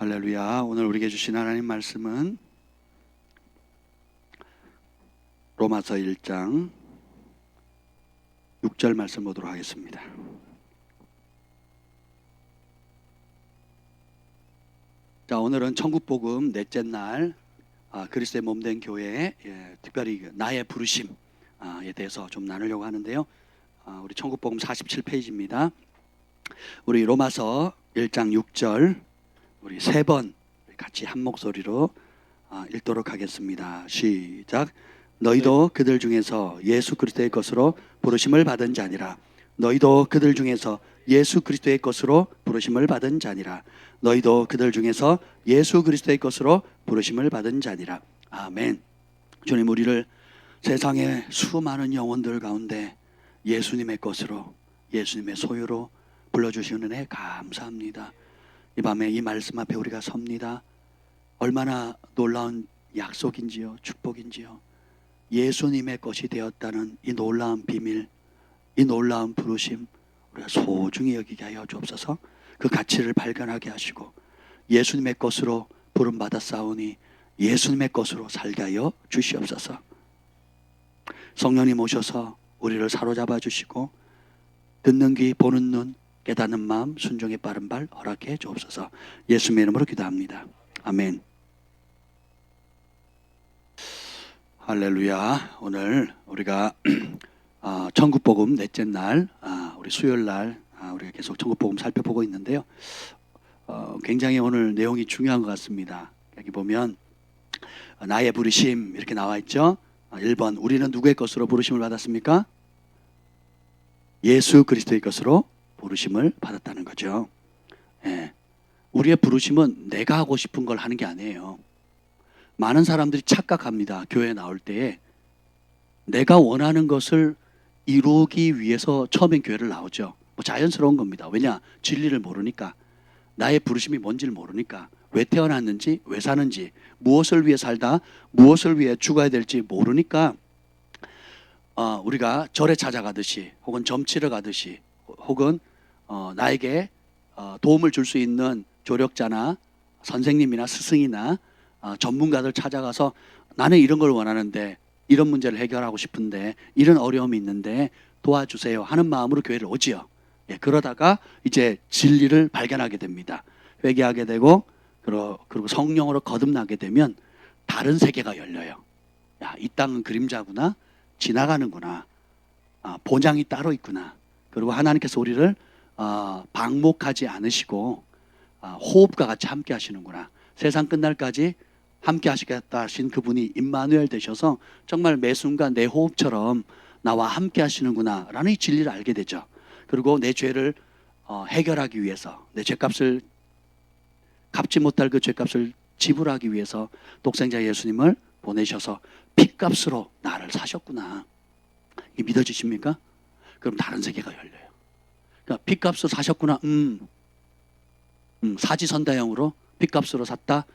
할렐루야. 오늘 우리에게 주신 하나님 말씀은 로마서 1장 6절 말씀 보도록 하겠습니다. 자, 오늘은 천국복음 넷째 날 그리스도의 몸된 교회, 특별히 나의 부르심에 대해서 좀 나누려고 하는데요. 우리 천국복음 47페이지입니다. 우리 로마서 1장 6절 우리 세 번 같이 한 목소리로 읽도록 하겠습니다. 시작. 너희도 그들 중에서 예수 그리스도의 것으로 부르심을 받은 자니라. 너희도 그들 중에서 예수 그리스도의 것으로 부르심을 받은 자니라. 너희도 그들 중에서 예수 그리스도의 것으로 부르심을 받은 자니라. 아멘. 주님, 우리를 세상의 수많은 영혼들 가운데 예수님의 것으로, 예수님의 소유로 불러주시는 은혜 감사합니다. 이 밤에 이 말씀 앞에 우리가 섭니다. 얼마나 놀라운 약속인지요, 축복인지요. 예수님의 것이 되었다는 이 놀라운 비밀, 이 놀라운 부르심 우리가 소중히 여기게 하여 주옵소서. 그 가치를 발견하게 하시고 예수님의 것으로 부름받아 싸우니 예수님의 것으로 살게 하여 주시옵소서. 성령님 오셔서 우리를 사로잡아 주시고 듣는 귀, 보는 눈, 깨닫는 마음, 순종의 빠른 발 허락해 주옵소서. 예수님의 이름으로 기도합니다. 아멘. 할렐루야. 오늘 우리가 천국복음 넷째 날, 우리 수요일 날 우리가 계속 천국복음 살펴보고 있는데요. 굉장히 오늘 내용이 중요한 것 같습니다. 여기 보면 나의 부르심 이렇게 나와 있죠. 1번, 우리는 누구의 것으로 부르심을 받았습니까? 예수 그리스도의 것으로 부르심을 받았다는 거죠. 우리의 부르심은 내가 하고 싶은 걸 하는 게 아니에요. 많은 사람들이 착각합니다. 교회에 나올 때에 내가 원하는 것을 이루기 위해서 처음엔 교회를 나오죠. 뭐 자연스러운 겁니다. 왜냐? 진리를 모르니까, 나의 부르심이 뭔지를 모르니까, 왜 태어났는지, 왜 사는지, 무엇을 위해 살다 무엇을 위해 죽어야 될지 모르니까 우리가 절에 찾아가듯이 혹은 점치러 가듯이 혹은 나에게 도움을 줄 수 있는 조력자나 선생님이나 스승이나 전문가들 찾아가서 나는 이런 걸 원하는데, 이런 문제를 해결하고 싶은데, 이런 어려움이 있는데 도와주세요 하는 마음으로 교회를 오지요. 그러다가 이제 진리를 발견하게 됩니다. 회개하게 되고 그리고 성령으로 거듭나게 되면 다른 세계가 열려요. 야, 이 땅은 그림자구나, 지나가는구나, 보장이 따로 있구나. 그리고 하나님께서 우리를 방목하지 않으시고 호흡과 같이 함께 하시는구나. 세상 끝날까지 함께 하시겠다 하신 그분이 임마누엘 되셔서 정말 매 순간 내 호흡처럼 나와 함께 하시는구나 라는 이 진리를 알게 되죠. 그리고 내 죄를 해결하기 위해서, 내 죄값을 갚지 못할 그 죄값을 지불하기 위해서 독생자 예수님을 보내셔서 핏값으로 나를 사셨구나. 이게 믿어지십니까? 그럼 다른 세계가 열려요. 그러니까 핏값으로 사셨구나. 사지선다형으로 핏값으로 샀다,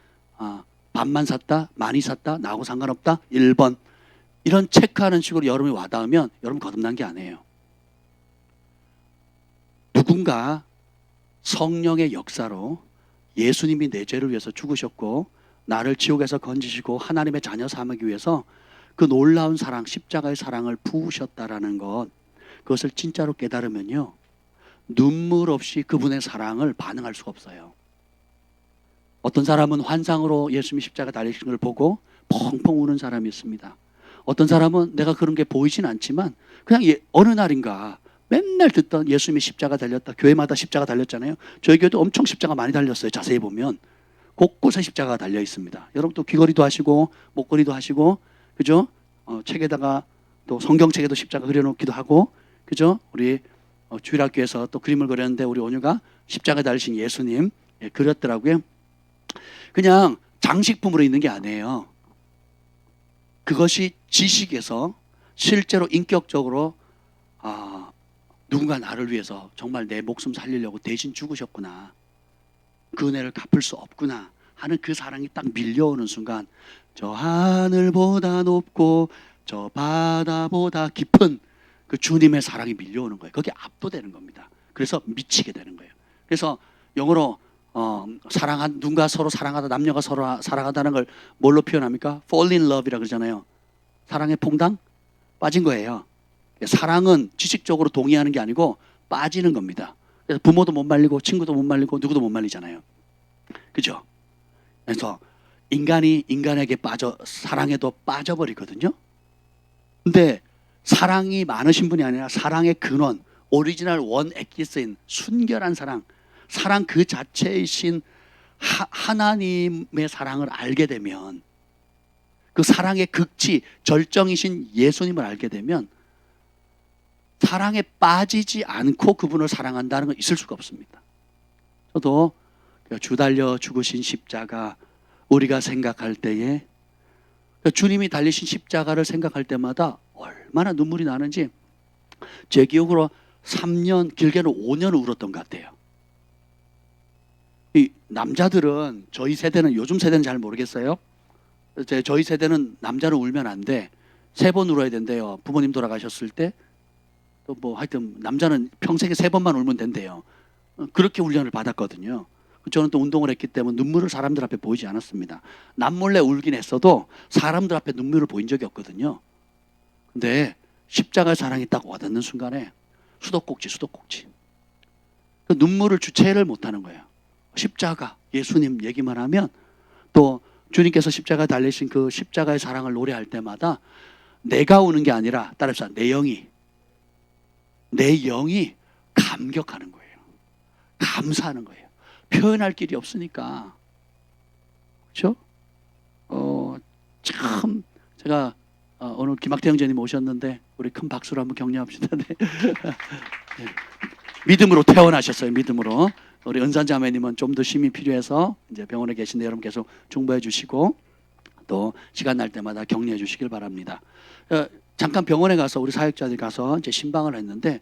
반만 샀다, 많이 샀다, 나하고 상관없다. 1번. 이런 체크하는 식으로 여러분이 와닿으면 여러분 거듭난 게 아니에요. 누군가 성령의 역사로 예수님이 내 죄를 위해서 죽으셨고 나를 지옥에서 건지시고 하나님의 자녀 삼기 위해서 그 놀라운 사랑, 십자가의 사랑을 부으셨다라는 것, 그것을 진짜로 깨달으면요, 눈물 없이 그분의 사랑을 반응할 수가 없어요. 어떤 사람은 환상으로 예수님이 십자가 달리신 걸 보고 펑펑 우는 사람이 있습니다. 어떤 사람은 내가 그런 게 보이진 않지만 그냥 어느 날인가 맨날 듣던 예수님이 십자가 달렸다. 교회마다 십자가 달렸잖아요. 저희 교회도 엄청 십자가 많이 달렸어요. 자세히 보면 곳곳에 십자가가 달려 있습니다. 여러분 또 귀걸이도 하시고 목걸이도 하시고, 그죠? 책에다가 또 성경책에도 십자가 그려놓기도 하고, 그죠? 우리 주일학교에서 또 그림을 그렸는데 우리 온유가 십자가 달리신 예수님 그렸더라고요. 그냥 장식품으로 있는 게 아니에요. 그것이 지식에서 실제로 인격적으로 누군가 나를 위해서 정말 내 목숨 살리려고 대신 죽으셨구나, 그 은혜를 갚을 수 없구나 하는 그 사랑이 딱 밀려오는 순간, 저 하늘보다 높고 저 바다보다 깊은 그 주님의 사랑이 밀려오는 거예요. 거기에 압도되는 겁니다. 그래서 미치게 되는 거예요. 그래서 영어로 누군가 서로 사랑하다, 남녀가 서로 사랑하다는 걸 뭘로 표현합니까? fall in love이라 그러잖아요. 사랑에 퐁당 빠진 거예요. 사랑은 지식적으로 동의하는 게 아니고 빠지는 겁니다. 그래서 부모도 못 말리고 친구도 못 말리고 누구도 못 말리잖아요. 그죠? 그래서 인간이 인간에게 사랑에도 빠져버리거든요. 근데 사랑이 많으신 분이 아니라 사랑의 근원, 오리지널 원 엑기스인 순결한 사랑 그 자체이신 하나님의 사랑을 알게 되면, 그 사랑의 극치, 절정이신 예수님을 알게 되면 사랑에 빠지지 않고 그분을 사랑한다는 건 있을 수가 없습니다. 저도 주 달려 죽으신 십자가 우리가 생각할 때에, 주님이 달리신 십자가를 생각할 때마다 얼마나 눈물이 나는지 제 기억으로 3년, 길게는 5년을 울었던 것 같아요. 이 남자들은, 저희 세대는, 요즘 세대는 잘 모르겠어요. 저희 세대는 남자는 울면 안 돼. 3번 울어야 된대요. 부모님 돌아가셨을 때. 또 뭐 하여튼 남자는 평생에 3번만 울면 된대요. 그렇게 훈련을 받았거든요. 저는 또 운동을 했기 때문에 눈물을 사람들 앞에 보이지 않았습니다. 남몰래 울긴 했어도 사람들 앞에 눈물을 보인 적이 없거든요. 근데 십자가의 사랑이 딱 와닿는 순간에 수도꼭지. 그 눈물을 주체를 못하는 거예요. 십자가, 예수님 얘기만 하면, 또 주님께서 십자가 달리신 그 십자가의 사랑을 노래할 때마다 내가 우는 게 아니라, 따라서 내 영이 감격하는 거예요. 감사하는 거예요. 표현할 길이 없으니까. 그렇죠? 참 제가 오늘 김학태 형제님 오셨는데 우리 큰 박수로 한번 격려합시다. 네. 네. 믿음으로 태어나셨어요. 믿음으로. 우리 은산 자매님은 좀 더 쉼이 필요해서 이제 병원에 계신데 여러분 계속 중보해 주시고 또 시간 날 때마다 격려해 주시길 바랍니다. 잠깐 병원에 가서 우리 사역자들 가서 이제 신방을 했는데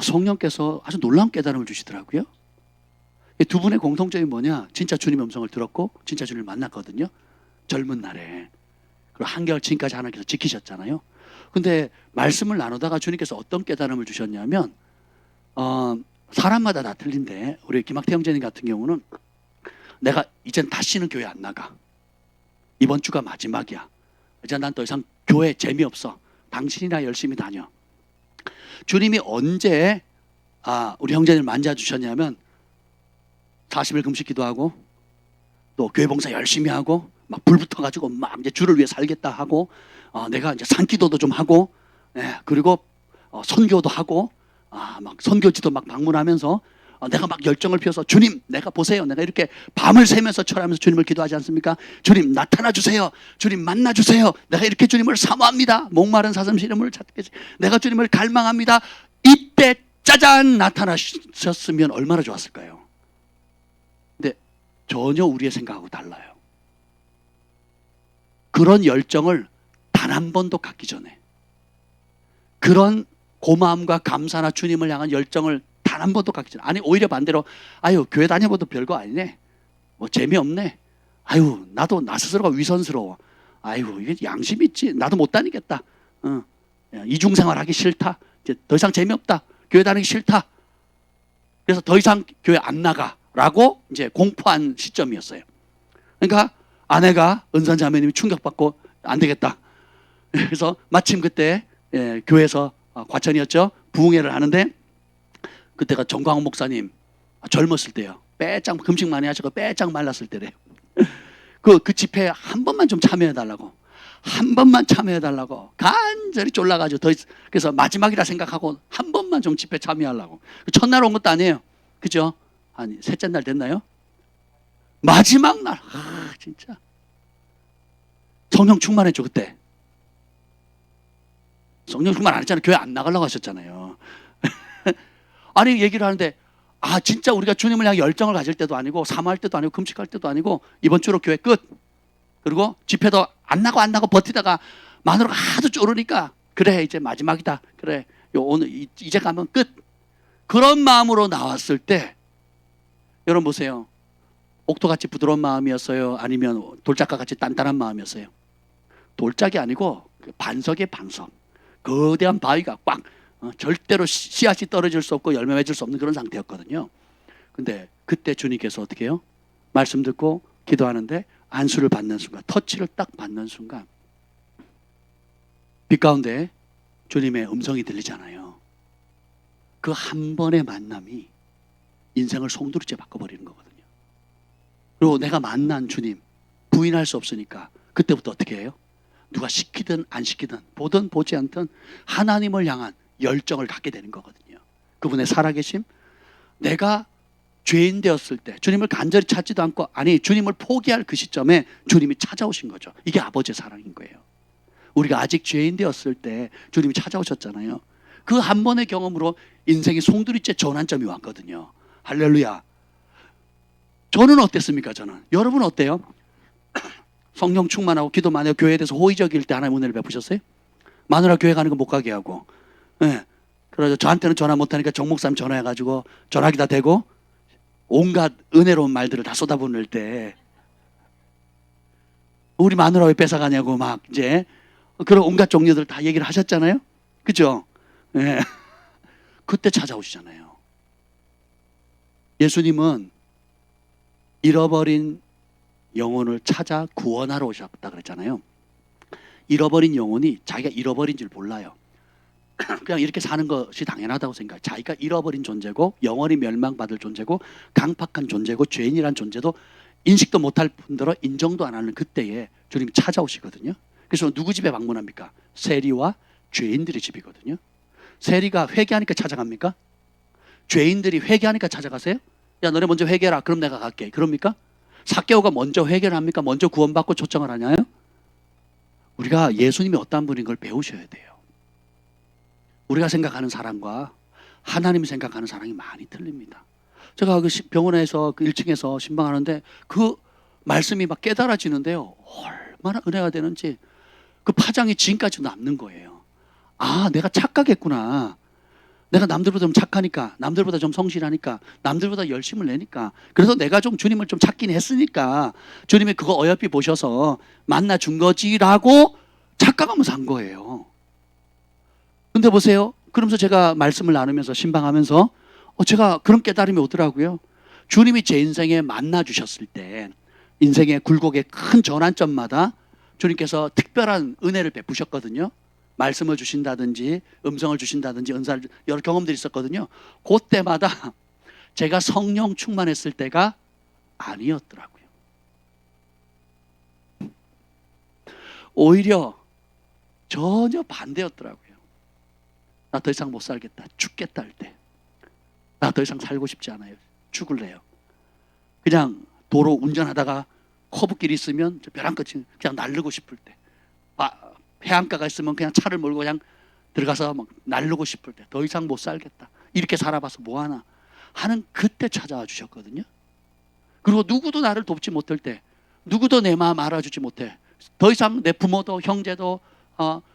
성령께서 아주 놀라운 깨달음을 주시더라고요. 두 분의 공통점이 뭐냐? 진짜 주님의 음성을 들었고 진짜 주님을 만났거든요. 젊은 날에. 그리고 한결 지금까지 하나님께서 지키셨잖아요. 근데 말씀을 나누다가 주님께서 어떤 깨달음을 주셨냐면, 사람마다 다 틀린데 우리 김학태 형제님 같은 경우는 내가 이젠 다시는 교회 안 나가. 이번 주가 마지막이야. 이제 난 더 이상 교회 재미없어. 당신이나 열심히 다녀. 주님이 언제 우리 형제를 만져주셨냐면 40일 금식 기도하고 또 교회 봉사 열심히 하고 막 불 붙어가지고 막 이제 주를 위해 살겠다 하고 내가 이제 산기도도 좀 하고 그리고 선교도 하고 막 선교지도 막 방문하면서 내가 막 열정을 피워서 주님 내가 보세요, 내가 이렇게 밤을 새면서 철하면서 주님을 기도하지 않습니까? 주님 나타나 주세요, 주님 만나 주세요, 내가 이렇게 주님을 사모합니다, 목마른 사슴 시름을 찾겠지, 내가 주님을 갈망합니다. 이때 짜잔 나타나셨으면 얼마나 좋았을까요? 근데 전혀 우리의 생각하고 달라요. 그런 열정을 단 한 번도 갖기 전에, 그런 고마움과 감사나 주님을 향한 열정을 단 한 번도 갖기 전에, 아니 오히려 반대로 아유 교회 다녀봐도 별거 아니네, 뭐 재미없네, 아유 나도 나 스스로가 위선스러워, 아유 이게 양심 있지, 나도 못 다니겠다, 이중생활 하기 싫다, 이제 더 이상 재미없다, 교회 다니기 싫다, 그래서 더 이상 교회 안 나가라고 이제 공포한 시점이었어요. 그러니까 아내가 은산 자매님이 충격받고 안 되겠다. 그래서 마침 그때 교회에서 과천이었죠, 부흥회를 하는데 그때가 정광훈 목사님 젊었을 때요, 빼짝 금식 많이 하시고 빼짝 말랐을 때래요. 그 집회에 한 번만 좀 참여해달라고, 한 번만 참여해달라고 간절히 쫄라가지고 그래서 마지막이라 생각하고 한 번만 좀 집회 참여하려고. 첫날 온 것도 아니에요, 그죠? 아니 셋째 날 됐나요? 마지막 날 진짜 성령 충만했죠. 그때 성령 충만 안 했잖아요. 교회 안 나가려고 하셨잖아요. 아니 얘기를 하는데 진짜 우리가 주님을 향해 열정을 가질 때도 아니고 사모할 때도 아니고 금식할 때도 아니고 이번 주로 교회 끝, 그리고 집회도 안 나고 버티다가 마누라가 하도 쪼르니까 그래 이제 마지막이다, 그래 오늘 이제 가면 끝, 그런 마음으로 나왔을 때 여러분 보세요. 옥토같이 부드러운 마음이었어요, 아니면 돌짝과같이 단단한 마음이었어요? 돌짝이 아니고 반석의 반석, 거대한 바위가 꽉 절대로 씨앗이 떨어질 수 없고 열매 맺을 수 없는 그런 상태였거든요. 근데 그때 주님께서 어떻게 해요? 말씀 듣고 기도하는데 안수를 받는 순간, 터치를 딱 받는 순간 빛 가운데 주님의 음성이 들리잖아요. 그 한 번의 만남이 인생을 송두리째 바꿔버리는 거거든요. 그리고 내가 만난 주님 부인할 수 없으니까 그때부터 어떻게 해요? 누가 시키든 안 시키든 보든 보지 않든 하나님을 향한 열정을 갖게 되는 거거든요. 그분의 살아계심, 내가 죄인 되었을 때 주님을 간절히 찾지도 않고, 아니 주님을 포기할 그 시점에 주님이 찾아오신 거죠. 이게 아버지의 사랑인 거예요. 우리가 아직 죄인 되었을 때 주님이 찾아오셨잖아요. 그 한 번의 경험으로 인생의 송두리째 전환점이 왔거든요. 할렐루야. 저는 어땠습니까? 저는. 여러분 어때요? 성령 충만하고 기도 많이 하고 교회에 대해서 호의적일 때 하나님 은혜를 베푸셨어요? 마누라 교회 가는 거 못 가게 하고, 예. 그래서 저한테는 전화 못 하니까 정 목사님 전화해가지고 전화기 다 대고 온갖 은혜로운 말들을 다 쏟아부을 때, 우리 마누라 왜 뺏어가냐고 막 이제 그런 온갖 종류들 다 얘기를 하셨잖아요. 그죠? 예. 그때 찾아오시잖아요. 예수님은 잃어버린 영혼을 찾아 구원하러 오셨다 그랬잖아요. 잃어버린 영혼이 자기가 잃어버린 줄 몰라요. 그냥 이렇게 사는 것이 당연하다고 생각해요. 자기가 잃어버린 존재고 영원히 멸망받을 존재고 강팍한 존재고 죄인이란 존재도 인식도 못할 뿐더러 인정도 안 하는 그때에 주님이 찾아오시거든요. 그래서 누구 집에 방문합니까? 세리와 죄인들의 집이거든요. 세리가 회개하니까 찾아갑니까? 죄인들이 회개하니까 찾아가세요? 야, 너네 먼저 회개해라. 그럼 내가 갈게. 그럽니까? 삭개오가 먼저 회개를 합니까? 먼저 구원받고 초청을 하냐요? 우리가 예수님이 어떤 분인 걸 배우셔야 돼요. 우리가 생각하는 사랑과 하나님이 생각하는 사랑이 많이 틀립니다. 제가 그 병원에서 그 1층에서 신방하는데 그 말씀이 막 깨달아지는데요. 얼마나 은혜가 되는지 그 파장이 지금까지 남는 거예요. 아, 내가 착각했구나. 내가 남들보다 좀 착하니까, 남들보다 좀 성실하니까, 남들보다 열심을 내니까, 그래서 내가 좀 주님을 좀 찾긴 했으니까 주님이 그거 어여삐 보셔서 만나준 거지라고 착각하면서 한 거예요. 근데 보세요. 그러면서 제가 말씀을 나누면서 신방하면서 제가 그런 깨달음이 오더라고요. 주님이 제 인생에 만나주셨을 때 인생의 굴곡의 큰 전환점마다 주님께서 특별한 은혜를 베푸셨거든요. 말씀을 주신다든지 음성을 주신다든지 은사를, 여러 경험들이 있었거든요. 그때마다 제가 성령 충만했을 때가 아니었더라고요. 오히려 전혀 반대였더라고요. 나 더 이상 못 살겠다. 죽겠다 할 때. 나 더 이상 살고 싶지 않아요. 죽을래요. 그냥 도로 운전하다가 커브길이 있으면 벼랑 끝이 그냥 날르고 싶을 때. 해안가가 있으면 그냥 차를 몰고 그냥 들어가서 막 날르고 싶을 때, 더 이상 못 살겠다. 이렇게 살아봐서 뭐하나 하는 그때 찾아와 주셨거든요. 그리고 누구도 나를 돕지 못할 때, 누구도 내 마음 알아주지 못해. 더 이상 내 부모도 형제도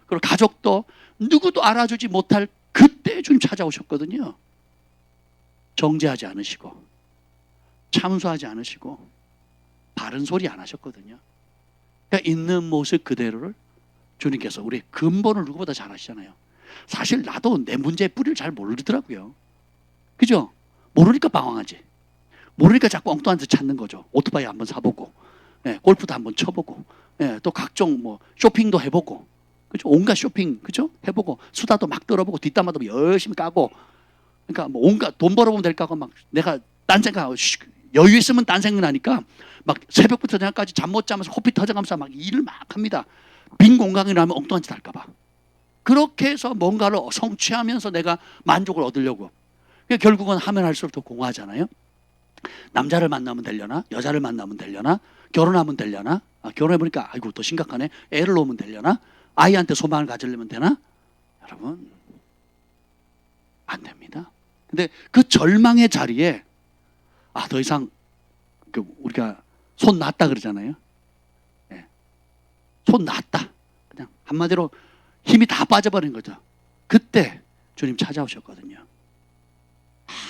그리고 가족도 누구도 알아주지 못할 그때 주님 찾아오셨거든요. 정죄하지 않으시고 참수하지 않으시고 바른 소리 안 하셨거든요. 그러니까 있는 모습 그대로를 주님께서 우리 근본을 누구보다 잘 아시잖아요. 사실 나도 내 문제의 뿌리를 잘 모르더라고요. 그죠? 모르니까 방황하지. 모르니까 자꾸 엉뚱한 데 찾는 거죠. 오토바이 한번 사보고, 골프도 한번 쳐보고, 또 각종 뭐 쇼핑도 해보고, 그죠? 온갖 쇼핑, 그죠? 해보고, 수다도 막 들어보고, 뒷담화도 열심히 까고, 그러니까 뭐 온갖 돈 벌어보면 될까 하고 막 내가 딴 생각, 여유 있으면 딴 생각나니까 막 새벽부터 저녁까지 잠 못 자면서 호피 터져가면서 막 일을 막 합니다. 빈 공간이 나면 엉뚱한 짓 할까 봐. 그렇게 해서 뭔가를 성취하면서 내가 만족을 얻으려고. 그러니까 결국은 하면 할수록 더 공허하잖아요. 남자를 만나면 되려나? 여자를 만나면 되려나? 결혼하면 되려나? 결혼해보니까 아이고 더 심각하네. 애를 놓으면 되려나? 아이한테 소망을 가지려면 되나? 여러분 안 됩니다. 근데 그 절망의 자리에 더 이상 우리가 손 놨다 그러잖아요. 손 놨다. 그냥 한마디로 힘이 다 빠져버린 거죠. 그때 주님 찾아오셨거든요.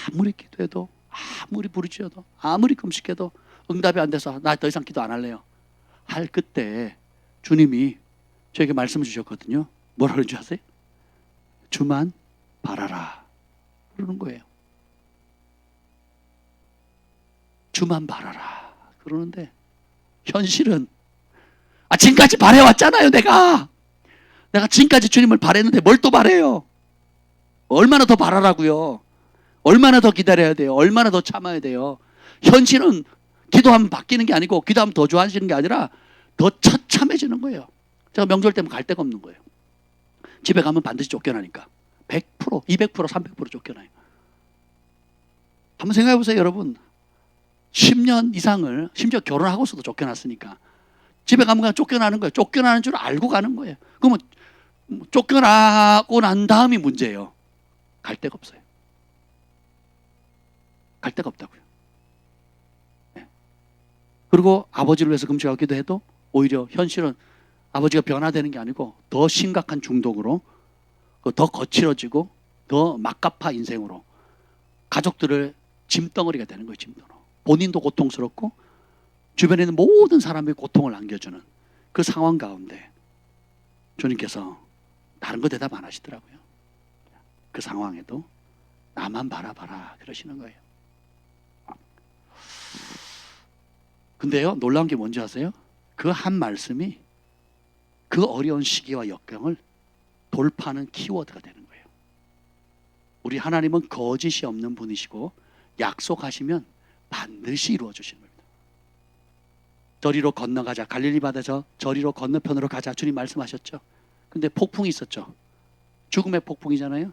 아무리 기도해도, 아무리 부르짖어도, 아무리 금식해도 응답이 안 돼서 나 더 이상 기도 안 할래요 할 그때 주님이 저에게 말씀을 주셨거든요. 뭐라 그러는지 아세요? 주만 바라라 그러는 거예요. 주만 바라라 그러는데 현실은 지금까지 바래왔잖아요. 내가 지금까지 주님을 바랬는데 뭘 또 바래요? 얼마나 더 바라라고요? 얼마나 더 기다려야 돼요? 얼마나 더 참아야 돼요? 현실은 기도하면 바뀌는 게 아니고 기도하면 더 좋아지는 게 아니라 더 처참해지는 거예요. 제가 명절 때면 갈 데가 없는 거예요. 집에 가면 반드시 쫓겨나니까 100%, 200%, 300% 쫓겨나요. 한번 생각해 보세요, 여러분. 10년 이상을 심지어 결혼하고서도 쫓겨났으니까 집에 가면 그냥 쫓겨나는 거예요. 쫓겨나는 줄 알고 가는 거예요. 그러면 쫓겨나고 난 다음이 문제예요. 갈 데가 없어요. 갈 데가 없다고요. 네. 그리고 아버지를 위해서 금식하고 기도해도 오히려 현실은 아버지가 변화되는 게 아니고 더 심각한 중독으로 더 거칠어지고 더 막가파 인생으로 가족들을 짐덩어리가 되는 거예요. 짐덩어리. 본인도 고통스럽고 주변에 있는 모든 사람의 고통을 안겨주는 그 상황 가운데 주님께서 다른 거 대답 안 하시더라고요. 그 상황에도 나만 바라봐라 그러시는 거예요. 근데요, 놀라운 게 뭔지 아세요? 그 한 말씀이 그 어려운 시기와 역경을 돌파하는 키워드가 되는 거예요. 우리 하나님은 거짓이 없는 분이시고 약속하시면 반드시 이루어 주시는 겁니다. 저리로 건너가자. 갈릴리 바다에서 저리로 건너편으로 가자. 주님 말씀하셨죠. 근데 폭풍이 있었죠. 죽음의 폭풍이잖아요.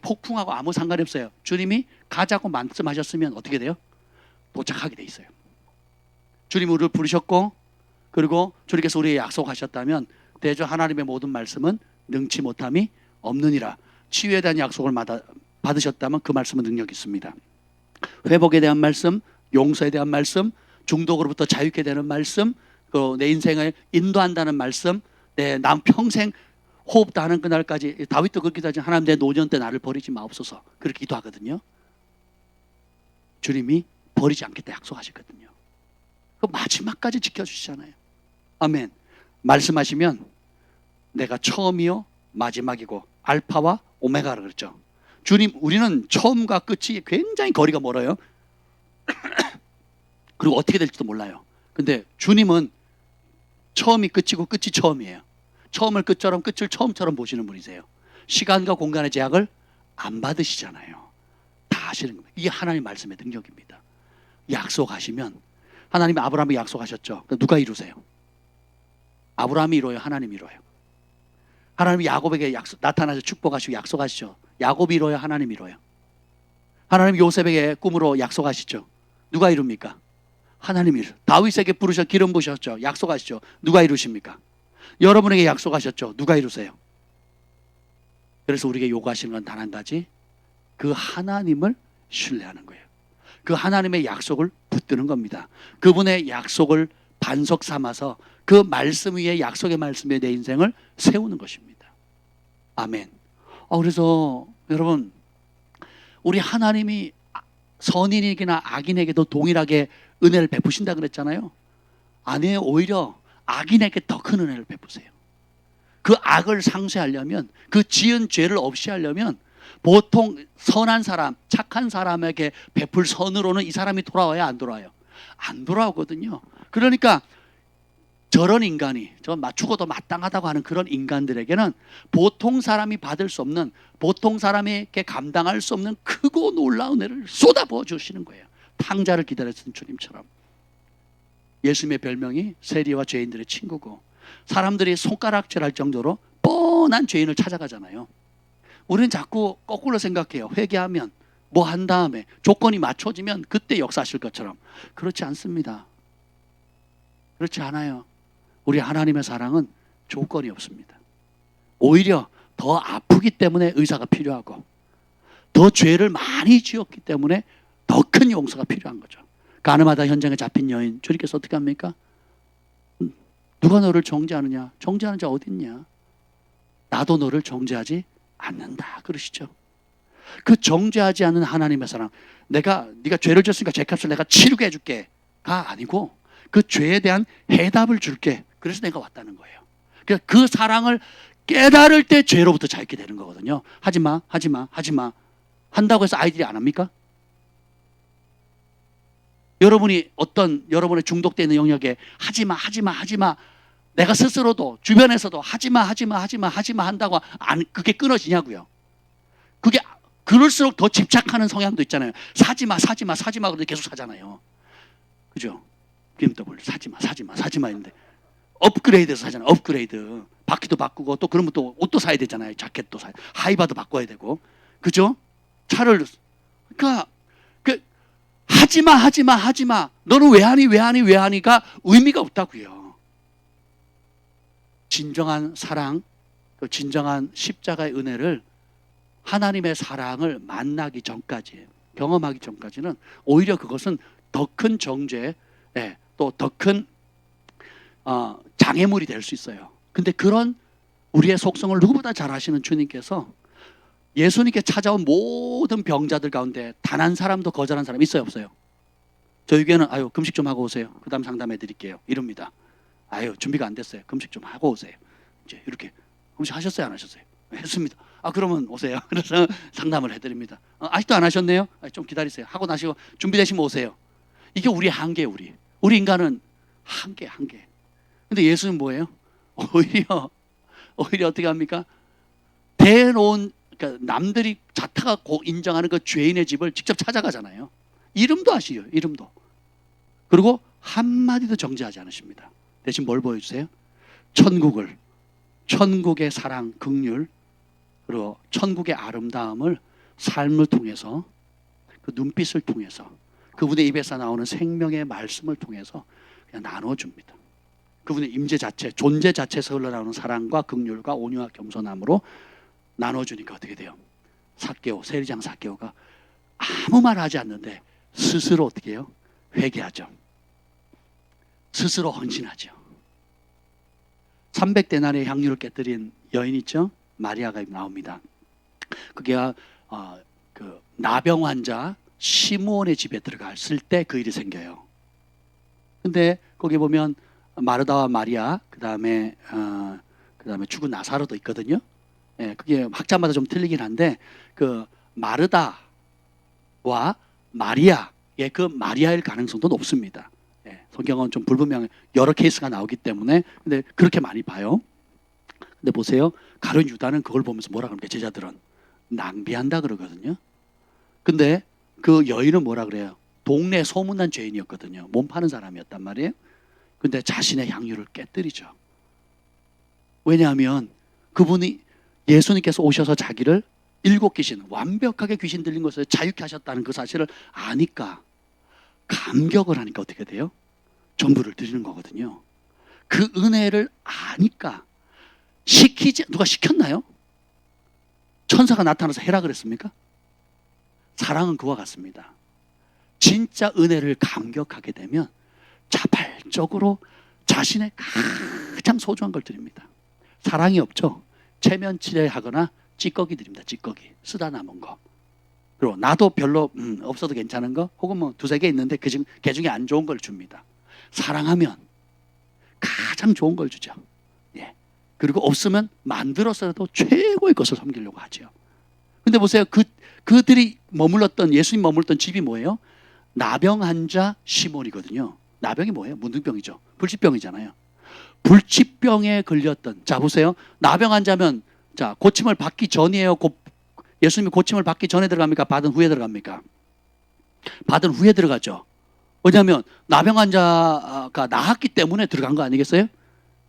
폭풍하고 아무 상관이 없어요. 주님이 가자고 말씀하셨으면 어떻게 돼요? 도착하게 돼 있어요. 주님 우리를 부르셨고 그리고 주님께서 우리에게 약속하셨다면 대저 하나님의 모든 말씀은 능치 못함이 없느니라. 치유에 대한 약속을 받으셨다면 그 말씀은 능력이 있습니다. 회복에 대한 말씀, 용서에 대한 말씀, 중독으로부터 자유케 되는 말씀, 내 인생을 인도한다는 말씀, 남 평생 호흡도 하는 그날까지. 다윗도 그렇게 기도하지. 하나님 내 노년 때 나를 버리지 마옵소서. 그렇게 기도하거든요. 주님이 버리지 않겠다 약속하셨거든요. 그 마지막까지 지켜주시잖아요. 아멘. 말씀하시면 내가 처음이요 마지막이고 알파와 오메가라 그랬죠. 주님, 우리는 처음과 끝이 굉장히 거리가 멀어요. 그리고 어떻게 될지도 몰라요. 근데 주님은 처음이 끝이고 끝이 처음이에요. 처음을 끝처럼 끝을 처음처럼 보시는 분이세요. 시간과 공간의 제약을 안 받으시잖아요. 다 하시는 겁니다. 이게 하나님 말씀의 능력입니다. 약속하시면 하나님이 아브라함이 약속하셨죠. 누가 이루세요? 아브라함이 이루어요? 하나님이 이루어요? 하나님이 야곱에게 나타나서 축복하시고 약속하시죠. 야곱이 이루어요? 하나님이 이루어요? 하나님이 요셉에게 꿈으로 약속하시죠. 누가 이룹니까? 하나님이 이루어요. 다윗에게 부르셔 기름 부으셨죠. 약속하시죠. 누가 이루십니까? 여러분에게 약속하셨죠. 누가 이루세요? 그래서 우리에게 요구하시는 건 단 한 가지, 그 하나님을 신뢰하는 거예요. 그 하나님의 약속을 붙드는 겁니다. 그분의 약속을 반석 삼아서 그 말씀 위에, 약속의 말씀 위에 내 인생을 세우는 것입니다. 아멘. 그래서 여러분, 우리 하나님이 선인에게나 악인에게도 동일하게 은혜를 베푸신다 그랬잖아요. 아니에요. 오히려 악인에게 더 큰 은혜를 베푸세요. 그 악을 상쇄하려면, 그 지은 죄를 없이 하려면 보통 선한 사람, 착한 사람에게 베풀 선으로는 이 사람이 돌아와야 안 돌아와요? 안 돌아오거든요. 그러니까 저런 인간이, 저 죽어도 마땅하다고 하는 그런 인간들에게는 보통 사람이 받을 수 없는, 보통 사람에게 감당할 수 없는 크고 놀라운 은혜를 쏟아부어 주시는 거예요. 탕자를 기다렸던 주님처럼. 예수님의 별명이 세리와 죄인들의 친구고, 사람들이 손가락질할 정도로 뻔한 죄인을 찾아가잖아요. 우리는 자꾸 거꾸로 생각해요. 회개하면 뭐 한 다음에 조건이 맞춰지면 그때 역사하실 것처럼. 그렇지 않습니다. 그렇지 않아요. 우리 하나님의 사랑은 조건이 없습니다. 오히려 더 아프기 때문에 의사가 필요하고, 더 죄를 많이 지었기 때문에 더 큰 용서가 필요한 거죠. 가늠하다 현장에 잡힌 여인, 주님께서 어떻게 합니까? 누가 너를 정죄하느냐? 정죄하는 자 어디 있냐? 나도 너를 정죄하지 않는다 그러시죠. 그 정죄하지 않는 하나님의 사랑, 네가 죄를 졌으니까 죄값을 내가 치르게 해줄게가 아니고 그 죄에 대한 해답을 줄게. 그래서 내가 왔다는 거예요. 그러니까 그 사랑을 깨달을 때 죄로부터 자유케 되는 거거든요. 하지마, 하지마, 하지마 한다고 해서 아이들이 안 합니까? 여러분이 어떤 여러분의 중독되어 있는 영역에 하지마 내가 스스로도 주변에서도 하지마 한다고 그게 끊어지냐고요. 그게 그럴수록 더 집착하는 성향도 있잖아요. 사지마 그러는데 계속 사잖아요. 그죠? BMW 사지마 했는데 업그레이드해서 사잖아요. 업그레이드. 바퀴도 바꾸고 또 그러면 또 옷도 사야 되잖아요. 자켓도 사야 하이바도 바꿔야 되고. 그죠? 차를 그러니까 하지마 너는 왜 하니가 의미가 없다고요. 진정한 사랑, 진정한 십자가의 은혜를 하나님의 사랑을 만나기 전까지 경험하기 전까지는 오히려 그것은 더 큰 정죄, 또 더 큰 장애물이 될 수 있어요. 근데 그런 우리의 속성을 누구보다 잘 아시는 주님께서 예수님께 찾아온 모든 병자들 가운데 단 한 사람도 거절한 사람 있어요, 없어요? 저에게는 금식 좀 하고 오세요. 그 다음 상담해 드릴게요. 이럽니다. 준비가 안 됐어요. 금식 좀 하고 오세요. 이제 이렇게 금식 하셨어요, 안 하셨어요? 했습니다. 그러면 오세요. 그래서 상담을 해드립니다. 아직도 안 하셨네요? 좀 기다리세요. 하고 나시고 준비되시면 오세요. 이게 우리 한계예요. 우리 인간은 한계. 근데 예수는 뭐예요? 오히려 어떻게 합니까? 대놓은, 그러니까 남들이 자타가 인정하는 그 죄인의 집을 직접 찾아가잖아요. 이름도 아시죠? 이름도. 그리고 한마디도 정죄하지 않으십니다. 대신 뭘 보여주세요? 천국의 사랑, 긍휼, 그리고 천국의 아름다움을 삶을 통해서, 그 눈빛을 통해서, 그분의 입에서 나오는 생명의 말씀을 통해서 그냥 나눠줍니다. 그분의 임재 자체, 존재 자체에서 흘러나오는 사랑과 긍휼과 온유와 겸손함으로 나눠주니까 어떻게 돼요? 세리장 삭개오가 아무 말 하지 않는데 스스로 어떻게 해요? 회개하죠. 스스로 헌신하죠. 300데나리의 향유를 깨뜨린 여인 있죠? 마리아가 나옵니다. 그게 그 나병 환자 시므온의 집에 들어갔을 때 그 일이 생겨요. 근데 거기 보면 마르다와 마리아, 그다음에 죽은 나사로도 있거든요. 그게 학자마다 좀 틀리긴 한데 그 마르다와 마리아의 그 마리아일 가능성도 높습니다. 성경은 좀 불분명한 여러 케이스가 나오기 때문에 근데 그렇게 많이 봐요. 근데 보세요. 가룟 유다는 그걸 보면서 뭐라 그럽니까? 제자들은 낭비한다 그러거든요. 근데 그 여인은 뭐라 그래요? 동네 소문난 죄인이었거든요. 몸 파는 사람이었단 말이에요. 근데 자신의 향유를 깨뜨리죠. 왜냐하면 그분이 예수님께서 오셔서 자기를 7귀신, 완벽하게 귀신 들린 것을 자유케 하셨다는 그 사실을 아니까, 감격을 하니까 어떻게 돼요? 전부를 드리는 거거든요. 그 은혜를 아니까 누가 시켰나요? 천사가 나타나서 해라 그랬습니까? 사랑은 그와 같습니다. 진짜 은혜를 감격하게 되면 자발적으로 자신의 가장 소중한 걸 드립니다. 사랑이 없죠? 체면치레하거나 찌꺼기 드립니다. 찌꺼기. 쓰다 남은 거. 그리고 나도 별로 없어도 괜찮은 거, 혹은 뭐 2-3개 있는데 그 중에 안 좋은 걸 줍니다. 사랑하면 가장 좋은 걸 주죠. 그리고 없으면 만들어서라도 최고의 것을 섬기려고 하죠. 근데 보세요. 그들이 예수님 머물렀던 집이 뭐예요? 나병 환자 시몬이거든요. 나병이 뭐예요? 문둥병이죠. 불치병이잖아요. 불치병에 걸렸던, 자 보세요. 나병 환자면 고침을 받기 전이에요? 예수님이 고침을 받기 전에 들어갑니까? 받은 후에 들어갑니까? 받은 후에 들어가죠. 왜냐하면 나병 환자가 나았기 때문에 들어간 거 아니겠어요?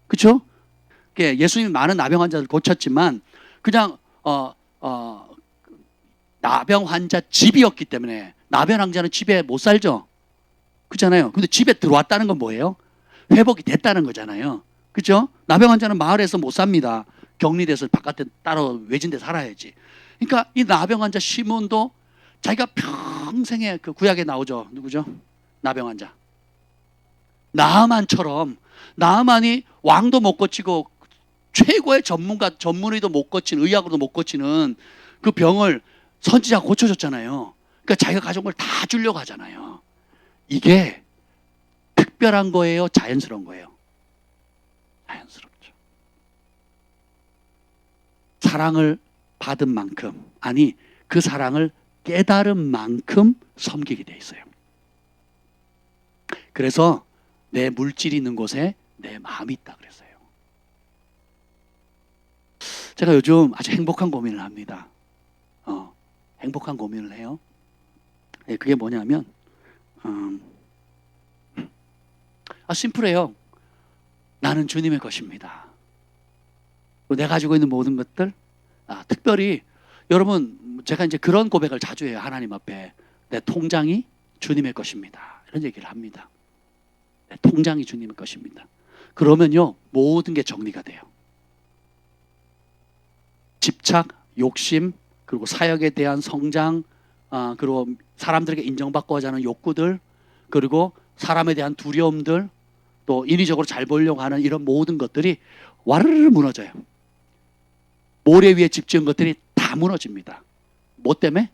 그렇죠? 예수님이 많은 나병 환자를 고쳤지만 그냥 나병 환자 집이었기 때문에, 나병 환자는 집에 못 살죠. 그렇잖아요. 근데 집에 들어왔다는 건 뭐예요? 회복이 됐다는 거잖아요. 그렇죠? 나병 환자는 마을에서 못 삽니다. 격리돼서 바깥에 따로 외진데 살아야지. 그러니까 이 나병 환자 시몬도 자기가 평생에 그 구약에 나오죠. 누구죠? 나병 환자. 나아만이 왕도 못 고치고 최고의 전문의도 못 고친, 의학으로도 못 고치는 그 병을 선지자가 고쳐줬잖아요. 그러니까 자기가 가져온 걸 다 주려고 하잖아요. 이게 특별한 거예요? 자연스러운 거예요? 자연스럽죠. 사랑을 받은 만큼, 그 사랑을 깨달은 만큼 섬기게 돼 있어요. 그래서 내 물질이 있는 곳에 내 마음이 있다 그랬어요. 제가 요즘 아주 행복한 고민을 합니다. 행복한 고민을 해요. 그게 뭐냐면 심플해요. 나는 주님의 것입니다. 내가 가지고 있는 모든 것들, 특별히 여러분, 제가 이제 그런 고백을 자주 해요. 하나님 앞에 내 통장이 주님의 것입니다. 이런 얘기를 합니다. 내 통장이 주님의 것입니다. 그러면요, 모든 게 정리가 돼요. 집착, 욕심, 그리고 사역에 대한 성장, 그리고 사람들에게 인정받고자 하는 욕구들, 그리고 사람에 대한 두려움들, 또 인위적으로 잘 보이려고 하는 이런 모든 것들이 와르르 무너져요. 모래 위에 집 지은 것들이 다 무너집니다. 뭐 때문에?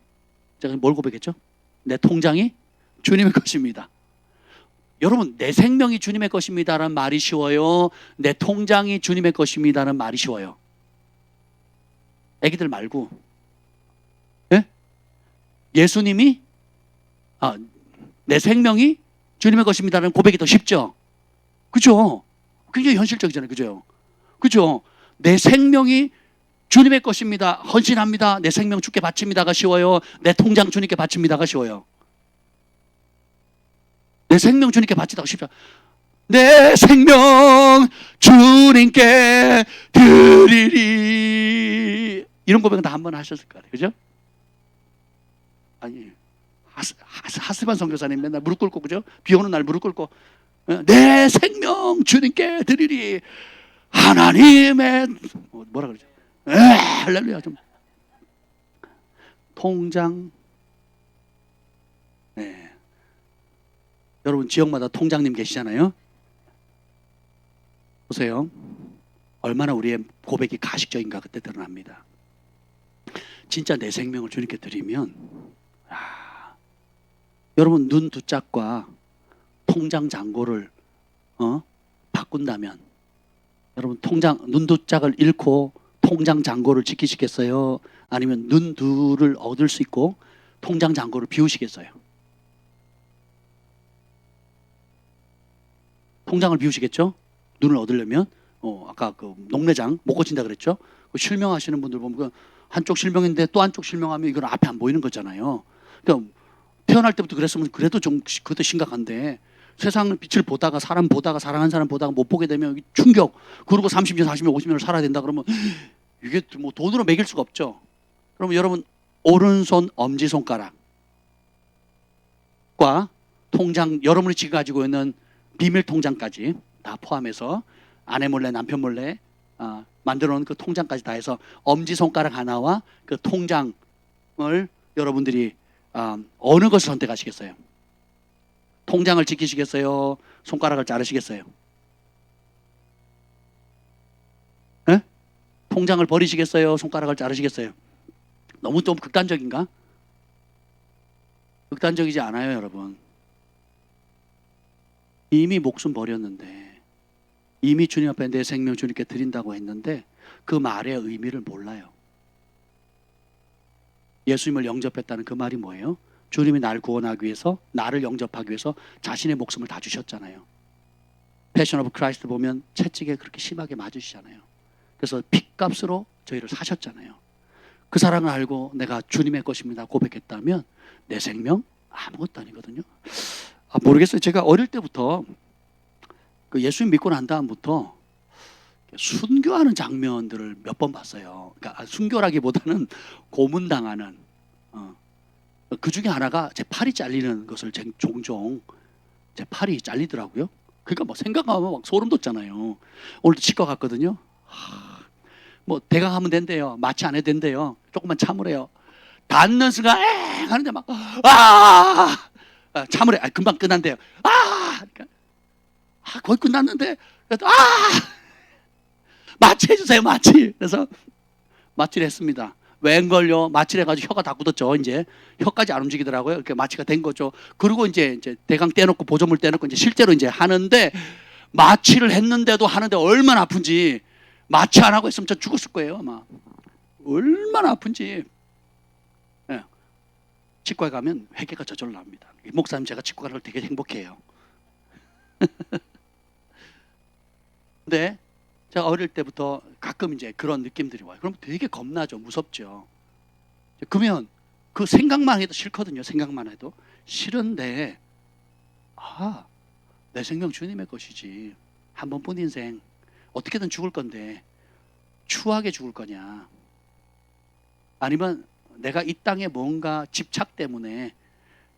제가 뭘 고백했죠? 내 통장이 주님의 것입니다. 여러분, 내 생명이 주님의 것입니다라는 말이 쉬워요? 내 통장이 주님의 것입니다라는 말이 쉬워요? 애기들 말고. 예? 예수님이 내 생명이 주님의 것입니다라는 고백이 더 쉽죠? 그죠? 굉장히 현실적이잖아요. 그죠? 그죠? 내 생명이 주님의 것입니다. 헌신합니다. 내 생명 주께 바칩니다가 쉬워요? 내 통장 주님께 바칩니다가 쉬워요? 내 생명 주님께 바치다가 쉽죠? 내 생명 주님께 드리리. 이런 고백은 다 한 번 하셨을 거예요. 그죠? 아니, 하스반 선교사님 맨날 무릎 꿇고, 그죠? 비 오는 날 무릎 꿇고, 내 생명 주님께 드리리. 하나님의, 뭐라 그러죠? 할렐루야. 좀 통장. 네. 여러분, 지역마다 통장님 계시잖아요. 보세요. 얼마나 우리의 고백이 가식적인가 그때 드러납니다. 진짜 내 생명을 주님께 드리면, 여러분, 눈 두 짝과 통장 잔고를 바꾼다면, 여러분, 눈 두 짝을 잃고 통장 잔고를 지키시겠어요? 아니면 눈 둘을 얻을 수 있고 통장 잔고를 비우시겠어요? 통장을 비우시겠죠? 눈을 얻으려면. 아까 그 녹내장 못 고친다 그랬죠? 실명하시는 분들 보면 한쪽 실명인데 또 한쪽 실명하면 이건 앞에 안 보이는 거잖아요. 그러니까 태어날 때부터 그랬으면 그래도 좀 그것도 심각한데, 세상 빛을 보다가 사람 보다가 사랑하는 사람 보다가 못 보게 되면 충격. 그리고 30년, 40년, 50년을 살아야 된다 그러면 이게 뭐 돈으로 매길 수가 없죠. 그러면 여러분, 오른손 엄지손가락과 통장, 여러분이 지금 가지고 있는 비밀 통장까지 다 포함해서 아내 몰래 남편 몰래 만들어 놓은 그 통장까지 다 해서 엄지손가락 하나와 그 통장을 여러분들이 어느 것을 선택하시겠어요? 통장을 지키시겠어요? 손가락을 자르시겠어요? 네? 통장을 버리시겠어요? 손가락을 자르시겠어요? 너무 좀 극단적인가? 극단적이지 않아요, 여러분. 이미 목숨 버렸는데, 이미 주님 앞에 내 생명 주님께 드린다고 했는데 그 말의 의미를 몰라요. 예수님을 영접했다는 그 말이 뭐예요? 주님이 나를 구원하기 위해서, 나를 영접하기 위해서 자신의 목숨을 다 주셨잖아요. 패션 오브 크라이스트 보면 채찍에 그렇게 심하게 맞으시잖아요. 그래서 핏값으로 저희를 사셨잖아요. 그 사랑을 알고 내가 주님의 것입니다 고백했다면 내 생명 아무것도 아니거든요. 모르겠어요. 제가 어릴 때부터 그 예수님 믿고 난 다음부터 순교하는 장면들을 몇 번 봤어요. 그러니까 순교라기보다는 고문당하는, 그 중에 하나가 제 팔이 잘리는 것을 종종 제 팔이 잘리더라고요. 그러니까 뭐 생각하면 막 소름 돋잖아요. 오늘도 치과 갔거든요. 뭐 대강하면 된대요. 마취 안 해도 된대요. 조금만 참으래요. 닿는 순간 하는데 막 참으래. 금방 끝난대요. 그러니까 거의 끝났는데 마취해 주세요, 마취. 그래서 마취를 했습니다. 웬걸요? 마취를 해가지고 혀가 다 굳었죠. 이제 혀까지 안 움직이더라고요. 이렇게 마취가 된 거죠. 그리고 이제 대강 떼놓고 보조물 떼놓고 이제 실제로 이제 하는데, 마취를 했는데도 하는데 얼마나 아픈지, 마취 안 하고 있으면 저 죽었을 거예요, 아마. 얼마나 아픈지. 네. 치과에 가면 회개가 저절로 납니다. 목사님, 제가 치과 가는 걸 되게 행복해요. 근데 제가 어릴 때부터 가끔 이제 그런 느낌들이 와요. 그럼 되게 겁나죠. 무섭죠. 그러면 그 생각만 해도 싫거든요. 생각만 해도 싫은데, 내 생명 주님의 것이지. 한 번뿐 인생 어떻게든 죽을 건데 추하게 죽을 거냐, 아니면 내가 이 땅에 뭔가 집착 때문에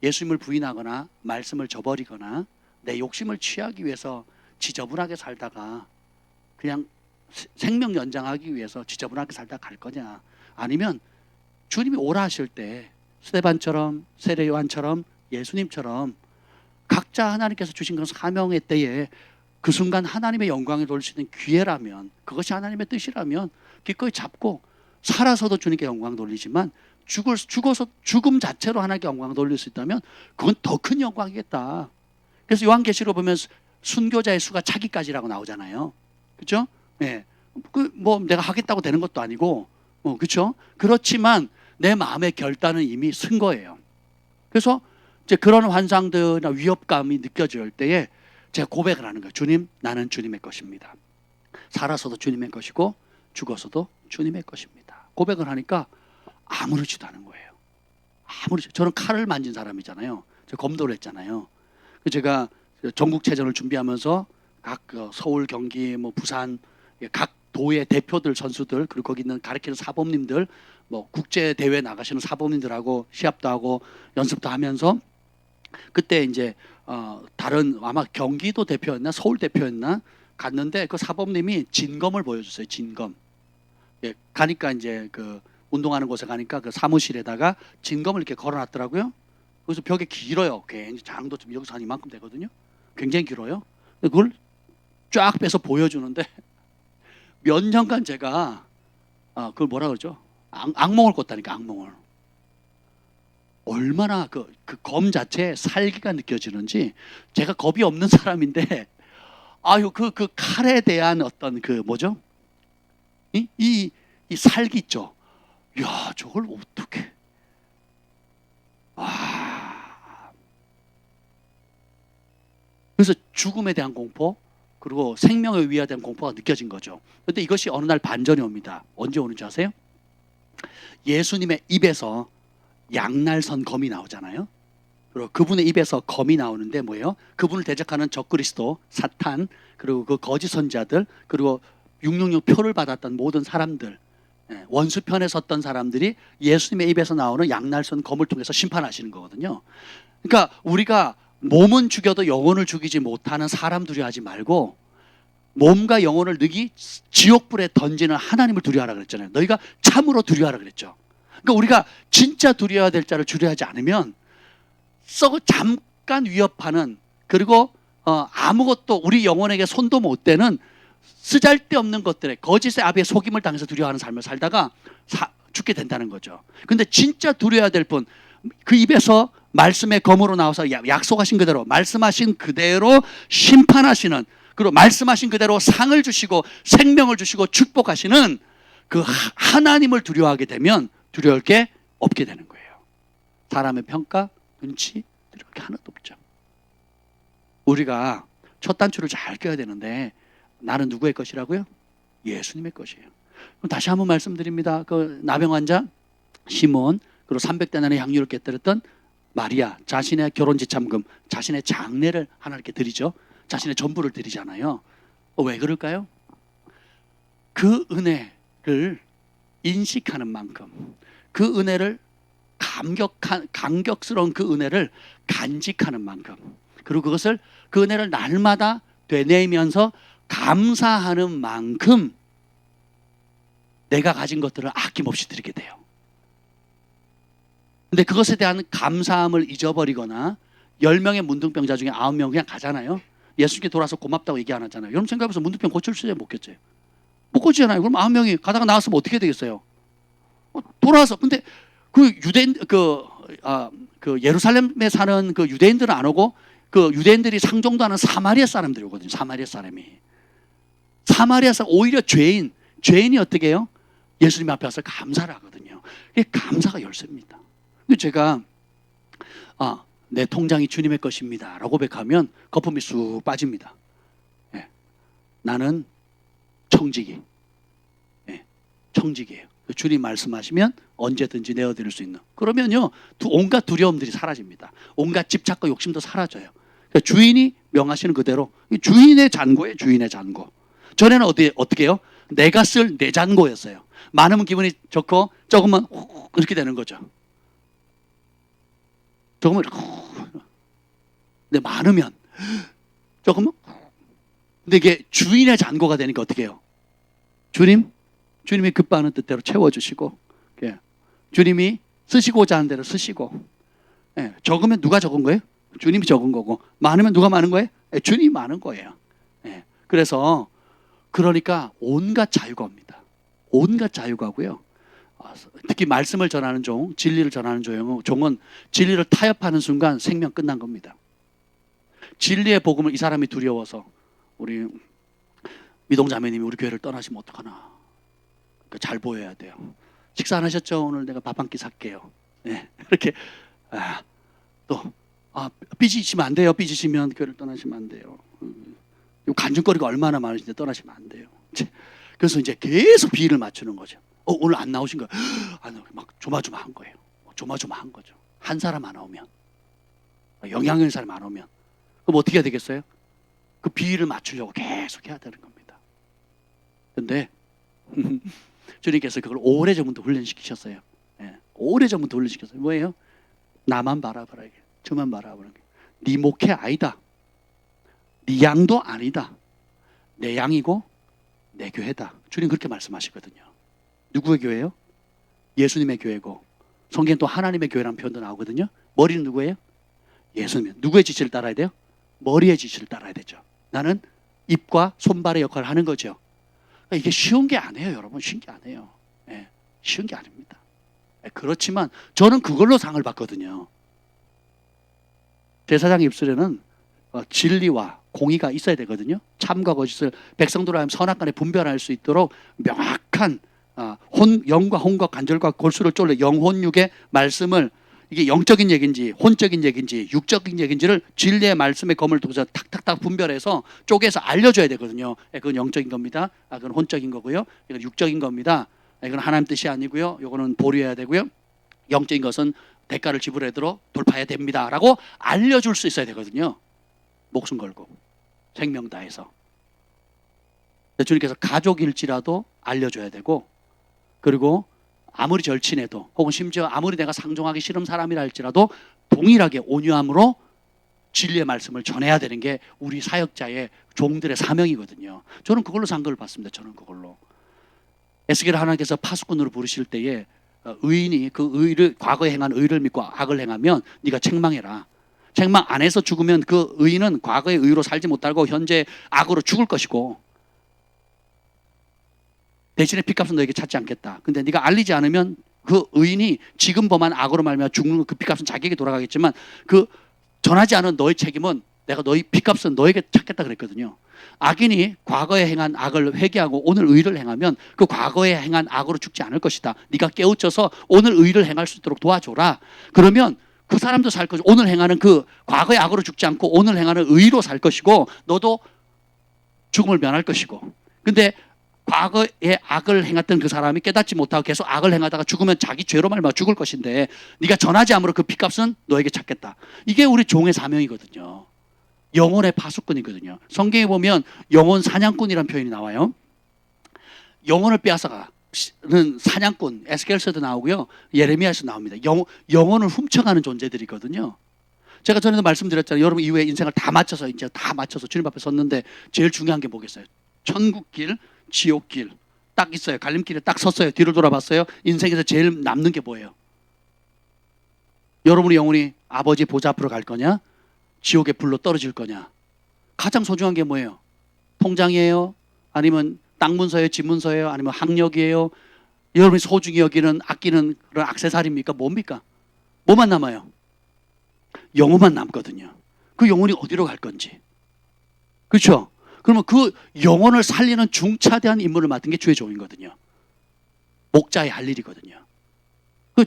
예수님을 부인하거나 말씀을 저버리거나 내 욕심을 취하기 위해서 지저분하게 살다가 그냥 생명 연장하기 위해서 지저분하게 살다가 갈 거냐, 아니면 주님이 오라 하실 때 스데반처럼 세례 요한처럼 예수님처럼 각자 하나님께서 주신 그런 사명의 때에 그 순간 하나님의 영광에 돌릴 수 있는 기회라면, 그것이 하나님의 뜻이라면 기꺼이 잡고 살아서도 주님께 영광 돌리지만 죽어서 죽음 자체로 하나님께 영광 돌릴 수 있다면 그건 더 큰 영광이겠다. 그래서 요한계시록 보면 순교자의 수가 차기까지라고 나오잖아요. 그렇죠? 예. 뭐 내가 하겠다고 되는 것도 아니고, 그렇죠? 그렇지만 내 마음의 결단은 이미 쓴 거예요. 그래서 이제 그런 환상들이나 위협감이 느껴질 때에 제가 고백을 하는 거예요. 주님, 나는 주님의 것입니다. 살아서도 주님의 것이고 죽어서도 주님의 것입니다. 고백을 하니까 아무렇지도 않은 거예요. 저는 칼을 만진 사람이잖아요. 제가 검도를 했잖아요. 제가 전국체전을 준비하면서 각 서울, 경기, 부산 각 도의 대표들, 선수들, 그리고 거기 있는 가르치는 사범님들, 국제 대회 나가시는 사범님들하고 시합도 하고 연습도 하면서, 그때 이제 다른 아마 경기도 대표였나 서울 대표였나 갔는데 그 사범님이 진검을 보여줬어요. 진검. 예, 가니까 이제 그 운동하는 곳에 가니까 그 사무실에다가 진검을 이렇게 걸어놨더라고요. 그래서 벽에 길어요. 굉장히 장도 좀 여기서 한 이만큼 되거든요. 굉장히 길어요. 그걸 쫙 빼서 보여주는데 몇 년간 제가 그걸 뭐라 그러죠? 악몽을 꿨다니까, 악몽을. 얼마나 그 검 자체에 살기가 느껴지는지. 제가 겁이 없는 사람인데 그 칼에 대한 어떤 그 뭐죠? 이 살기 있죠. 야, 저걸 어떻게? 그래서 죽음에 대한 공포, 그리고 생명의 위에 대한 공포가 느껴진 거죠. 그런데 이것이 어느 날 반전이 옵니다. 언제 오는지 아세요? 예수님의 입에서 양날선 검이 나오잖아요. 그리고 그분의 입에서 검이 나오는데 뭐예요? 그분을 대적하는 적그리스도, 사탄, 그리고 그 거짓 선지자들, 그리고 666 표를 받았던 모든 사람들, 원수편에 섰던 사람들이 예수님의 입에서 나오는 양날선 검을 통해서 심판하시는 거거든요. 그러니까 우리가 몸은 죽여도 영혼을 죽이지 못하는 사람 두려워하지 말고 몸과 영혼을 너희 지옥불에 던지는 하나님을 두려워하라 그랬잖아요. 너희가 참으로 두려워하라 그랬죠. 그러니까 우리가 진짜 두려워야 될 자를 두려워하지 않으면 잠깐 위협하는, 그리고 아무것도 우리 영혼에게 손도 못 대는 쓰잘데없는 것들에 거짓의 아비의 속임을 당해서 두려워하는 삶을 살다가 죽게 된다는 거죠. 근데 진짜 두려워야 될 분, 그 입에서 말씀의 검으로 나와서 약속하신 그대로 말씀하신 그대로 심판하시는, 그리고 말씀하신 그대로 상을 주시고 생명을 주시고 축복하시는 그 하나님을 두려워하게 되면 두려울 게 없게 되는 거예요. 사람의 평가, 눈치 두려울 게 하나도 없죠. 우리가 첫 단추를 잘 껴야 되는데 나는 누구의 것이라고요? 예수님의 것이에요. 그럼 다시 한번 말씀드립니다. 그 나병 환자 시몬, 그리고 300데나리의 향유를 깨뜨렸던 마리아, 자신의 결혼 지참금, 자신의 장례를 하나님께 드리죠. 자신의 전부를 드리잖아요. 왜 그럴까요? 그 은혜를 인식하는 만큼, 그 은혜를 감격스러운 그 은혜를 간직하는 만큼, 그리고 그것을 그 은혜를 날마다 되뇌이면서 감사하는 만큼 내가 가진 것들을 아낌없이 드리게 돼요. 근데 그것에 대한 감사함을 잊어버리거나 10명의 문둥병자 중에 9명 그냥 가잖아요. 예수님께 돌아서 고맙다고 얘기 안 하잖아요. 여러분 생각해보세요. 문둥병 고칠 수 있어요? 못 고쳐요? 못 고치잖아요. 그럼 9명이 가다가 나왔으면 어떻게 되겠어요? 돌아와서. 근데 그 유대인, 그 예루살렘에 사는 그 유대인들은 안 오고 그 유대인들이 상종도 하는 사마리아 사람들이 오거든요. 사마리아 사람이. 사마리아 사람, 오히려 죄인이 어떻게 해요? 예수님 앞에 와서 감사를 하거든요. 이게 감사가 열쇠입니다. 제가 내 통장이 주님의 것입니다 라고 고백하면 거품이 쑥 빠집니다. 예. 나는 청지기. 예. 청지기예요. 주님 말씀하시면 언제든지 내어드릴 수 있는. 그러면요 온갖 두려움들이 사라집니다. 온갖 집착과 욕심도 사라져요. 그러니까 주인이 명하시는 그대로 주인의 잔고예요. 주인의 잔고. 전에는 어떻게 해요? 내가 쓸 내 잔고였어요. 많으면 기분이 좋고 적으면 이렇게 되는 거죠. 적으면 근데 많으면 적으면 근데 이게 주인의 잔고가 되니까 어떻게 해요? 주님이 급하는 뜻대로 채워주시고, 예. 주님이 쓰시고자 하는 대로 쓰시고, 예. 적으면 누가 적은 거예요? 주님이 적은 거고, 많으면 누가 많은 거예요? 예. 주님이 많은 거예요. 예. 그래서 그러니까 온갖 자유가 옵니다. 온갖 자유가 오고요. 특히 말씀을 전하는 종, 진리를 전하는 종은 진리를 타협하는 순간 생명 끝난 겁니다. 진리의 복음을 이 사람이 두려워서 우리 미동자매님이 우리 교회를 떠나시면 어떡하나. 잘 보여야 돼요. 식사 안 하셨죠? 오늘 내가 밥 한 끼 살게요. 네. 이렇게 삐지시면 안 돼요. 삐지시면 교회를 떠나시면 안 돼요. 간증거리가 얼마나 많으신데 떠나시면 안 돼요. 그래서 이제 계속 비위를 맞추는 거죠. 오늘 안 나오신 거예요. 막 조마조마한 거예요. 조마조마한 거죠. 한 사람 안 오면, 영향력 있는 사람 안 오면, 그럼 어떻게 해야 되겠어요? 그 비위를 맞추려고 계속 해야 되는 겁니다. 그런데 주님께서 그걸 오래전부터 훈련시키셨어요. 예, 오래전부터 훈련시켰어요. 뭐예요? 나만 바라보라. 저만 바라보라. 네 목회 아니다. 네 양도 아니다. 내 양이고 내 교회다. 주님 그렇게 말씀하시거든요. 누구의 교회예요? 예수님의 교회고, 성경에 또 하나님의 교회라는 표현도 나오거든요. 머리는 누구예요? 예수님. 누구의 지시를 따라야 돼요? 머리의 지시를 따라야 되죠. 나는 입과 손발의 역할을 하는 거죠. 이게 쉬운 게 아니에요, 여러분. 쉬운 게 아니에요. 예, 쉬운 게 아닙니다. 예, 그렇지만 저는 그걸로 상을 받거든요. 제사장 입술에는 진리와 공의가 있어야 되거든요. 참과 거짓을 백성들로 하여금 선악간에 분별할 수 있도록 명확한 영과 혼과 간절과 골수를 쫄래 영혼육의 말씀을, 이게 영적인 얘기인지 혼적인 얘기인지 육적인 얘기인지를 진리의 말씀의 검을 통해서 탁탁탁 분별해서 쪼개서 알려줘야 되거든요. 그건 영적인 겁니다. 그건 혼적인 거고요. 이건 육적인 겁니다. 이건 하나님 뜻이 아니고요. 이거는 보류해야 되고요. 영적인 것은 대가를 지불하도록 돌파해야 됩니다 라고 알려줄 수 있어야 되거든요. 목숨 걸고 생명 다해서. 주님께서 가족일지라도 알려줘야 되고, 그리고 아무리 절친해도 혹은 심지어 아무리 내가 상종하기 싫은 사람이라 할지라도 동일하게 온유함으로 진리의 말씀을 전해야 되는 게 우리 사역자의 종들의 사명이거든요. 저는 그걸로 상급을 받습니다. 저는 그걸로. 에스겔을 하나님께서 파수꾼으로 부르실 때에 의인이 그 의를, 과거에 행한 의를 믿고 악을 행하면 네가 책망해라. 책망 안 해서 죽으면 그 의인은 과거의 의로 살지 못하고 현재 악으로 죽을 것이고, 대신에 핏값은 너에게 찾지 않겠다. 근데 네가 알리지 않으면 그 의인이 지금 범한 악으로 말미암아 죽는 그 핏값은 자기에게 돌아가겠지만 그 전하지 않은 너의 책임은 내가 너희 핏값은 너에게 찾겠다 그랬거든요. 악인이 과거에 행한 악을 회개하고 오늘 의를 행하면 그 과거에 행한 악으로 죽지 않을 것이다. 네가 깨우쳐서 오늘 의를 행할 수 있도록 도와줘라. 그러면 그 사람도 살 것이고, 오늘 행하는 그 과거의 악으로 죽지 않고 오늘 행하는 의로 살 것이고, 너도 죽음을 면할 것이고. 근데 과거에 악을 행했던 그 사람이 깨닫지 못하고 계속 악을 행하다가 죽으면 자기 죄로 말미암아 죽을 것인데 네가 전하지 않으므로 그 핏값은 너에게 찾겠다. 이게 우리 종의 사명이거든요. 영혼의 파수꾼이거든요. 성경에 보면 영혼 사냥꾼이라는 표현이 나와요. 영혼을 빼앗아가는 사냥꾼, 에스겔서도 나오고요, 예레미야에서 나옵니다. 영혼을 훔쳐가는 존재들이거든요. 제가 전에도 말씀드렸잖아요. 여러분 이후에 인생을 다 맞춰서 주님 앞에 섰는데 제일 중요한 게 뭐겠어요? 천국길, 지옥길 딱 있어요. 갈림길에 딱 섰어요. 뒤를 돌아봤어요. 인생에서 제일 남는 게 뭐예요? 여러분의 영혼이 아버지 보좌 앞으로 갈 거냐? 지옥의 불로 떨어질 거냐? 가장 소중한 게 뭐예요? 통장이에요? 아니면 땅 문서예요? 집 문서예요? 아니면 학력이에요? 여러분이 소중히 여기는 아끼는 그런 액세서리입니까? 뭡니까? 뭐만 남아요? 영혼만 남거든요. 그 영혼이 어디로 갈 건지. 그렇죠? 그러면 그 영혼을 살리는 중차대한 임무를 맡은 게 주의 종이거든요. 목자의 할 일이거든요.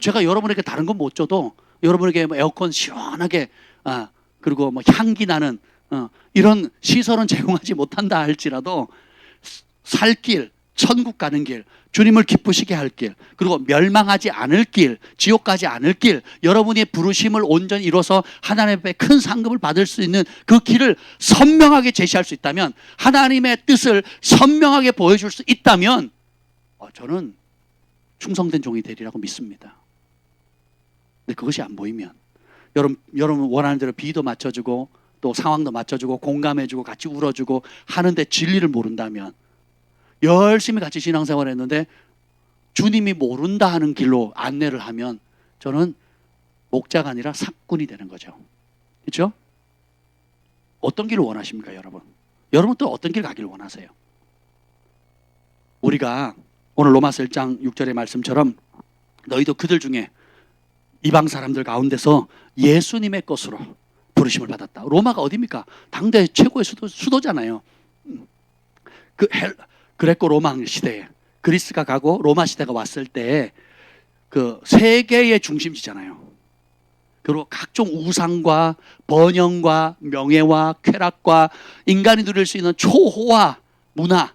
제가 여러분에게 다른 건 못 줘도 여러분에게 에어컨 시원하게 그리고 뭐 향기 나는 이런 시설은 제공하지 못한다 할지라도 살 길, 천국 가는 길, 주님을 기쁘시게 할 길, 그리고 멸망하지 않을 길, 지옥 가지 않을 길, 여러분의 부르심을 온전히 이뤄서 하나님 앞에 큰 상급을 받을 수 있는 그 길을 선명하게 제시할 수 있다면, 하나님의 뜻을 선명하게 보여줄 수 있다면 저는 충성된 종이 되리라고 믿습니다. 근데 그것이 안 보이면, 여러분 원하는 대로 비도 맞춰주고 또 상황도 맞춰주고 공감해주고 같이 울어주고 하는데 진리를 모른다면, 열심히 같이 신앙생활을 했는데 주님이 모른다 하는 길로 안내를 하면 저는 목자가 아니라 삭군이 되는 거죠. 그렇죠? 어떤 길을 원하십니까, 여러분? 여러분 또 어떤 길 가기를 원하세요? 우리가 오늘 로마서 1장 6절의 말씀처럼 너희도 그들 중에 이방 사람들 가운데서 예수님의 것으로 부르심을 받았다. 로마가 어디입니까? 당대 최고의 수도잖아요. 그레코 로마 시대에 그리스가 가고 로마 시대가 왔을 때 그 세계의 중심지잖아요. 그리고 각종 우상과 번영과 명예와 쾌락과 인간이 누릴 수 있는 초호화 문화,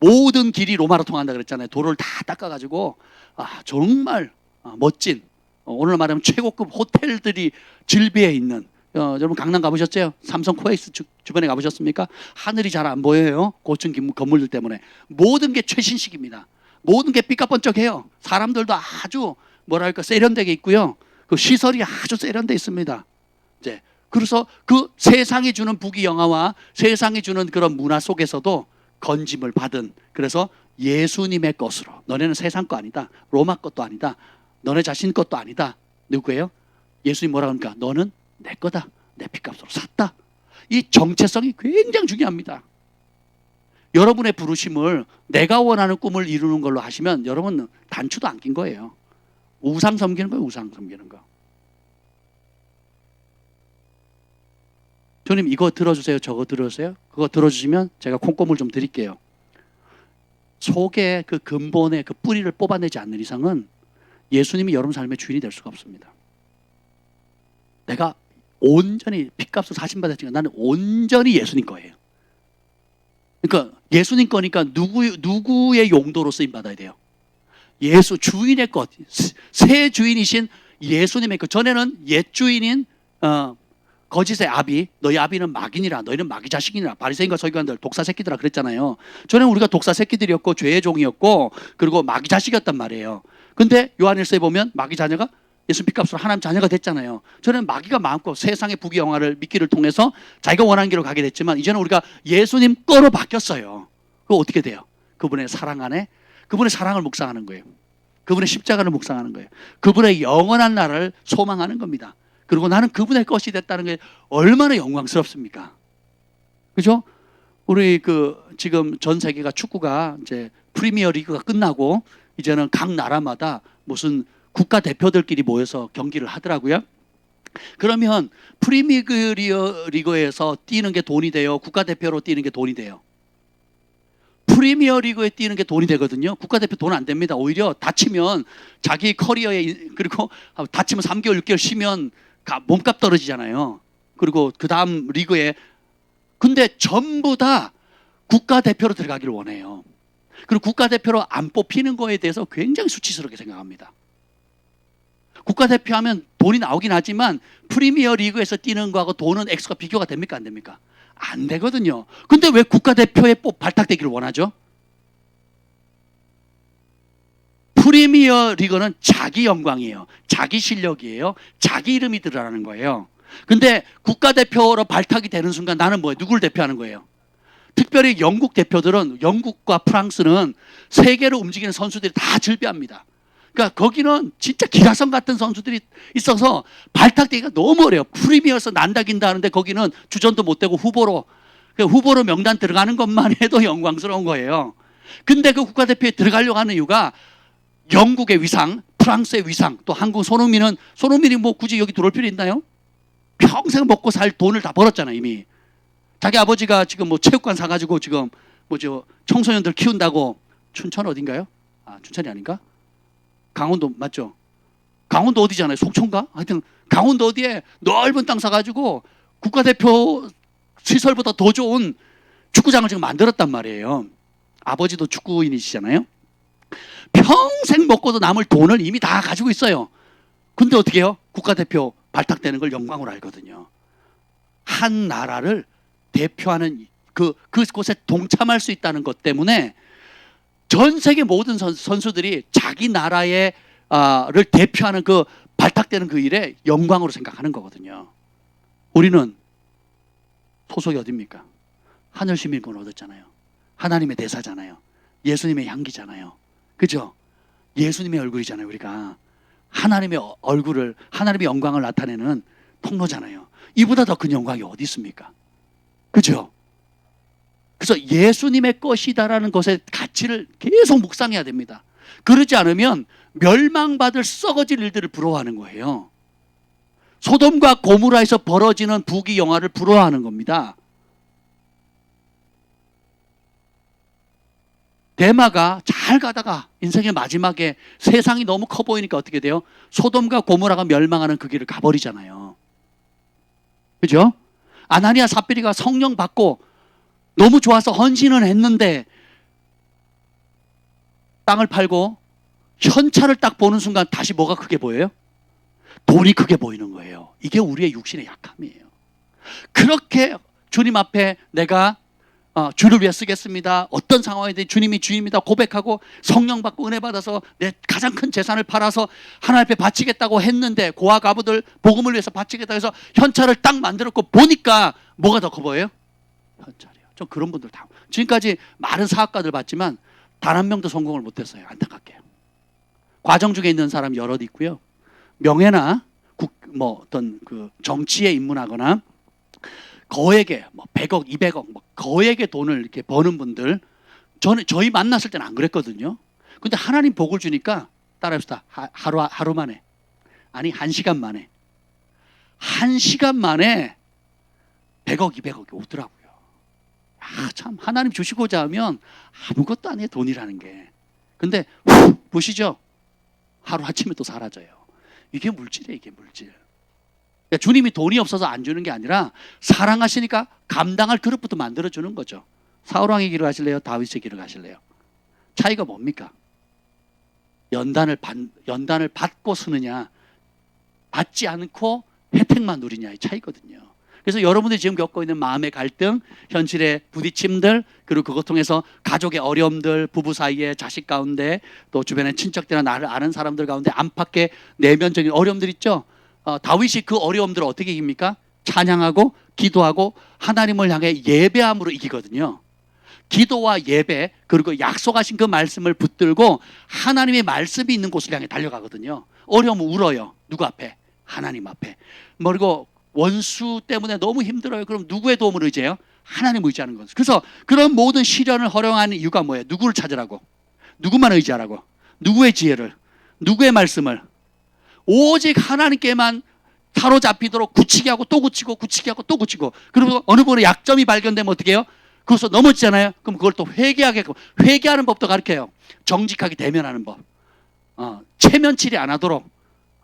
모든 길이 로마로 통한다 그랬잖아요. 도로를 다 닦아가지고 정말 멋진, 오늘 말하면 최고급 호텔들이 즐비해 있는, 여러분 강남 가보셨죠? 삼성 코엑스 주변에 가보셨습니까? 하늘이 잘 안 보여요. 고층 건물들 때문에. 모든 게 최신식입니다. 모든 게 삐까번쩍해요. 사람들도 아주 뭐랄까 세련되게 있고요. 그 시설이 아주 세련돼 있습니다. 이제 그래서 그 세상이 주는 부귀영화와 세상이 주는 그런 문화 속에서도 건짐을 받은, 그래서 예수님의 것으로, 너네는 세상 거 아니다, 로마 것도 아니다, 너네 자신 것도 아니다. 누구예요? 예수님 뭐라고 합니까? 너는 내 거다. 내 피값으로 샀다. 이 정체성이 굉장히 중요합니다. 여러분의 부르심을 내가 원하는 꿈을 이루는 걸로 하시면 여러분 단추도 안 낀 거예요. 우상 섬기는 거예요. 우상 섬기는 거. 주님 이거 들어주세요. 저거 들어주세요. 그거 들어주시면 제가 콩고물 좀 드릴게요. 속에 그 근본의 그 뿌리를 뽑아내지 않는 이상은 예수님이 여러분 삶의 주인이 될 수가 없습니다. 내가 온전히 핏값을 사신받았지만 나는 온전히 예수님 거예요. 그러니까 예수님 거니까 누구의 용도로 쓰임받아야 돼요? 예수 주인의 것, 새 주인이신 예수님의 것. 전에는 옛 주인인 거짓의 아비, 너희 아비는 마귀니라, 너희는 마귀 자식이니라, 바리새인과 서기관들 독사 새끼들아 그랬잖아요. 전에는 우리가 독사 새끼들이었고 죄의 종이었고 그리고 마귀 자식이었단 말이에요. 근데 요한일서에 보면 마귀 자녀가 예수 핏값으로 하나님 자녀가 됐잖아요. 저는 마귀가 마음껏 세상의 부귀영화를 믿기를 통해서 자기가 원하는 길로 가게 됐지만 이제는 우리가 예수님 거로 바뀌었어요. 그거 어떻게 돼요? 그분의 사랑 안에 그분의 사랑을 묵상하는 거예요. 그분의 십자가를 묵상하는 거예요. 그분의 영원한 나라를 소망하는 겁니다. 그리고 나는 그분의 것이 됐다는 게 얼마나 영광스럽습니까? 그죠? 우리 지금 전 세계가 축구가 이제 프리미어 리그가 끝나고 이제는 각 나라마다 무슨 국가 대표들끼리 모여서 경기를 하더라고요. 그러면 프리미어 리그에서 뛰는 게 돈이 돼요? 국가대표로 뛰는 게 돈이 돼요? 프리미어 리그에 뛰는 게 돈이 되거든요. 국가대표 돈 안 됩니다. 오히려 다치면 자기 커리어에, 그리고 다치면 3개월, 6개월 쉬면 몸값 떨어지잖아요. 그리고 그 다음 리그에. 근데 전부 다 국가대표로 들어가기를 원해요. 그리고 국가대표로 안 뽑히는 거에 대해서 굉장히 수치스럽게 생각합니다. 국가대표 하면 돈이 나오긴 하지만 프리미어 리그에서 뛰는 거하고 돈은 액수가 비교가 됩니까? 안 됩니까? 안 되거든요. 근데 왜 국가대표에 발탁되기를 원하죠? 프리미어 리그는 자기 영광이에요. 자기 실력이에요. 자기 이름이 들어가는 거예요. 근데 국가대표로 발탁이 되는 순간 나는 뭐예요? 누구를 대표하는 거예요? 특별히 영국 대표들은, 영국과 프랑스는 세계로 움직이는 선수들이 다 즐비합니다. 그러니까 거기는 진짜 기라성 같은 선수들이 있어서 발탁되기가 너무 어려워요. 프리미어에서 난다긴다 하는데 거기는 주전도 못 되고 후보로 명단 들어가는 것만 해도 영광스러운 거예요. 근데 그 국가대표에 들어가려고 하는 이유가 영국의 위상, 프랑스의 위상, 또 한국 손흥민이 뭐 굳이 여기 들어올 필요 있나요? 평생 먹고 살 돈을 다 벌었잖아요, 이미. 자기 아버지가 지금 뭐 체육관 사가지고 지금 청소년들 키운다고, 춘천 어딘가요? 춘천이 아닌가? 강원도 맞죠? 강원도 어디잖아요. 속초인가? 하여튼 강원도 어디에 넓은 땅 사가지고 국가대표 시설보다 더 좋은 축구장을 지금 만들었단 말이에요. 아버지도 축구인이시잖아요. 평생 먹고도 남을 돈을 이미 다 가지고 있어요. 근데 어떻게 해요? 국가대표 발탁되는 걸 영광으로 알거든요. 한 나라를 대표하는 그곳에 동참할 수 있다는 것 때문에 전 세계 모든 선수들이 자기 나라의 를 대표하는 그 발탁되는 그 일에 영광으로 생각하는 거거든요. 우리는 소속이 어딥니까? 하늘 시민권 얻었잖아요. 하나님의 대사잖아요. 예수님의 향기잖아요. 그죠? 예수님의 얼굴이잖아요. 우리가 하나님의 얼굴을, 하나님의 영광을 나타내는 통로잖아요. 이보다 더 큰 영광이 어디 있습니까? 그죠? 그래서 예수님의 것이다라는 것의 가치를 계속 묵상해야 됩니다. 그러지 않으면 멸망받을 썩어질 일들을 부러워하는 거예요. 소돔과 고모라에서 벌어지는 부귀 영화를 부러워하는 겁니다. 데마가 잘 가다가 인생의 마지막에 세상이 너무 커 보이니까 어떻게 돼요? 소돔과 고모라가 멸망하는 그 길을 가버리잖아요. 그죠? 아나니아 삽비리가 성령 받고 너무 좋아서 헌신을 했는데 땅을 팔고 현찰을 딱 보는 순간 다시 뭐가 크게 보여요? 돈이 크게 보이는 거예요. 이게 우리의 육신의 약함이에요. 그렇게 주님 앞에 내가 주를 위해 쓰겠습니다. 어떤 상황이든 주님이 주입니다. 고백하고 성령 받고 은혜 받아서 내 가장 큰 재산을 팔아서 하나님 앞에 바치겠다고 했는데 고아 가부들 복음을 위해서 바치겠다고 해서 현찰을 딱 만들었고 보니까 뭐가 더 커 보여요? 현찰이요. 저 그런 분들 다 지금까지 많은 사학가들 봤지만 단 한 명도 성공을 못했어요. 안타깝게요. 과정 중에 있는 사람 여럿 있고요. 명예나 어떤 그 정치에 입문하거나 거액의 100억, 200억 거액의 돈을 이렇게 버는 분들 저희 만났을 때는 안 그랬거든요. 근데 하나님 복을 주니까 따라합시다. 하루 만에 아니 1시간 만에 1시간 만에 100억, 200억이 오더라고요. 참 하나님 주시고자 하면 아무것도 아니에요. 돈이라는 게. 근데 보시죠. 하루아침에 또 사라져요. 이게 물질이에요. 이게 물질. 그러니까 주님이 돈이 없어서 안 주는 게 아니라 사랑하시니까 감당할 그릇부터 만들어주는 거죠. 사울왕의 길을 가실래요? 다윗의 길을 가실래요? 차이가 뭡니까? 연단을 받고 쓰느냐 받지 않고 혜택만 누리냐의 차이거든요. 그래서 여러분들이 지금 겪고 있는 마음의 갈등, 현실의 부딪힘들, 그리고 그것 통해서 가족의 어려움들, 부부 사이에 자식 가운데 또 주변의 친척들이나 나를 아는 사람들 가운데 안팎의 내면적인 어려움들 있죠. 다윗이 그 어려움들을 어떻게 이깁니까? 찬양하고 기도하고 하나님을 향해 예배함으로 이기거든요. 기도와 예배 그리고 약속하신 그 말씀을 붙들고 하나님의 말씀이 있는 곳을 향해 달려가거든요. 어려우면 울어요. 누구 앞에? 하나님 앞에. 그리고 원수 때문에 너무 힘들어요. 그럼 누구의 도움을 의지해요? 하나님 의지하는 거죠. 그래서 그런 모든 시련을 허용하는 이유가 뭐예요? 누구를 찾으라고? 누구만 의지하라고? 누구의 지혜를? 누구의 말씀을? 오직 하나님께만 사로잡히도록 굳히게 하고 또 굳히고 굳히게 하고 또 굳히고 그리고 어느 분의 약점이 발견되면 어떻게 해요? 그래서 넘어지잖아요. 그럼 그걸 또 회개하는 법도 가르쳐요. 정직하게 대면하는 법. 체면치리 안 하도록.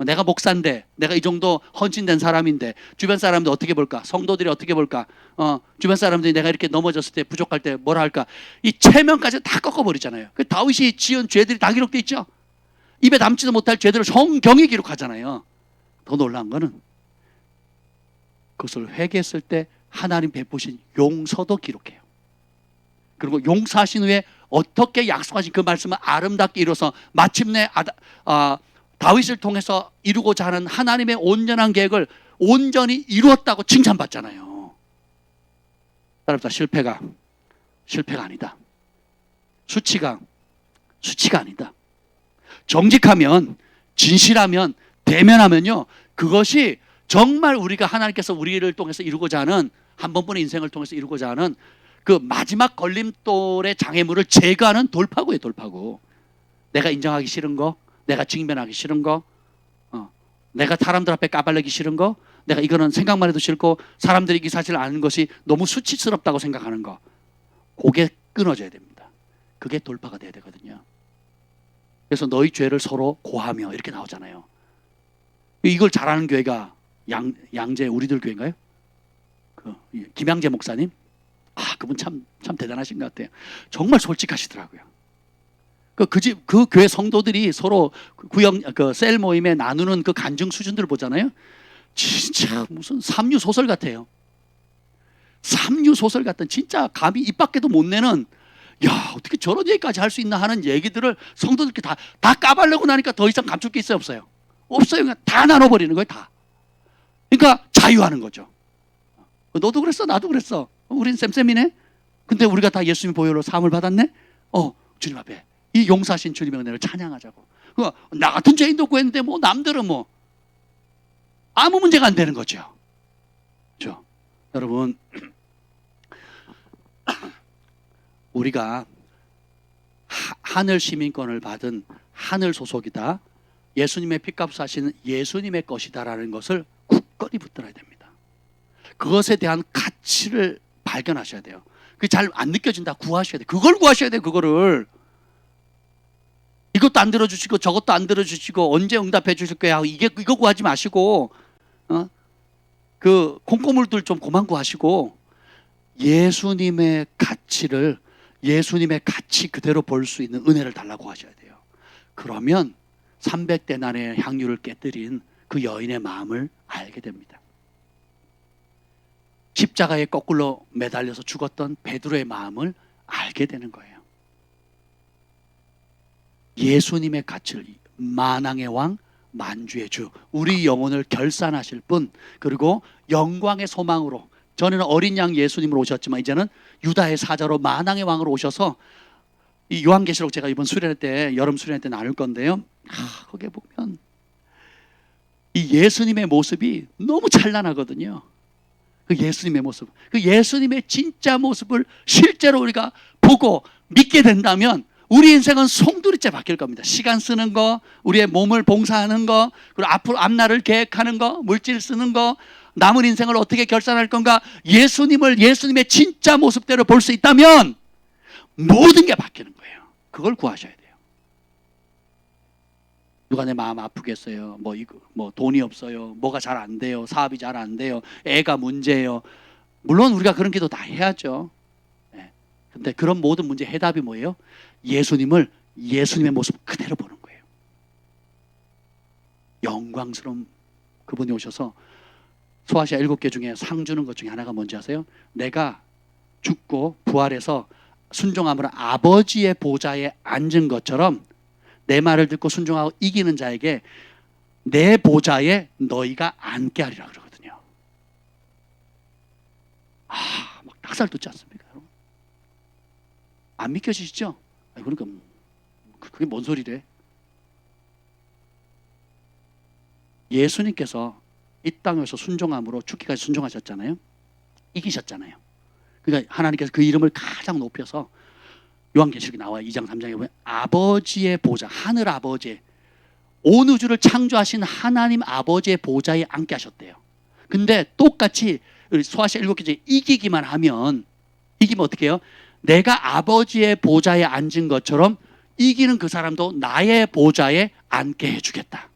내가 목사인데 내가 이 정도 헌신된 사람인데 주변 사람들 어떻게 볼까? 성도들이 어떻게 볼까? 주변 사람들이 내가 이렇게 넘어졌을 때 부족할 때 뭐라 할까? 이 체면까지 다 꺾어버리잖아요. 그 다윗이 지은 죄들이 다 기록돼 있죠. 입에 담지도 못할 죄들을 성경에 기록하잖아요. 더 놀라운 거는 그것을 회개했을 때 하나님 베푸신 용서도 기록해요. 그리고 용서하신 후에 어떻게 약속하신 그 말씀을 아름답게 이뤄서 마침내 다윗을 통해서 이루고자 하는 하나님의 온전한 계획을 온전히 이루었다고 칭찬받잖아요. 따라합시다. 실패가 아니다. 수치가 아니다. 정직하면, 진실하면, 대면하면요, 그것이 정말 우리가 하나님께서 우리를 통해서 이루고자 하는 한 번뿐의 인생을 통해서 이루고자 하는 그 마지막 걸림돌의 장애물을 제거하는 돌파구예요. 돌파구. 내가 인정하기 싫은 거, 내가 직면하기 싫은 거, 내가 사람들 앞에 까발리기 싫은 거, 내가 이거는 생각만 해도 싫고 사람들이 이 사실을 아는 것이 너무 수치스럽다고 생각하는 거, 그게 끊어져야 됩니다. 그게 돌파가 돼야 되거든요. 그래서 너희 죄를 서로 고하며 이렇게 나오잖아요. 이걸 잘하는 교회가 양재 우리들 교회인가요? 김양재 목사님? 그분 참 대단하신 것 같아요. 정말 솔직하시더라고요. 그 교회 성도들이 서로 셀 모임에 나누는 그 간증 수준들을 보잖아요. 진짜 무슨 삼류 소설 같아요. 삼류 소설 같은, 진짜 감히 입 밖에도 못 내는, 야, 어떻게 저런 얘기까지 할 수 있나 하는 얘기들을 성도들께 다 까발려고 나니까 더 이상 감출 게 있어요, 없어요? 없어요. 그냥 다 나눠버리는 거예요, 다. 그러니까 자유하는 거죠. 너도 그랬어, 나도 그랬어. 우린 쌤쌤이네. 근데 우리가 다 예수님 보혈로 사함을 받았네. 주님 앞에 이 용사신 주님의 은혜를 찬양하자고. 나 같은 죄인도 구했는데 뭐 남들은 뭐 아무 문제가 안 되는 거죠. 그렇죠? 여러분, 우리가 하늘 시민권을 받은 하늘 소속이다, 예수님의 피값 하시는 예수님의 것이다라는 것을 굳건히 붙들어야 됩니다. 그것에 대한 가치를 발견하셔야 돼요. 그게 잘 안 느껴진다, 구하셔야 돼요. 그걸 구하셔야 돼요. 그거를. 이것도 안 들어주시고 저것도 안 들어주시고 언제 응답해 주실 거야, 이거 구하지 마시고, 그 콩고물들 좀 그만 구하시고, 예수님의 가치를, 예수님의 가치 그대로 볼 수 있는 은혜를 달라고 하셔야 돼요. 그러면 300데나리의 향유를 깨뜨린 그 여인의 마음을 알게 됩니다. 십자가에 거꾸로 매달려서 죽었던 베드로의 마음을 알게 되는 거예요. 예수님의 가치를, 만왕의 왕, 만주의 주, 우리 영혼을 결산하실 분, 그리고 영광의 소망으로, 전에는 어린 양 예수님으로 오셨지만 이제는 유다의 사자로 만왕의 왕으로 오셔서, 이 요한계시록 제가 이번 수련회 때, 여름 수련회 때 나눌 건데요, 거기에 보면 이 예수님의 모습이 너무 찬란하거든요. 그 예수님의 모습, 그 예수님의 진짜 모습을 실제로 우리가 보고 믿게 된다면 우리 인생은 송두리째 바뀔 겁니다. 시간 쓰는 거, 우리의 몸을 봉사하는 거, 그리고 앞날을 계획하는 거, 물질 쓰는 거, 남은 인생을 어떻게 결산할 건가, 예수님의 진짜 모습대로 볼 수 있다면 모든 게 바뀌는 거예요. 그걸 구하셔야 돼요. 누가 내 마음 아프겠어요? 뭐 돈이 없어요. 뭐가 잘 안 돼요. 사업이 잘 안 돼요. 애가 문제예요. 물론 우리가 그런 기도 다 해야죠. 근데 그런 모든 문제 해답이 뭐예요? 예수님의 모습 그대로 보는 거예요. 영광스러운 그분이 오셔서 소아시아 7개 중에 상 주는 것 중에 하나가 뭔지 아세요? 내가 죽고 부활해서 순종함으로 아버지의 보좌에 앉은 것처럼 내 말을 듣고 순종하고 이기는 자에게 내 보좌에 너희가 앉게 하리라 그러거든요. 막 닭살 돋지 않습니까, 여러분? 안 믿겨지시죠? 그러니까 그게 뭔 소리래? 예수님께서 이 땅에서 순종함으로 죽기까지 순종하셨잖아요. 이기셨잖아요. 그러니까 하나님께서 그 이름을 가장 높여서 요한계시록에 나와요. 2장 3장에 보면 아버지의 보좌, 하늘 아버지, 온 우주를 창조하신 하나님 아버지의 보좌에 앉게 하셨대요. 근데 똑같이 소아시아 7개 중에 이기기만 하면, 이기면 어떻게 해요? 내가 아버지의 보좌에 앉은 것처럼 이기는 그 사람도 나의 보좌에 앉게 해주겠다.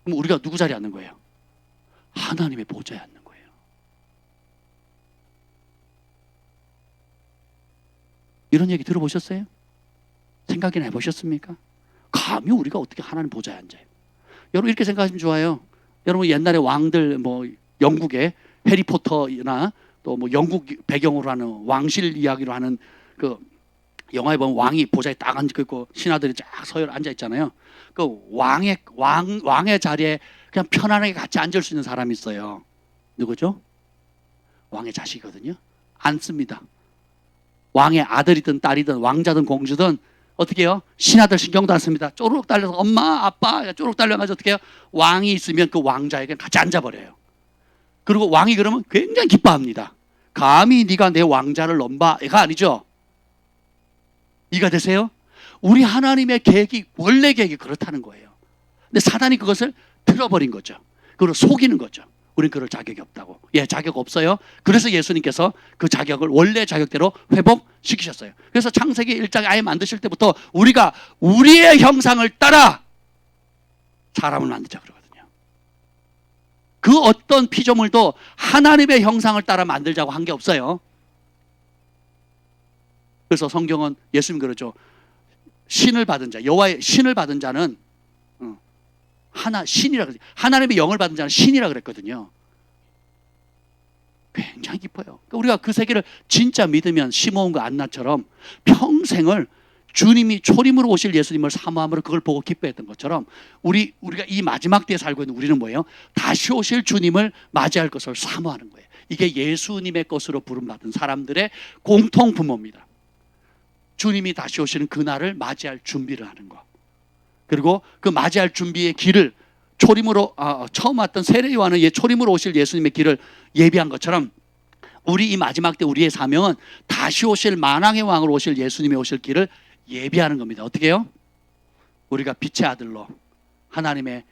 그럼 우리가 누구 자리에 앉는 거예요? 하나님의 보좌에 앉는 거예요. 이런 얘기 들어보셨어요? 생각이나 해보셨습니까? 감히 우리가 어떻게 하나님 보좌에 앉아요? 여러분 이렇게 생각하시면 좋아요. 여러분 옛날에 왕들, 영국의 해리포터나 또 영국 배경으로 하는 왕실 이야기로 하는 그 영화에 보면 왕이 보좌에 딱 앉아 있고 신하들이 쫙 서열 앉아 있잖아요. 그 왕의 자리에 그냥 편안하게 같이 앉을 수 있는 사람이 있어요. 누구죠? 왕의 자식이거든요. 앉습니다. 왕의 아들이든 딸이든 왕자든 공주든 어떻게 해요? 신하들 신경도 안 씁니다. 쪼르륵 달려서 엄마 아빠 쪼르륵 달려가지고 어떻게 해요? 왕이 있으면 그 왕자에게 같이 앉아버려요. 그리고 왕이 그러면 굉장히 기뻐합니다. 감히 네가 내 왕자를 넘봐가 아니죠. 이해가 되세요? 우리 하나님의 계획이, 원래 계획이 그렇다는 거예요. 근데 사단이 그것을 틀어버린 거죠. 그걸 속이는 거죠. 우린 그럴 자격이 없다고. 자격 없어요. 그래서 예수님께서 그 자격을 원래 자격대로 회복시키셨어요. 그래서 창세기 1장에 아예 만드실 때부터 우리가 우리의 형상을 따라 사람을 만들자 그러거든요. 그 어떤 피조물도 하나님의 형상을 따라 만들자고 한 게 없어요. 그래서 성경은 예수님 그러죠. 신을 받은 자, 여호와의 신을 받은 자는 신이라 그러지. 하나님의 영을 받은 자는 신이라 그랬거든요. 굉장히 깊어요. 그러니까 우리가 그 세계를 진짜 믿으면 시므온과 안나처럼 평생을 주님이 초림으로 오실 예수님을 사모함으로 그걸 보고 기뻐했던 것처럼 우리가 이 마지막 때에 살고 있는 우리는 뭐예요? 다시 오실 주님을 맞이할 것을 사모하는 거예요. 이게 예수님의 것으로 부름받은 사람들의 공통 부모입니다. 주님이 다시 오시는 그날을 맞이할 준비를 하는 것. 그리고 그 맞이할 준비의 길을 초림으로 처음 왔던 세례 요한은 초림으로 오실 예수님의 길을 예비한 것처럼 우리 이 마지막 때 우리의 사명은 다시 오실 만왕의 왕으로 오실 예수님의 오실 길을 예비하는 겁니다. 어떻게 해요? 우리가 빛의 아들로 하나님의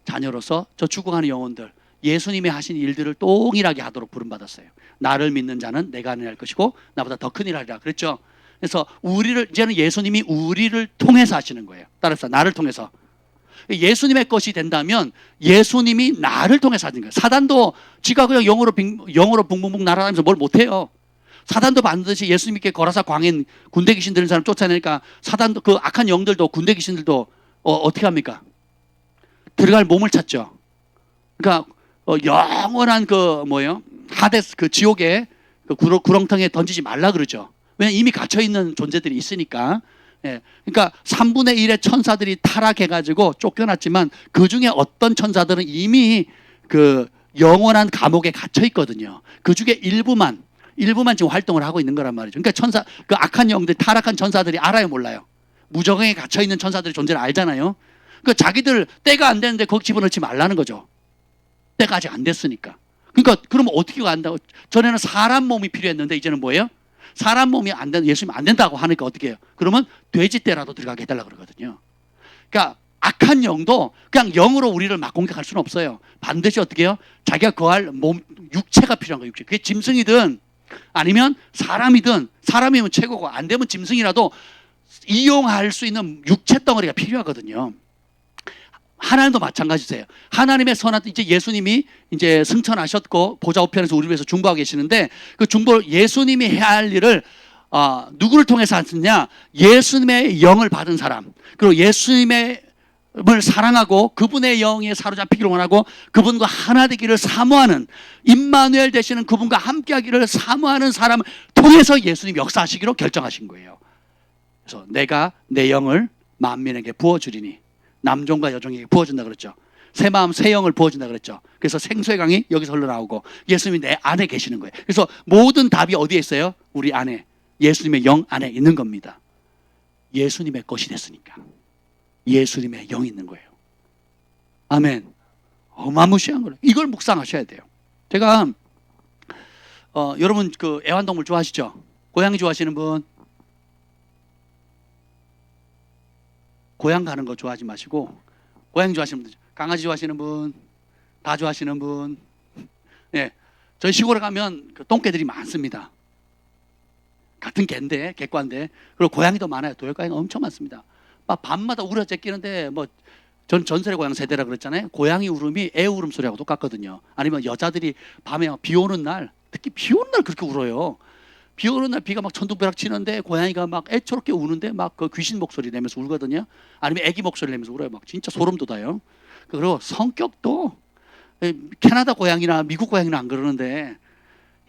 자녀로서 저 죽어가는 영혼들 예수님이 하신 일들을 동일하게 하도록 부름받았어요. 나를 믿는 자는 내가 하느니라 할 것이고 나보다 더 큰 일 하리라 그랬죠. 그래서 이제는 예수님이 우리를 통해서 하시는 거예요. 따라서 나를 통해서. 예수님의 것이 된다면 예수님이 나를 통해서 하는 거예요. 사단도 지가 그냥 영으로 붕붕붕 날아다니면서 뭘 못해요. 사단도 반드시 예수님께 거라사 광인 군대 귀신 들은 사람 쫓아내니까 사단도 그 악한 영들도 군대 귀신들도 어떻게 합니까? 들어갈 몸을 찾죠. 그러니까 영원한 하데스 그 지옥에 그 구렁텅이에 던지지 말라 그러죠. 왜냐면 이미 갇혀 있는 존재들이 있으니까. 예. 그러니까 3분의 1의 천사들이 타락해가지고 쫓겨났지만 그 중에 어떤 천사들은 이미 그 영원한 감옥에 갇혀 있거든요. 그 중에 일부만 지금 활동을 하고 있는 거란 말이죠. 그러니까 그 악한 영들, 타락한 천사들이 알아요, 몰라요? 무저강에 갇혀 있는 천사들의 존재를 알잖아요. 그러니까 자기들 때가 안 되는데 거기 집어넣지 말라는 거죠. 때가 아직 안 됐으니까. 그러니까 그러면 어떻게 간다고? 전에는 사람 몸이 필요했는데 이제는 뭐예요? 사람 몸이 안 된다, 예수님 안 된다고 하니까 어떻게 해요? 그러면 돼지 떼라도 들어가게 해달라고 그러거든요. 그러니까 악한 영도 그냥 영으로 우리를 막 공격할 수는 없어요. 반드시 어떻게 해요? 자기가 거할 육체가 필요한 거예요. 육체. 그게 짐승이든 아니면 사람이면 최고고 안 되면 짐승이라도 이용할 수 있는 육체 덩어리가 필요하거든요. 하나님도 마찬가지세요. 하나님의 선한 이제 예수님이 이제 승천하셨고 보좌 우편에서 우리 위해서 중보하고 계시는데 그 중보 예수님이 해야 할 일을 누구를 통해서 하느냐? 예수님의 영을 받은 사람 그리고 예수님을 사랑하고 그분의 영에 사로잡히기를 원하고 그분과 하나 되기를 사모하는 임마누엘 되시는 그분과 함께하기를 사모하는 사람을 통해서 예수님 역사하시기로 결정하신 거예요. 그래서 내가 내 영을 만민에게 부어주리니 남종과 여종에게 부어준다 그랬죠. 새 마음 새 영을 부어준다 그랬죠. 그래서 생수의 강이 여기서 흘러나오고 예수님이 내 안에 계시는 거예요. 그래서 모든 답이 어디에 있어요? 우리 안에 예수님의 영 안에 있는 겁니다. 예수님의 것이 됐으니까 예수님의 영이 있는 거예요. 아멘. 어마무시한 거예요. 이걸 묵상하셔야 돼요. 제가 여러분 그 애완동물 좋아하시죠? 고양이 좋아하시는 분? 고향 가는 거 좋아하지 마시고 고양이 좋아하시는 분, 강아지 좋아하시는 분, 다 좋아하시는 분. 네, 저희 시골에 가면 그 똥개들이 많습니다. 같은 개인데 객관데 그리고 고양이도 많아요. 도열고양이가 엄청 많습니다. 막 밤마다 울어 제끼는데 전 전설의 고양 세대라 그랬잖아요. 고양이 울음이 애 울음소리하고 똑같거든요. 아니면 여자들이 밤에 비 오는 날 특히 비 오는 날 그렇게 울어요. 비 오는 날 비가 막 천둥벼락 치는데 고양이가 막 애처롭게 우는데 막 그 귀신 목소리 내면서 울거든요. 아니면 애기 목소리 내면서 울어요. 막 진짜 소름 돋아요. 그리고 성격도 캐나다 고양이나 미국 고양이는 안 그러는데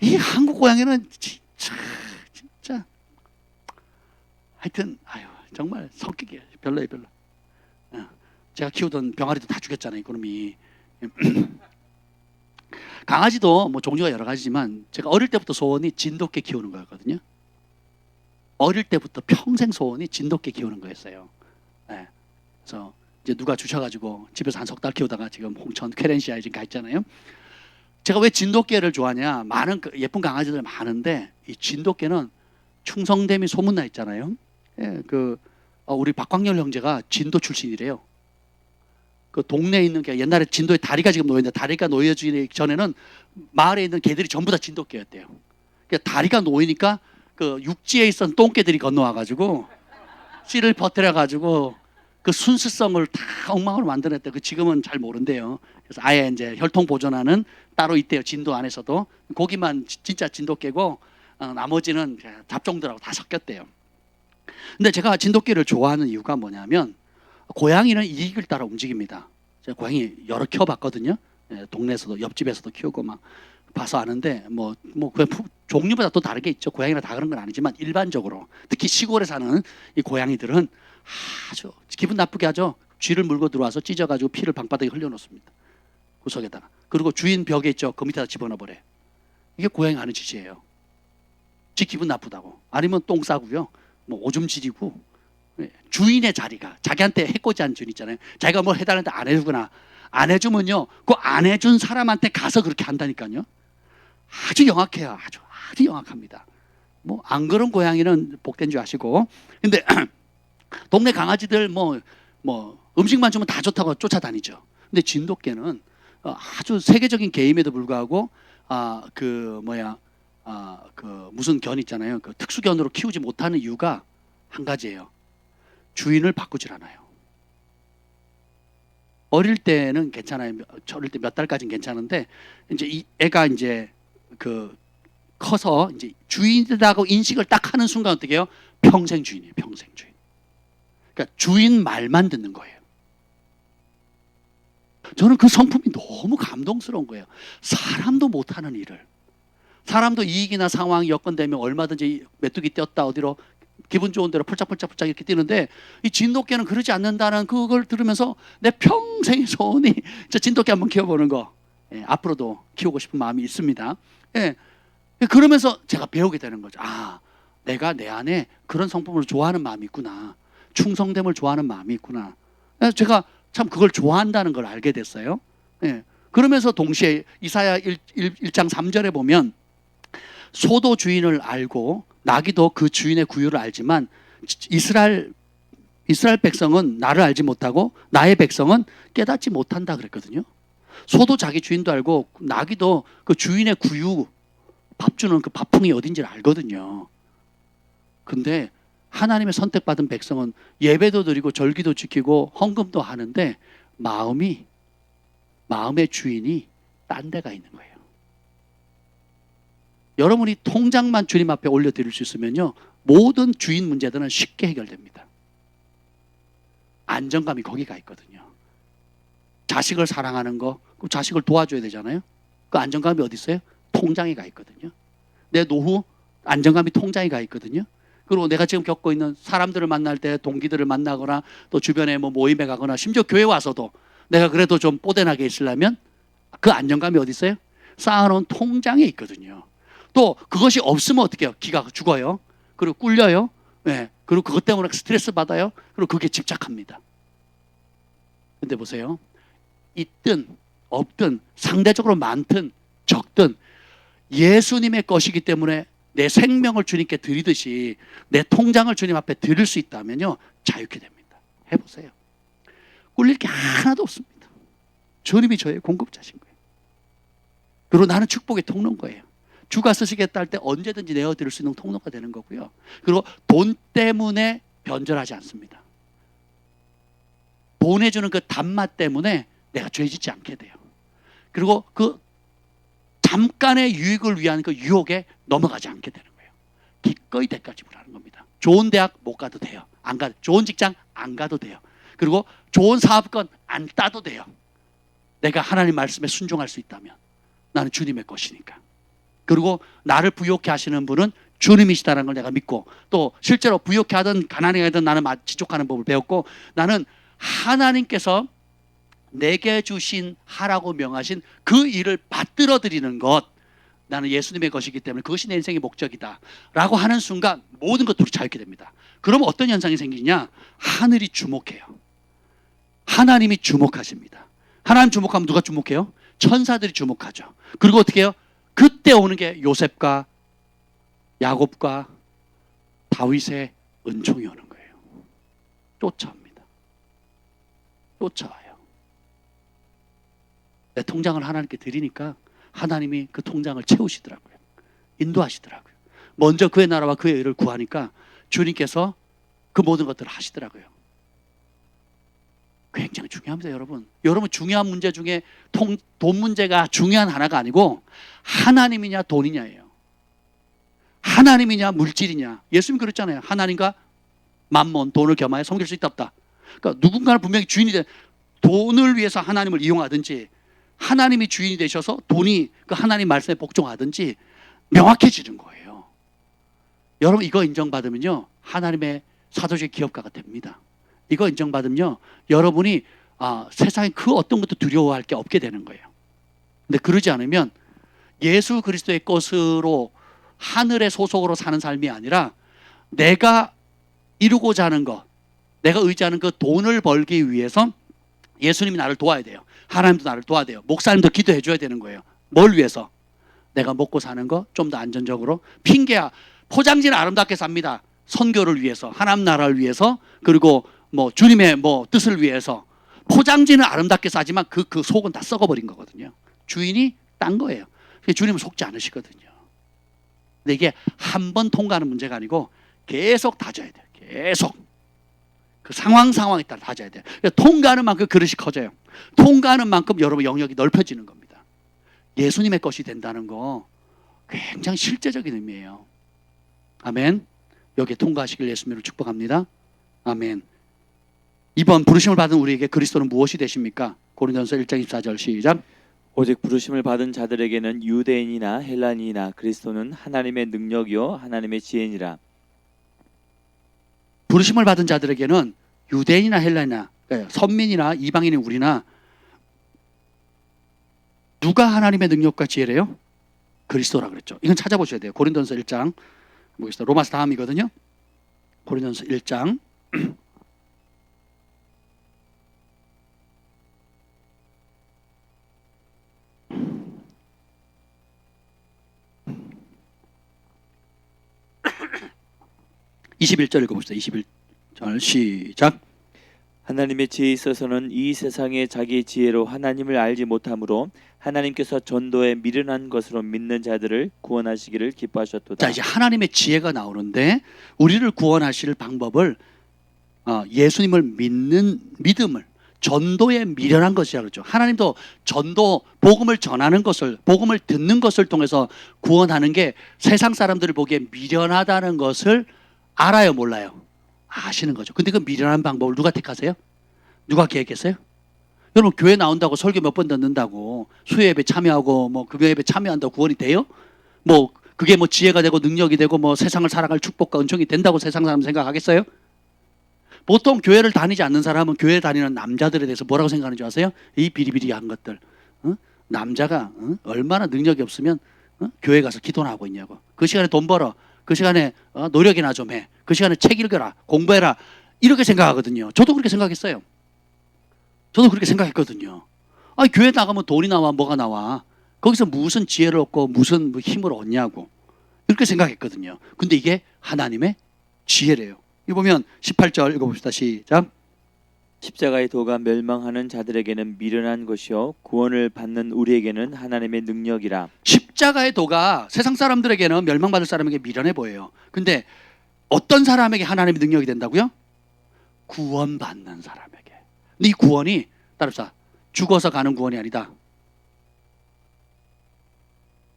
이 한국 고양이는 진짜 하여튼 정말 성격이 별로예요, 별로. 제가 키우던 병아리도 다 죽였잖아요, 그놈이. 강아지도 종류가 여러 가지지만 제가 어릴 때부터 소원이 진돗개 키우는 거였거든요. 어릴 때부터 평생 소원이 진돗개 키우는 거였어요. 네. 그래서 이제 누가 주셔가지고 집에서 한 석 달 키우다가 지금 홍천 퀘렌시아에 지금 가 있잖아요. 제가 왜 진돗개를 좋아하냐? 많은 예쁜 강아지들 많은데 이 진돗개는 충성됨이 소문나 있잖아요. 예, 우리 박광열 형제가 진도 출신이래요. 그 동네에 있는 게 옛날에 진도에 다리가 지금 놓였는데 다리가 놓여지기 전에는 마을에 있는 개들이 전부 다 진돗개였대요. 그러니까 다리가 놓이니까 그 육지에 있던 똥개들이 건너와가지고 씨를 퍼뜨려가지고 그 순수성을 다 엉망으로 만들었대. 그 지금은 잘 모른대요. 그래서 아예 이제 혈통 보존하는 따로 있대요. 진도 안에서도. 거기만 진짜 진돗개고 나머지는 잡종들하고 다 섞였대요. 근데 제가 진돗개를 좋아하는 이유가 뭐냐면 고양이는 이익을 따라 움직입니다. 제가 고양이 여러 키워봤거든요. 동네에서도 옆집에서도 키우고 막 봐서 아는데 그 종류마다 또 다르게 있죠. 고양이나 다 그런 건 아니지만 일반적으로 특히 시골에 사는 이 고양이들은 아주 기분 나쁘게 하죠. 쥐를 물고 들어와서 찢어가지고 피를 방바닥에 흘려놓습니다. 구석에다가. 그리고 주인 벽에 있죠. 그 밑에다 집어넣어버려요. 이게 고양이 하는 짓이에요. 지 기분 나쁘다고. 아니면 똥 싸고요. 오줌 지리고. 주인의 자리가 자기한테 해코지한 주인 있잖아요. 자기가 뭘 해달라는데 안 해주거나 안 해주면요. 그 안 해준 사람한테 가서 그렇게 한다니까요. 아주 영악해요. 아주 영악합니다. 안 그런 고양이는 복된 줄 아시고. 근데 동네 강아지들 음식만 주면 다 좋다고 쫓아다니죠. 근데 진돗개는 아주 세계적인 개임에도 불구하고 무슨 견 있잖아요. 그 특수견으로 키우지 못하는 이유가 한 가지예요. 주인을 바꾸질 않아요. 어릴 때는 괜찮아요. 어릴 때 몇 달까지는 괜찮은데 이제 이 애가 이제 커서 이제 주인이라고 인식을 딱 하는 순간 어떻게 해요? 평생 주인이에요. 평생 주인. 그러니까 주인 말만 듣는 거예요. 저는 그 성품이 너무 감동스러운 거예요. 사람도 못하는 일을. 사람도 이익이나 상황, 여건 되면 얼마든지 메뚜기 떼었다 어디로 기분 좋은 대로 폴짝폴짝 이렇게 뛰는데 이 진돗개는 그러지 않는다는 그걸 들으면서 내 평생의 소원이 저 진돗개 한번 키워보는 거. 앞으로도 키우고 싶은 마음이 있습니다. 그러면서 제가 배우게 되는 거죠. 내가 내 안에 그런 성품을 좋아하는 마음이 있구나. 충성됨을 좋아하는 마음이 있구나. 제가 참 그걸 좋아한다는 걸 알게 됐어요. 그러면서 동시에 이사야 1장 3절에 보면 소도 주인을 알고 나귀도 그 주인의 구유를 알지만 이스라엘 백성은 나를 알지 못하고 나의 백성은 깨닫지 못한다 그랬거든요. 소도 자기 주인도 알고 나귀도 그 주인의 구유 밥 주는 그 밥풍이 어딘지를 알거든요. 근데 하나님의 선택받은 백성은 예배도 드리고 절기도 지키고 헌금도 하는데 마음의 주인이 딴 데가 있는 거예요. 여러분이 통장만 주님 앞에 올려드릴 수 있으면요, 모든 주인 문제들은 쉽게 해결됩니다. 안정감이 거기가 있거든요. 자식을 사랑하는 거, 그럼 자식을 도와줘야 되잖아요. 그 안정감이 어디 있어요? 통장에 가 있거든요. 내 노후 안정감이 통장에 가 있거든요. 그리고 내가 지금 겪고 있는 사람들을 만날 때 동기들을 만나거나 또 주변에 모임에 가거나 심지어 교회 와서도 내가 그래도 좀 뽀대나게 있으려면 그 안정감이 어디 있어요? 쌓아놓은 통장에 있거든요. 또 그것이 없으면 어떻게 해요? 기가 죽어요. 그리고 꿀려요. 그리고 그것 때문에 스트레스 받아요. 그리고 그게 집착합니다. 근데 보세요. 있든 없든 상대적으로 많든 적든 예수님의 것이기 때문에 내 생명을 주님께 드리듯이 내 통장을 주님 앞에 드릴 수 있다면요, 자유케 됩니다. 해보세요. 꿀릴 게 하나도 없습니다. 주님이 저의 공급자신 거예요. 그리고 나는 축복의 통로인 거예요. 주가 쓰시겠다 할 때 언제든지 내어드릴 수 있는 통로가 되는 거고요. 그리고 돈 때문에 변절하지 않습니다. 돈 해주는 그 단맛 때문에 내가 죄짓지 않게 돼요. 그리고 그 잠깐의 유익을 위한 그 유혹에 넘어가지 않게 되는 거예요. 기꺼이 대가 지불하는 겁니다. 좋은 대학 못 가도 돼요. 안 가, 좋은 직장 안 가도 돼요. 그리고 좋은 사업권 안 따도 돼요. 내가 하나님 말씀에 순종할 수 있다면 나는 주님의 것이니까. 그리고 나를 부욕해 하시는 분은 주님이시다는 걸 내가 믿고 또 실제로 부욕해 하든 가난하게 하든 나는 지족하는 법을 배웠고 나는 하나님께서 내게 주신 하라고 명하신 그 일을 받들어 드리는 것, 나는 예수님의 것이기 때문에 그것이 내 인생의 목적이다 라고 하는 순간 모든 것들이 자유케 됩니다. 그러면 어떤 현상이 생기냐? 하늘이 주목해요. 하나님이 주목하십니다. 하나님 주목하면 누가 주목해요? 천사들이 주목하죠. 그리고 어떻게 해요? 그때 오는 게 요셉과 야곱과 다윗의 은총이 오는 거예요. 쫓아옵니다. 쫓아와요. 내 통장을 하나님께 드리니까 하나님이 그 통장을 채우시더라고요. 인도하시더라고요. 먼저 그의 나라와 그의 의를 구하니까 주님께서 그 모든 것들을 하시더라고요. 굉장히 중요합니다, 여러분. 여러분 중요한 문제 중에 돈 문제가 중요한 하나가 아니고 하나님이냐 돈이냐예요. 하나님이냐 물질이냐. 예수님 그랬잖아요. 하나님과 만몬, 돈을 겸하여 섬길 수 있다 없다. 그러니까 누군가는 분명히 주인이 돼 돈을 위해서 하나님을 이용하든지 하나님이 주인이 되셔서 돈이 그 하나님 말씀에 복종하든지 명확해지는 거예요. 여러분 이거 인정받으면요 하나님의 사도적 기업가가 됩니다. 이거 인정받으면요 여러분이 세상에 그 어떤 것도 두려워할 게 없게 되는 거예요. 근데 그러지 않으면 예수 그리스도의 것으로 하늘의 소속으로 사는 삶이 아니라 내가 이루고자 하는 것, 내가 의지하는 그 돈을 벌기 위해서 예수님이 나를 도와야 돼요. 하나님도 나를 도와야 돼요. 목사님도 기도해 줘야 되는 거예요. 뭘 위해서? 내가 먹고 사는 거 좀 더 안전적으로. 핑계야. 포장지는 아름답게 삽니다. 선교를 위해서, 하나님 나라를 위해서, 그리고 뭐 주님의 뭐 뜻을 위해서. 포장지는 아름답게 싸지만 그 속은 다 썩어버린 거거든요. 주인이 딴 거예요. 주님은 속지 않으시거든요. 근데 이게 한 번 통과하는 문제가 아니고 계속 다져야 돼요. 계속. 그 상황에 따라 다져야 돼요. 그러니까 통과하는 만큼 그릇이 커져요. 통과하는 만큼 여러분 영역이 넓혀지는 겁니다. 예수님의 것이 된다는 거 굉장히 실제적인 의미예요. 아멘. 여기에 통과하시길 예수님으로 축복합니다. 아멘. 이번 부르심을 받은 우리에게 그리스도는 무엇이 되십니까? 고린도전서 1장 24절 시작. 오직 부르심을 받은 자들에게는 유대인이나 헬라인이나 그리스도는 하나님의 능력이요 하나님의 지혜니라. 부르심을 받은 자들에게는 유대인이나 헬라인이나 선민이나 이방인인 우리나 누가 하나님의 능력과 지혜래요? 그리스도라 그랬죠. 이건 찾아보셔야 돼요. 고린도전서 1장 보겠습니다. 로마서 다음이거든요. 고린도전서 1장 21절 읽어봅시다. 21절 시작. 하나님의 지혜에 있어서는 이 세상의 자기의 지혜로 하나님을 알지 못하므로 하나님께서 전도에 미련한 것으로 믿는 자들을 구원하시기를 기뻐하셨도다. 자, 이제 하나님의 지혜가 나오는데 우리를 구원하실 방법을 예수님을 믿는 믿음을 전도에 미련한 것이라 그러죠. 하나님도 전도 복음을 전하는 것을 복음을 듣는 것을 통해서 구원하는 게 세상 사람들을 보기에 미련하다는 것을 알아요, 몰라요? 아시는 거죠. 근데 그 미련한 방법을 누가 택하세요? 누가 계획했어요? 여러분 교회 나온다고 설교 몇 번 듣는다고 수요예배 참여하고 뭐 금요예배 참여한다고 구원이 돼요? 뭐 그게 뭐 지혜가 되고 능력이 되고 뭐 세상을 살아갈 축복과 은총이 된다고 세상 사람 생각하겠어요? 보통 교회를 다니지 않는 사람은 교회 다니는 남자들에 대해서 뭐라고 생각하는 줄 아세요? 이 비리비리한 것들. 남자가 얼마나 능력이 없으면 교회 가서 기도나 하고 있냐고. 그 시간에 돈 벌어. 그 시간에 노력이나 좀 해. 그 시간에 책 읽어라. 공부해라. 이렇게 생각하거든요. 저도 그렇게 생각했어요. 저도 그렇게 생각했거든요. 아니, 교회 나가면 돈이 나와 뭐가 나와. 거기서 무슨 지혜를 얻고 무슨 뭐 힘을 얻냐고. 이렇게 생각했거든요. 근데 이게 하나님의 지혜래요. 이거 보면 18절 읽어봅시다. 시작. 십자가의 도가 멸망하는 자들에게는 미련한 것이요 구원을 받는 우리에게는 하나님의 능력이라. 십자가의 도가 세상 사람들에게는 멸망받을 사람에게 미련해 보여요. 근데 어떤 사람에게 하나님의 능력이 된다고요? 구원받는 사람에게. 근데 이 구원이 따라서 죽어서 가는 구원이 아니다.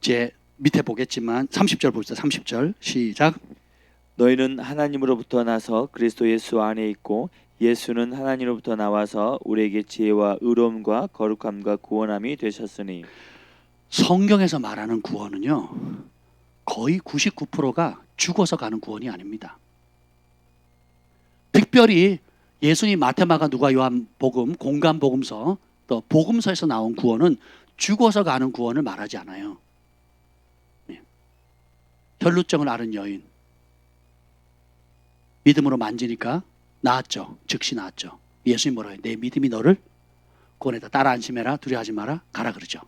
제 밑에 보겠지만 30절 봅시다. 30절 시작. 너희는 하나님으로부터 나서 그리스도 예수 안에 있고 예수는 하나님으로부터 나와서 우리에게 지혜와 의로움과 거룩함과 구원함이 되셨으니. 성경에서 말하는 구원은요 거의 99%가 죽어서 가는 구원이 아닙니다. 특별히 예수님, 마태, 마가, 누가, 요한 복음, 공간 복음서, 또 복음서에서 나온 구원은 죽어서 가는 구원을 말하지 않아요. 혈루증을 앓은 여인 믿음으로 만지니까 나았죠. 즉시 나았죠. 예수님 뭐라 해요? 내 믿음이 너를 구원했다. 따라 안심해라. 두려워하지 마라. 가라 그러죠.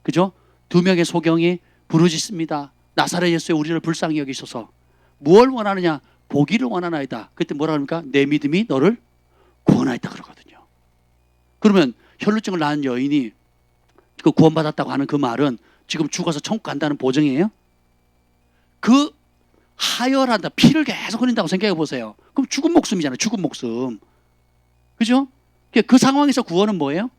그죠? 두 명의 소경이 부르짖습니다. 나사렛 예수의 우리를 불쌍히 여기소서. 무엇을 원하느냐? 보기를 원하나이다. 그때 뭐라 합니까? 내 믿음이 너를 구원하였다 그러거든요. 그러면 혈루증을 낳은 여인이 그 구원받았다고 하는 그 말은 지금 죽어서 천국 간다는 보증이에요? 그 하혈한다. 피를 계속 흘린다고 생각해 보세요. 그럼 죽은 목숨이잖아요. 죽은 목숨. 그죠? 그 상황에서 구원은 뭐예요?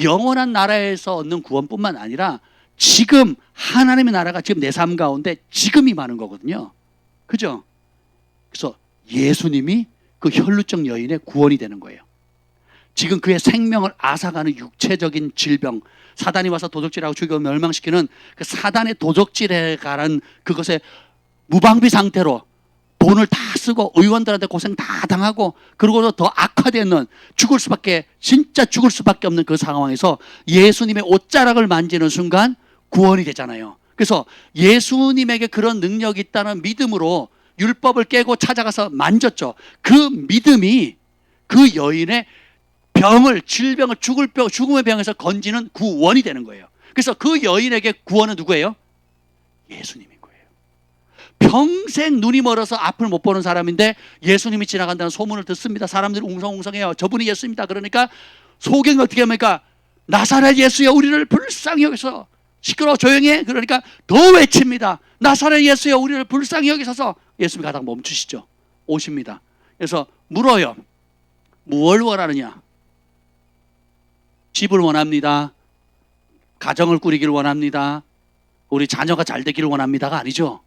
영원한 나라에서 얻는 구원뿐만 아니라 지금 하나님의 나라가 지금 내 삶 가운데 지금 임하는 거거든요. 그죠? 그래서 예수님이 그 혈루증 여인의 구원이 되는 거예요. 지금 그의 생명을 앗아가는 육체적인 질병, 사단이 와서 도적질하고 죽이고 멸망시키는 그 사단의 도적질에 관한 그것에 무방비 상태로 돈을 다 쓰고 의원들한테 고생 다 당하고 그러고도 더 악화되는 죽을 수밖에 진짜 죽을 수밖에 없는 그 상황에서 예수님의 옷자락을 만지는 순간 구원이 되잖아요. 그래서 예수님에게 그런 능력이 있다는 믿음으로 율법을 깨고 찾아가서 만졌죠. 그 믿음이 그 여인의 병을 질병을 죽음의 병에서 건지는 구원이 되는 거예요. 그래서 그 여인에게 구원은 누구예요? 예수님인 거예요. 평생 눈이 멀어서 앞을 못 보는 사람인데 예수님이 지나간다는 소문을 듣습니다. 사람들이 웅성웅성해요. 저분이 예수입니다. 그러니까 소경이 어떻게 합니까? 나사렛 예수여 우리를 불쌍히 여기서 시끄러워 조용히 해. 그러니까 더 외칩니다. 나사렛 예수여 우리를 불쌍히 여기소서. 예수님이 가다가 멈추시죠. 오십니다. 그래서 물어요. 무엇을 원하느냐? 집을 원합니다. 가정을 꾸리기를 원합니다. 우리 자녀가 잘 되기를 원합니다가 아니죠.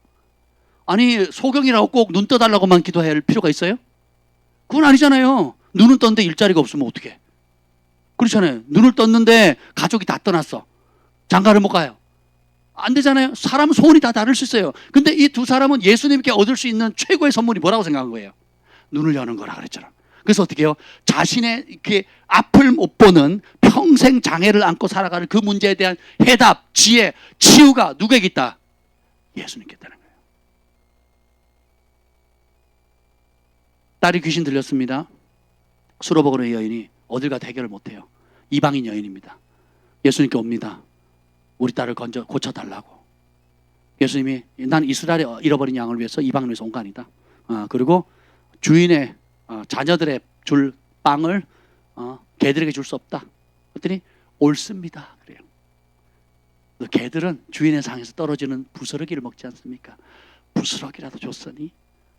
아니 소경이라고 꼭 눈 떠달라고만 기도할 필요가 있어요? 그건 아니잖아요. 눈은 떴는데 일자리가 없으면 어떡해? 그렇잖아요. 눈을 떴는데 가족이 다 떠났어. 장가를 못 가요. 안 되잖아요. 사람은 소원이 다 다를 수 있어요. 근데 이 두 사람은 예수님께 얻을 수 있는 최고의 선물이 뭐라고 생각한 거예요? 눈을 여는 거라 그랬잖아. 그래서 어떻게 해요? 자신의 이렇게 앞을 못 보는 평생 장애를 안고 살아가는 그 문제에 대한 해답, 지혜, 치유가 누구에게 있다? 예수님께 있다는 거예요. 딸이 귀신 들렸습니다. 술 먹으러 여인이 어딜 가도 해결을 못해요. 이방인 여인입니다. 예수님께 옵니다. 우리 딸을 고쳐달라고. 예수님이 난 이스라엘에 잃어버린 양을 위해서 이방인에서 온 거 아니다. 그리고 주인의 자녀들의 줄 빵을 개들에게 줄 수 없다. 그랬더니 옳습니다. 그래요. 개들은 주인의 상에서 떨어지는 부스러기를 먹지 않습니까? 부스러기라도 줬으니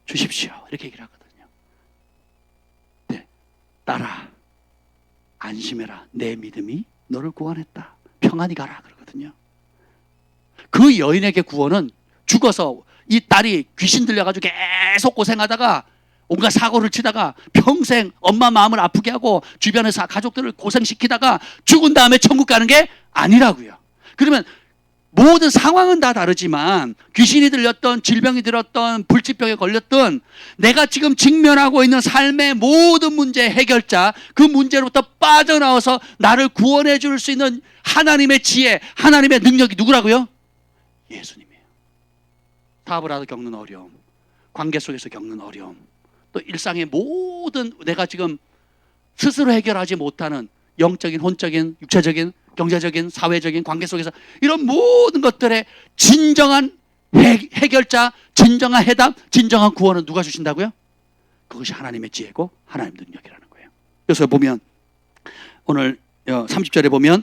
주십시오. 이렇게 얘기를 하거든요. 네, 딸아 안심해라. 내 믿음이 너를 구원했다. 평안히 가라 그러거든요. 그 여인에게 구원은 죽어서 이 딸이 귀신 들려가지고 계속 고생하다가 온갖 사고를 치다가 평생 엄마 마음을 아프게 하고 주변의 가족들을 고생시키다가 죽은 다음에 천국 가는 게 아니라고요. 그러면 모든 상황은 다 다르지만 귀신이 들렸던 질병이 들었던 불치병에 걸렸던 내가 지금 직면하고 있는 삶의 모든 문제의 해결자 그 문제로부터 빠져나와서 나를 구원해 줄 수 있는 하나님의 지혜 하나님의 능력이 누구라고요? 예수님이에요. 사업을 하다 겪는 어려움 관계 속에서 겪는 어려움 또 일상의 모든 내가 지금 스스로 해결하지 못하는 영적인 혼적인 육체적인 경제적인 사회적인 관계 속에서 이런 모든 것들의 진정한 해결자 진정한 해답 진정한 구원은 누가 주신다고요? 그것이 하나님의 지혜고 하나님 능력이라는 거예요. 그래서 보면 오늘 30절에 보면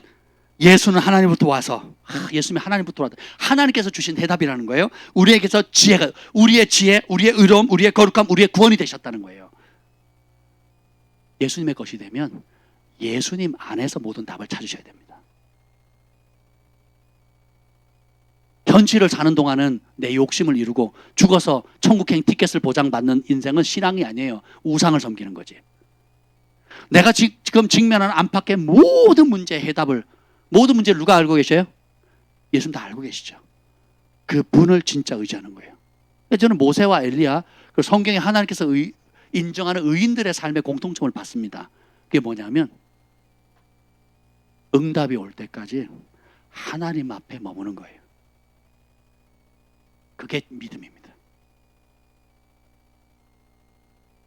예수는 하나님부터 와서 예수님이 하나님부터 왔다. 하나님께서 주신 대답이라는 거예요. 우리에게서 지혜가 우리의 지혜, 우리의 의로움, 우리의 거룩함, 우리의 구원이 되셨다는 거예요. 예수님의 것이 되면 예수님 안에서 모든 답을 찾으셔야 됩니다. 현실을 사는 동안은 내 욕심을 이루고 죽어서 천국행 티켓을 보장받는 인생은 신앙이 아니에요. 우상을 섬기는 거지. 내가 지금 직면하는 안팎의 모든 문제의 해답을 모든 문제를 누가 알고 계셔요? 예수님 다 알고 계시죠. 그분을 진짜 의지하는 거예요. 저는 모세와 엘리야 성경에 하나님께서 인정하는 의인들의 삶의 공통점을 봤습니다. 그게 뭐냐면 응답이 올 때까지 하나님 앞에 머무는 거예요. 그게 믿음입니다.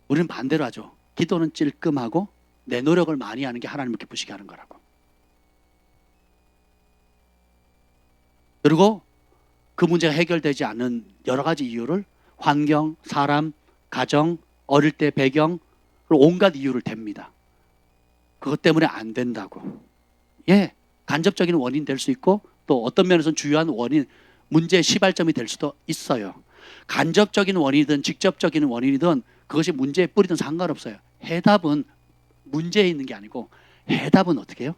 우리는 반대로 하죠. 기도는 찔끔하고 내 노력을 많이 하는 게 하나님을 기쁘시게 하는 거라고. 그리고 그 문제가 해결되지 않는 여러 가지 이유를 환경, 사람, 가정, 어릴 때 배경 온갖 이유를 댑니다. 그것 때문에 안 된다고. 간접적인 원인 될 수 있고 또 어떤 면에서는 주요한 원인 문제의 시발점이 될 수도 있어요. 간접적인 원인이든 직접적인 원인이든 그것이 문제의 뿌리든 상관없어요. 해답은 문제에 있는 게 아니고 해답은 어떻게 해요?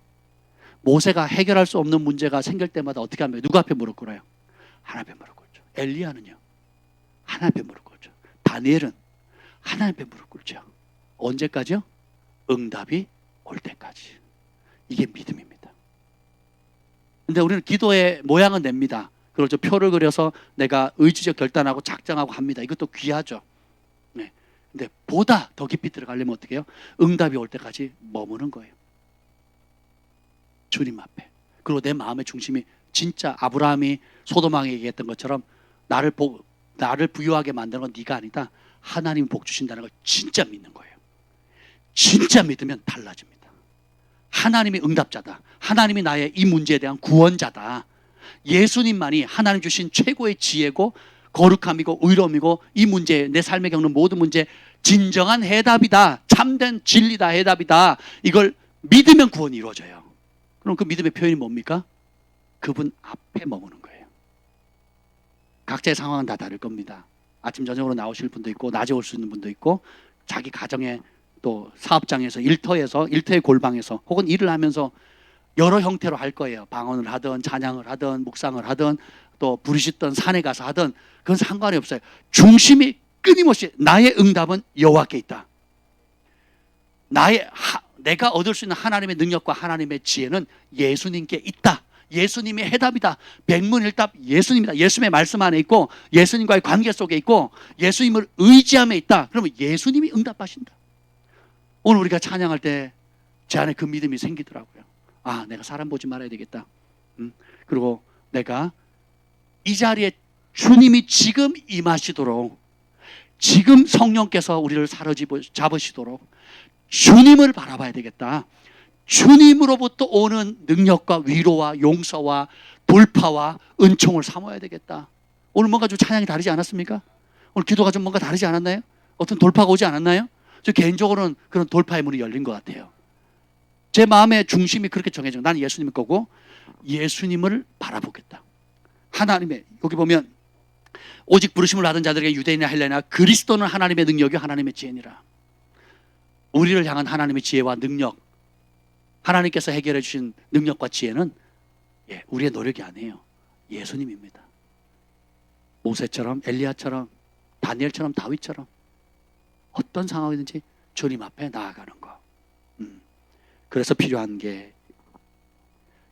모세가 해결할 수 없는 문제가 생길 때마다 어떻게 하면 누구 앞에 무릎 꿇어요? 하나님 앞에 무릎 꿇죠. 엘리야는요, 하나님 앞에 무릎 꿇죠. 다니엘은 하나님 앞에 무릎 꿇죠. 언제까지요? 응답이 올 때까지. 이게 믿음입니다. 근데 우리는 기도의 모양은 냅니다. 그걸 좀 표를 그려서 내가 의지적 결단하고 작정하고 합니다. 이것도 귀하죠. 네. 근데 보다 더 깊이 들어가려면 어떻게 해요? 응답이 올 때까지 머무는 거예요. 주님 앞에. 그리고 내 마음의 중심이 진짜 아브라함이 소돔왕에게 얘기했던 것처럼 나를 부유하게 만드는 건 네가 아니다. 하나님이 복 주신다는 걸 진짜 믿는 거예요. 진짜 믿으면 달라집니다. 하나님이 응답자다. 하나님이 나의 이 문제에 대한 구원자다. 예수님만이 하나님 주신 최고의 지혜고 거룩함이고 의로움이고 이 문제, 내 삶에 겪는 모든 문제 진정한 해답이다. 참된 진리다. 해답이다. 이걸 믿으면 구원이 이루어져요. 그럼 그 믿음의 표현이 뭡니까? 그분 앞에 머무는 거예요. 각자의 상황은 다 다를 겁니다. 아침 저녁으로 나오실 분도 있고 낮에 올 수 있는 분도 있고 자기 가정에 또 사업장에서 일터의 골방에서 혹은 일을 하면서 여러 형태로 할 거예요. 방언을 하든 찬양을 하든 묵상을 하든 또 부르짖던 산에 가서 하든 그건 상관이 없어요. 중심이 끊임없이 나의 응답은 여호와께 있다. 내가 얻을 수 있는 하나님의 능력과 하나님의 지혜는 예수님께 있다. 예수님이 해답이다. 백문일답 예수님이다. 예수님의 말씀 안에 있고 예수님과의 관계 속에 있고 예수님을 의지함에 있다. 그러면 예수님이 응답하신다. 오늘 우리가 찬양할 때 제 안에 그 믿음이 생기더라고요. 아, 내가 사람 보지 말아야 되겠다. 그리고 내가 이 자리에 주님이 지금 임하시도록, 지금 성령께서 우리를 사로잡으시도록 주님을 바라봐야 되겠다. 주님으로부터 오는 능력과 위로와 용서와 돌파와 은총을 삼아야 되겠다. 오늘 뭔가 좀 찬양이 다르지 않았습니까? 오늘 기도가 좀 뭔가 다르지 않았나요? 어떤 돌파가 오지 않았나요? 저 개인적으로는 그런 돌파의 문이 열린 것 같아요. 제 마음의 중심이 그렇게 정해져. 나는 예수님일 거고 예수님을 바라보겠다. 하나님의, 여기 보면 오직 부르심을 받은 자들에게 유대인이나 헬레나 그리스도는 하나님의 능력이 하나님의 지혜니라. 우리를 향한 하나님의 지혜와 능력, 하나님께서 해결해 주신 능력과 지혜는 우리의 노력이 아니에요. 예수님입니다. 모세처럼 엘리야처럼 다니엘처럼 다윗처럼 어떤 상황이든지 주님 앞에 나아가는 거. 그래서 필요한 게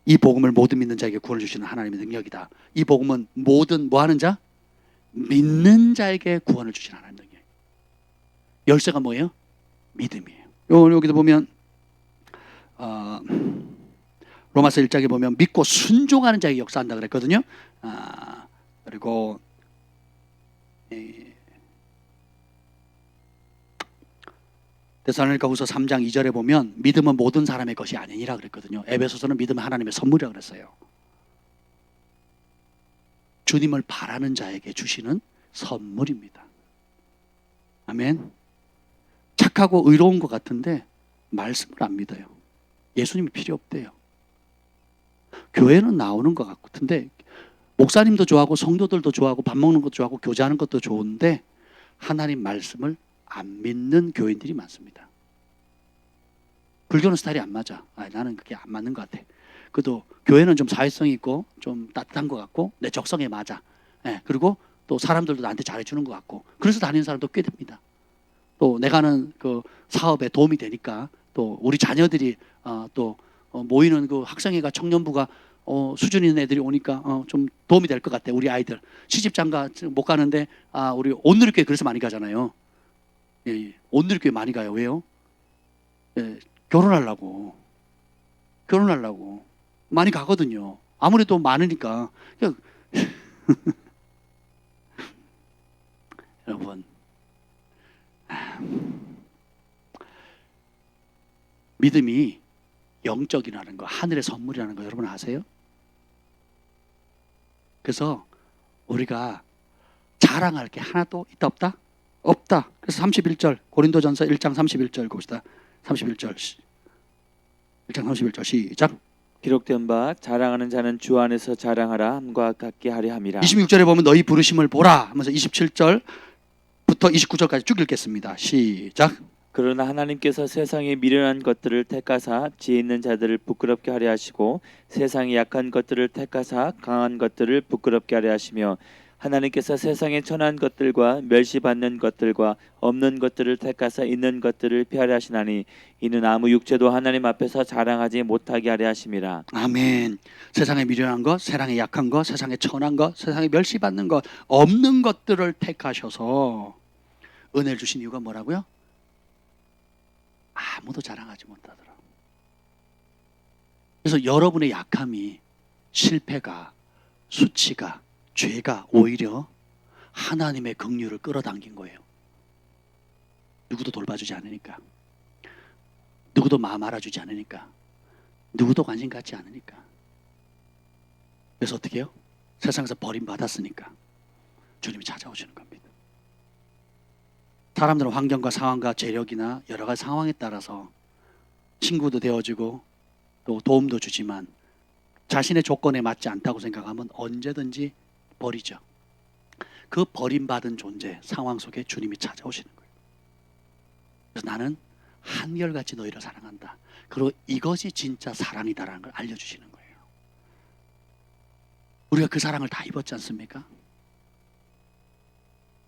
이 복음을 모든 믿는 자에게 구원을 주시는 하나님의 능력이다. 이 복음은 모든 뭐 하는 자? 믿는 자에게 구원을 주시는 하나님의 능력. 열쇠가 뭐예요? 믿음이에요. 여기도 보면 로마서 1장에 보면 믿고 순종하는 자에게 역사한다 그랬거든요. 그리고 데살로니가후서 3장 2절에 보면 믿음은 모든 사람의 것이 아니니라 그랬거든요. 에베소서는 믿음은 하나님의 선물이라고 그랬어요. 주님을 바라는 자에게 주시는 선물입니다. 아멘. 착하고 의로운 것 같은데 말씀을 안 믿어요. 예수님이 필요 없대요. 교회는 나오는 것 같은데 목사님도 좋아하고 성도들도 좋아하고 밥 먹는 것도 좋아하고 교제하는 것도 좋은데 하나님 말씀을 안 믿는 교인들이 많습니다. 불교는 스타일이 안 맞아. 나는 그게 안 맞는 것 같아. 그래도 교회는 좀 사회성이 있고 좀 따뜻한 것 같고 내 적성에 맞아. 그리고 또 사람들도 나한테 잘해주는 것 같고 그래서 다니는 사람도 꽤 됩니다. 또 내가 하는 그 사업에 도움이 되니까 또 우리 자녀들이 또 모이는 그 학생회가 청년부가 수준 있는 애들이 오니까 좀 도움이 될 것 같아. 우리 아이들 시집장가 못 가는데 우리 온누리교회 그래서 많이 가잖아요. 온누리교회 많이 가요. 왜요? 결혼하려고 많이 가거든요. 아무래도 많으니까. 여러분, 믿음이 영적이라는 거, 하늘의 선물이라는 거 여러분 아세요? 그래서 우리가 자랑할 게 하나도 있다 없다? 없다. 그래서 31절 고린도전서 1장 31절 봅시다. 31절 1장 31절 시작. 기록된 바 자랑하는 자는 주 안에서 자랑하라 함과 같게 하려 함이라. 26절에 보면 너희 부르심을 보라 하면서 27절부터 29절까지 쭉 읽겠습니다. 시작. 그러나 하나님께서 세상에 미련한 것들을 택하사 지혜 있는 자들을 부끄럽게 하려 하시고 세상에 약한 것들을 택하사 강한 것들을 부끄럽게 하려 하시며 하나님께서 세상에 천한 것들과 멸시받는 것들과 없는 것들을 택하사 있는 것들을 피하려 하시나니 이는 아무 육체도 하나님 앞에서 자랑하지 못하게 하려 하심이라. 아멘. 세상에 미련한 것, 세상에 약한 것, 세상에 천한 것, 세상에 멸시받는 것, 없는 것들을 택하셔서 은혜를 주신 이유가 뭐라고요? 아무도 자랑하지 못하더라. 그래서 여러분의 약함이, 실패가, 수치가, 죄가 오히려 하나님의 긍휼을 끌어당긴 거예요. 누구도 돌봐주지 않으니까, 누구도 마음 알아주지 않으니까, 누구도 관심 갖지 않으니까. 그래서 어떻게 해요? 세상에서 버림받았으니까 주님이 찾아오시는 겁니다. 사람들은 환경과 상황과 재력이나 여러 가지 상황에 따라서 친구도 되어주고 또 도움도 주지만 자신의 조건에 맞지 않다고 생각하면 언제든지 버리죠. 그 버림받은 존재 상황 속에 주님이 찾아오시는 거예요. 그래서 나는 한결같이 너희를 사랑한다. 그리고 이것이 진짜 사랑이다라는 걸 알려주시는 거예요. 우리가 그 사랑을 다 입었지 않습니까?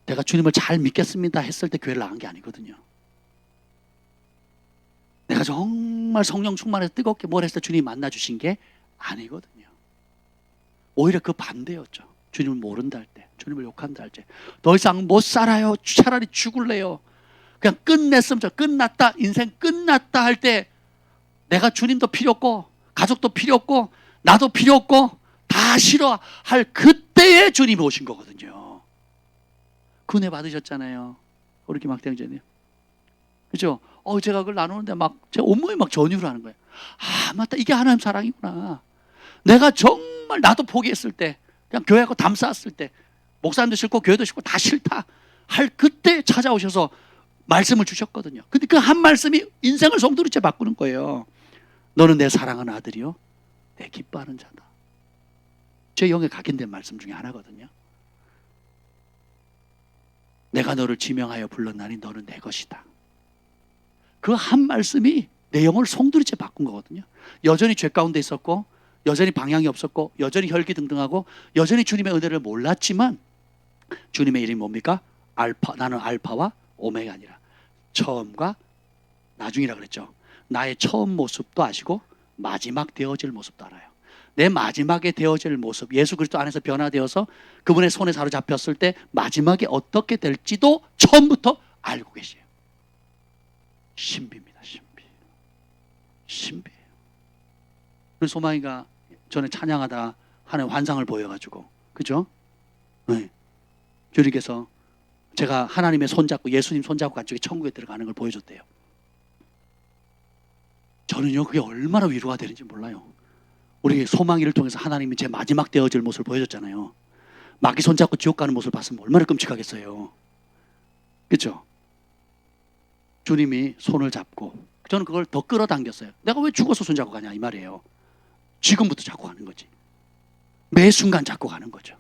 내가 주님을 잘 믿겠습니다 했을 때 교회를 나간 게 아니거든요. 내가 정말 성령 충만해서 뜨겁게 뭘 했을 때 주님이 만나주신 게 아니거든요. 오히려 그 반대였죠. 주님을 모른다 할 때, 주님을 욕한다 할 때, 더 이상 못 살아요. 차라리 죽을래요. 그냥 끝냈으면 끝났다, 인생 끝났다 할 때 내가 주님도 필요 없고 가족도 필요 없고 나도 필요 없고 다 싫어할 그때에 주님이 오신 거거든요. 그 은혜 받으셨잖아요. 우리 김학대형제님. 그죠? 제가 그걸 나누는데 막 제 온몸이 막 전율을 하는 거예요. 아, 맞다. 이게 하나님 사랑이구나. 내가 정말 나도 포기했을 때, 그냥 교회하고 담 쌓았을 때, 목사님도 싫고 교회도 싫고 다 싫다 할 그때 찾아오셔서 말씀을 주셨거든요. 근데 그 한 말씀이 인생을 송두리째 바꾸는 거예요. 너는 내 사랑하는 아들이요, 내 기뻐하는 자다. 제 영에 각인된 말씀 중에 하나거든요. 내가 너를 지명하여 불렀나니 너는 내 것이다. 그 한 말씀이 내 영을 송두리째 바꾼 거거든요. 여전히 죄 가운데 있었고, 여전히 방향이 없었고, 여전히 혈기등등하고, 여전히 주님의 은혜를 몰랐지만 주님의 이름이 뭡니까? 알파. 나는 알파와 오메가 아니라 처음과 나중이라 그랬죠. 나의 처음 모습도 아시고 마지막 되어질 모습도 알아요. 내 마지막에 되어질 모습, 예수 그리스도 안에서 변화되어서 그분의 손에 사로잡혔을 때 마지막에 어떻게 될지도 처음부터 알고 계세요. 신비입니다. 신비예요. 그래서 소망이가 전에 찬양하다 하는 환상을 보여가지고, 그죠? 네. 주님께서 제가 하나님의 손잡고 예수님 손잡고 가지고 천국에 들어가는 걸 보여줬대요. 저는요 그게 얼마나 위로가 되는지 몰라요. 우리 소망이를 통해서 하나님이 제 마지막 되어질 모습을 보여줬잖아요. 마귀 손잡고 지옥 가는 모습을 봤으면 얼마나 끔찍하겠어요. 그렇죠? 주님이 손을 잡고 저는 그걸 더 끌어당겼어요. 내가 왜 죽어서 손잡고 가냐 이 말이에요. 지금부터 잡고 가는 거지. 매 순간 잡고 가는 거죠.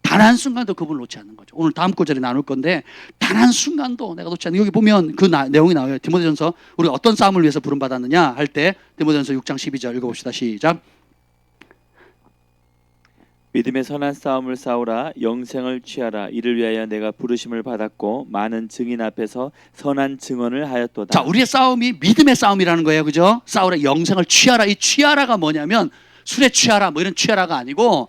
단 한순간도 그분을 놓지 않는 거죠. 오늘 다음 구절에 나눌 건데 단 한순간도 내가 놓지 않는, 여기 보면 그 내용이 나와요. 디모데전서 우리가 어떤 싸움을 위해서 부름받았느냐 할 때 디모데전서 6장 12절 읽어봅시다. 시작. 믿음의 선한 싸움을 싸우라. 영생을 취하라. 이를 위하여 내가 부르심을 받았고 많은 증인 앞에서 선한 증언을 하였도다. 자, 우리의 싸움이 믿음의 싸움이라는 거예요. 그죠? 싸우라. 영생을 취하라. 이 취하라가 뭐냐면 술에 취하라 뭐 이런 취하라가 아니고,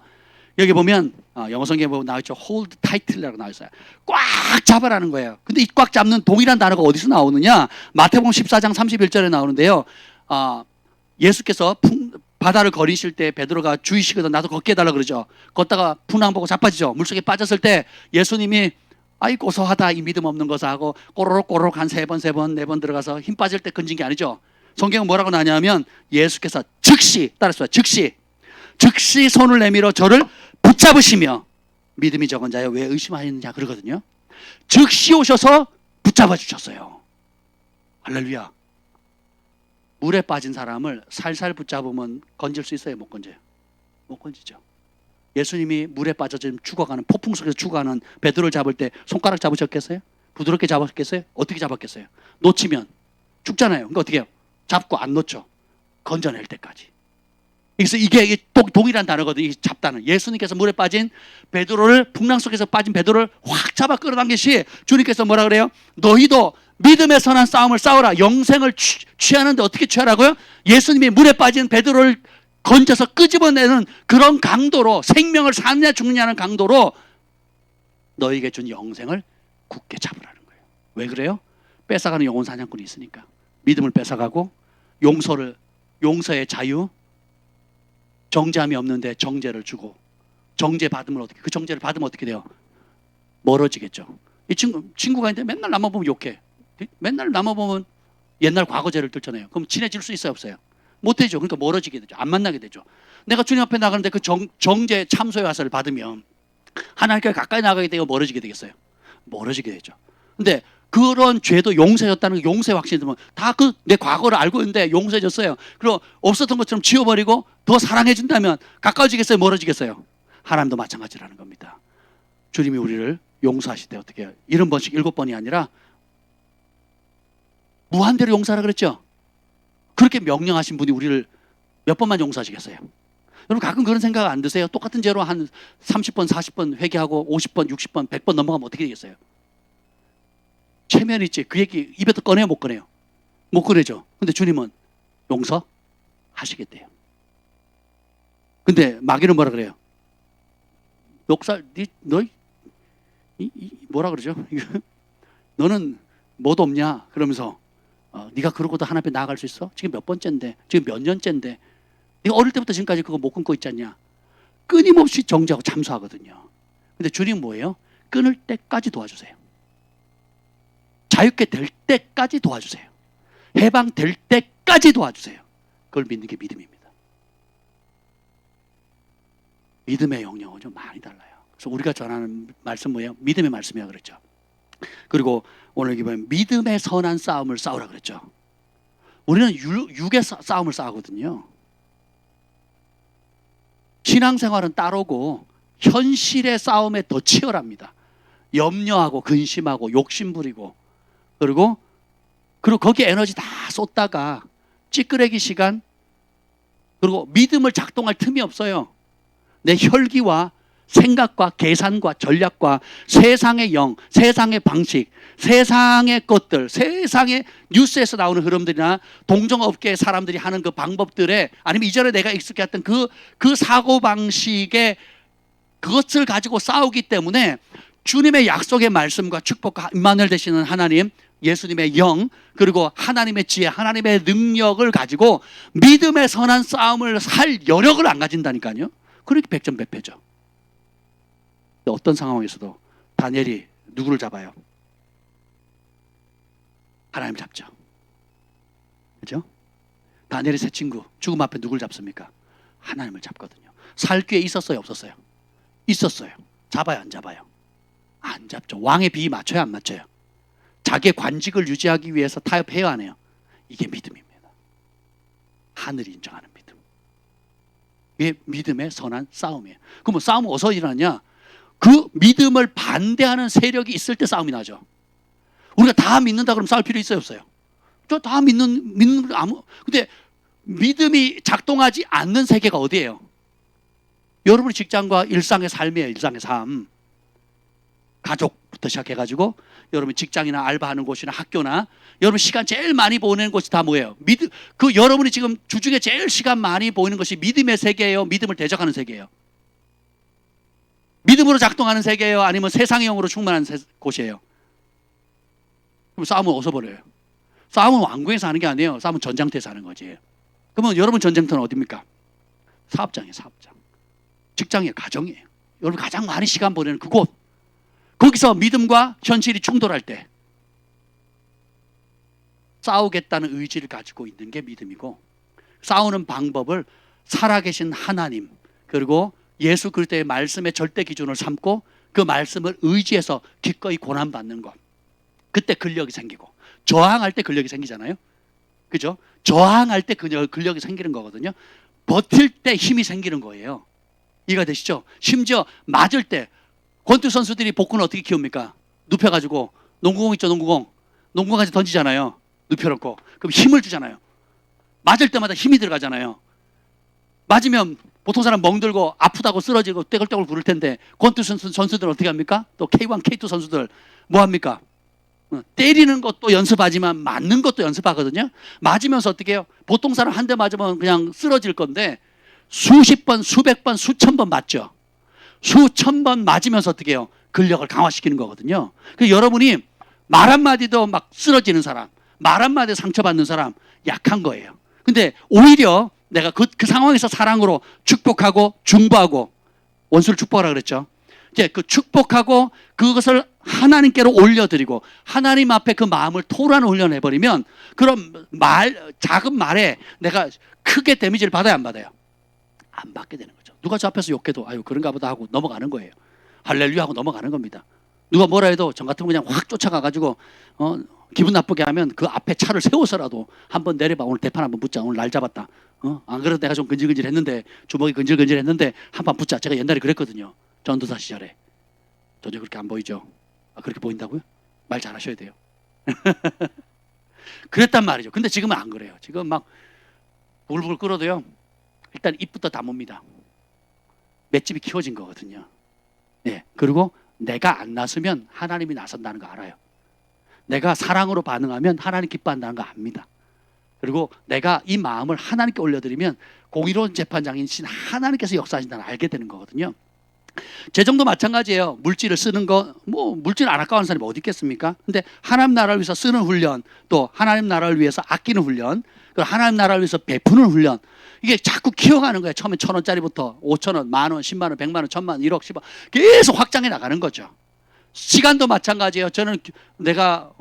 여기 보면 영어 성경에 보면 나와있죠. hold tight라고 나와있어요. 꽉 잡아라는 거예요. 근데 이 꽉 잡는 동일한 단어가 어디서 나오느냐? 마태복음 14장 31절에 나오는데요. 예수께서 바다를 거리실 때 베드로가 주의시거든 나도 걷게 해달라 그러죠. 걷다가 풍랑 보고 자빠지죠. 물속에 빠졌을 때 예수님이 아이 고소하다 이 믿음 없는 것을 하고 꼬로록 한 3번 4번 들어가서 힘 빠질 때 건진 게 아니죠. 성경은 뭐라고 나냐면 예수께서 즉시 따라서 즉시 손을 내밀어 저를 붙잡으시며 믿음이 적은 자여 왜 의심하였느냐 그러거든요. 즉시 오셔서 붙잡아 주셨어요. 할렐루야. 물에 빠진 사람을 살살 붙잡으면 건질 수 있어요? 못 건져요? 못 건지죠. 예수님이 물에 빠져 지금 죽어가는, 폭풍 속에서 죽어가는 베드로를 잡을 때 손가락 잡으셨겠어요? 부드럽게 잡았겠어요? 어떻게 잡았겠어요? 놓치면 죽잖아요. 그러니까 어떻게 해요? 잡고 안 놓죠. 건져낼 때까지. 그래서 이게 동일한 단어거든요. 잡다는. 예수님께서 물에 빠진 베드로를, 풍랑 속에서 빠진 베드로를 확 잡아 끌어당기시 주님께서 뭐라 그래요? 너희도 믿음의 선한 싸움을 싸워라. 영생을 취하는데 어떻게 취하라고요? 예수님이 물에 빠진 베드로를 건져서 끄집어내는 그런 강도로, 생명을 사느냐 죽느냐는 강도로 너희에게 준 영생을 굳게 잡으라는 거예요. 왜 그래요? 뺏어가는 영혼 사냥꾼이 있으니까. 믿음을 뺏어가고 용서의 자유, 정죄함이 없는데 정죄를 주고, 정죄 받으면 어떻게, 그 정죄를 받으면 어떻게 돼요? 멀어지겠죠. 이 친구가 있는데 맨날 나만 보면 욕해. 맨날 나만 보면 옛날 과거죄를 들잖아요. 그럼 친해질 수 있어요, 없어요? 못 되죠. 그러니까 멀어지게 되죠. 안 만나게 되죠. 내가 주님 앞에 나가는데 그 정죄 참소의 화살을 받으면 하나님께 가까이 나가게 되고 멀어지게 되겠어요? 멀어지게 되죠. 근데 그런 죄도 용서해졌다는 용서의 확신이 들면 다 그 내 과거를 알고 있는데 용서해졌어요. 그리고 없었던 것처럼 지워버리고 더 사랑해준다면 가까워지겠어요? 멀어지겠어요? 하나님도 마찬가지라는 겁니다. 주님이 우리를 용서하실 때 어떻게 해요? 70번씩 7번이 아니라 무한대로 용서하라 그랬죠? 그렇게 명령하신 분이 우리를 몇 번만 용서하시겠어요? 여러분 가끔 그런 생각 안 드세요? 똑같은 죄로 한 30번, 40번 회개하고 50번, 60번, 100번 넘어가면 어떻게 되겠어요? 체면 있지. 그 얘기 입에서 꺼내요? 못 꺼내요? 못 꺼내죠. 근데 주님은 용서하시겠대요. 근데 마귀는 뭐라 그래요? 뭐라 그러죠? 너는 뭐도 없냐? 그러면서 네가 그러고도 하나님 앞에 나아갈 수 있어? 지금 몇 번째인데? 지금 몇 년째인데? 네가 어릴 때부터 지금까지 그거 못 끊고 있지 않냐? 끊임없이 정죄하고 참소하거든요. 근데 주님 뭐예요? 끊을 때까지 도와주세요. 자유케 될 때까지 도와주세요. 해방될 때까지 도와주세요. 그걸 믿는 게 믿음입니다. 믿음의 영역은 좀 많이 달라요. 그래서 우리가 전하는 말씀 뭐예요? 믿음의 말씀이야 그랬죠. 그리고 오늘 보면 믿음의 선한 싸움을 싸우라 그랬죠. 우리는 육의 싸움을 싸우거든요. 신앙생활은 따로고 현실의 싸움에 더 치열합니다. 염려하고 근심하고 욕심부리고 그리고 거기에 에너지 다 쏟다가 찌끄레기 시간, 그리고 믿음을 작동할 틈이 없어요. 내 혈기와 생각과 계산과 전략과 세상의 영, 세상의 방식, 세상의 것들, 세상의 뉴스에서 나오는 흐름들이나 동종업계의 사람들이 하는 그 방법들에, 아니면 이전에 내가 익숙했던 그 사고방식의 그것을 가지고 싸우기 때문에 주님의 약속의 말씀과 축복과 임마누엘 되시는 하나님, 예수님의 영, 그리고 하나님의 지혜, 하나님의 능력을 가지고 믿음의 선한 싸움을 할 여력을 안 가진다니까요. 그렇게 백전백패죠. 어떤 상황에서도 다니엘이 누구를 잡아요? 하나님 잡죠. 그렇죠? 다니엘의 세 친구 죽음 앞에 누굴 잡습니까? 하나님을 잡거든요. 살 기회 있었어요, 없었어요? 있었어요. 잡아요, 안 잡아요? 안 잡죠. 왕의 비위 맞춰요, 안 맞춰요? 자기의 관직을 유지하기 위해서 타협해요, 안 해요? 이게 믿음입니다. 하늘이 인정하는 믿음. 이게 믿음의 선한 싸움이에요. 그럼 싸움은 어디서 일어나냐? 그 믿음을 반대하는 세력이 있을 때 싸움이 나죠. 우리가 다 믿는다 그러면 싸울 필요 있어요, 없어요? 저 다 믿는 근데 믿음이 작동하지 않는 세계가 어디예요? 여러분의 직장과 일상의 삶이에요. 일상의 삶. 가족부터 시작해가지고 여러분 직장이나 알바하는 곳이나 학교나 여러분 시간 제일 많이 보내는 곳이 다 뭐예요? 여러분이 지금 주중에 제일 시간 많이 보이는 것이 믿음의 세계예요? 믿음을 대적하는 세계예요? 믿음으로 작동하는 세계예요? 아니면 세상의 영으로 충만한 곳이에요? 그럼 싸움은 어디서 벌어요? 싸움은 왕궁에서 하는 게 아니에요. 싸움은 전장터에서 하는 거지. 그러면 여러분 전쟁터는 어디입니까? 사업장이에요, 사업장. 직장이에요, 가정이에요. 여러분 가장 많이 시간 보내는 그곳. 거기서 믿음과 현실이 충돌할 때 싸우겠다는 의지를 가지고 있는 게 믿음이고, 싸우는 방법을 살아계신 하나님 그리고 예수 그리스도의 말씀의 절대 기준을 삼고 그 말씀을 의지해서 기꺼이 고난받는 것. 그때 근력이 생기고, 저항할 때 근력이 생기잖아요. 그죠? 저항할 때 근력이 생기는 거거든요. 버틸 때 힘이 생기는 거예요. 이해가 되시죠? 심지어 맞을 때 권투 선수들이 복근을 어떻게 키웁니까? 눕혀가지고 농구공 있죠, 농구공. 농구공까지 던지잖아요. 눕혀놓고. 그럼 힘을 주잖아요. 맞을 때마다 힘이 들어가잖아요. 맞으면 보통 사람 멍들고 아프다고 쓰러지고 떼굴떼굴 구를 텐데 권투 선수들은 어떻게 합니까? 또 K1, K2 선수들 뭐 합니까? 때리는 것도 연습하지만 맞는 것도 연습하거든요. 맞으면서 어떻게 해요? 보통 사람 한 대 맞으면 그냥 쓰러질 건데 수십 번, 수백 번, 수천 번 맞죠. 수천 번 맞으면서 어떻게 해요? 근력을 강화시키는 거거든요. 그래서 여러분이 말 한마디도 막 쓰러지는 사람, 말 한마디 상처받는 사람 약한 거예요. 근데 오히려 내가 그 상황에서 사랑으로 축복하고 중보하고, 원수를 축복하라 그랬죠. 이제 그 축복하고 그것을 하나님께로 올려드리고 하나님 앞에 그 마음을 토로하는 훈련을 해버리면, 그럼 작은 말에 내가 크게 데미지를 받아야 안 받아요? 안 받게 되는 거죠. 누가 저 앞에서 욕해도 아유 그런가 보다 하고 넘어가는 거예요. 할렐루야 하고 넘어가는 겁니다. 누가 뭐라 해도 저 같으면 그냥 확 쫓아가가지고 기분 나쁘게 하면 그 앞에 차를 세워서라도 한번 내려봐. 오늘 대판 한번 붙자. 오늘 날 잡았다. 안 그래도 내가 좀 근질근질했는데, 주먹이 근질근질했는데 한판 붙자. 제가 옛날에 그랬거든요. 전도사 시절에. 전혀 그렇게 안 보이죠? 그렇게 보인다고요? 말 잘하셔야 돼요. 그랬단 말이죠. 근데 지금은 안 그래요. 지금 막 불불 끓어도요, 일단 입부터 다뭅니다. 맷집이 키워진 거거든요. 예. 그리고 내가 안 나서면 하나님이 나선다는 거 알아요. 내가 사랑으로 반응하면 하나님 기뻐한다는 거 압니다. 그리고 내가 이 마음을 하나님께 올려드리면 공의로운 재판장이신 하나님께서 역사하신다는 걸 알게 되는 거거든요. 재정도 마찬가지예요. 물질을 쓰는 거, 뭐 물질 안 아까워하는 사람이 어디 있겠습니까? 근데 하나님 나라를 위해서 쓰는 훈련, 또 하나님 나라를 위해서 아끼는 훈련, 그리고 하나님 나라를 위해서 베푸는 훈련, 이게 자꾸 키워가는 거예요. 처음에 1,000원짜리부터 5,000원, 만원, 10만원, 100만원, 1,000만원, 1억, 10억 계속 확장해 나가는 거죠. 시간도 마찬가지예요. 저는 내가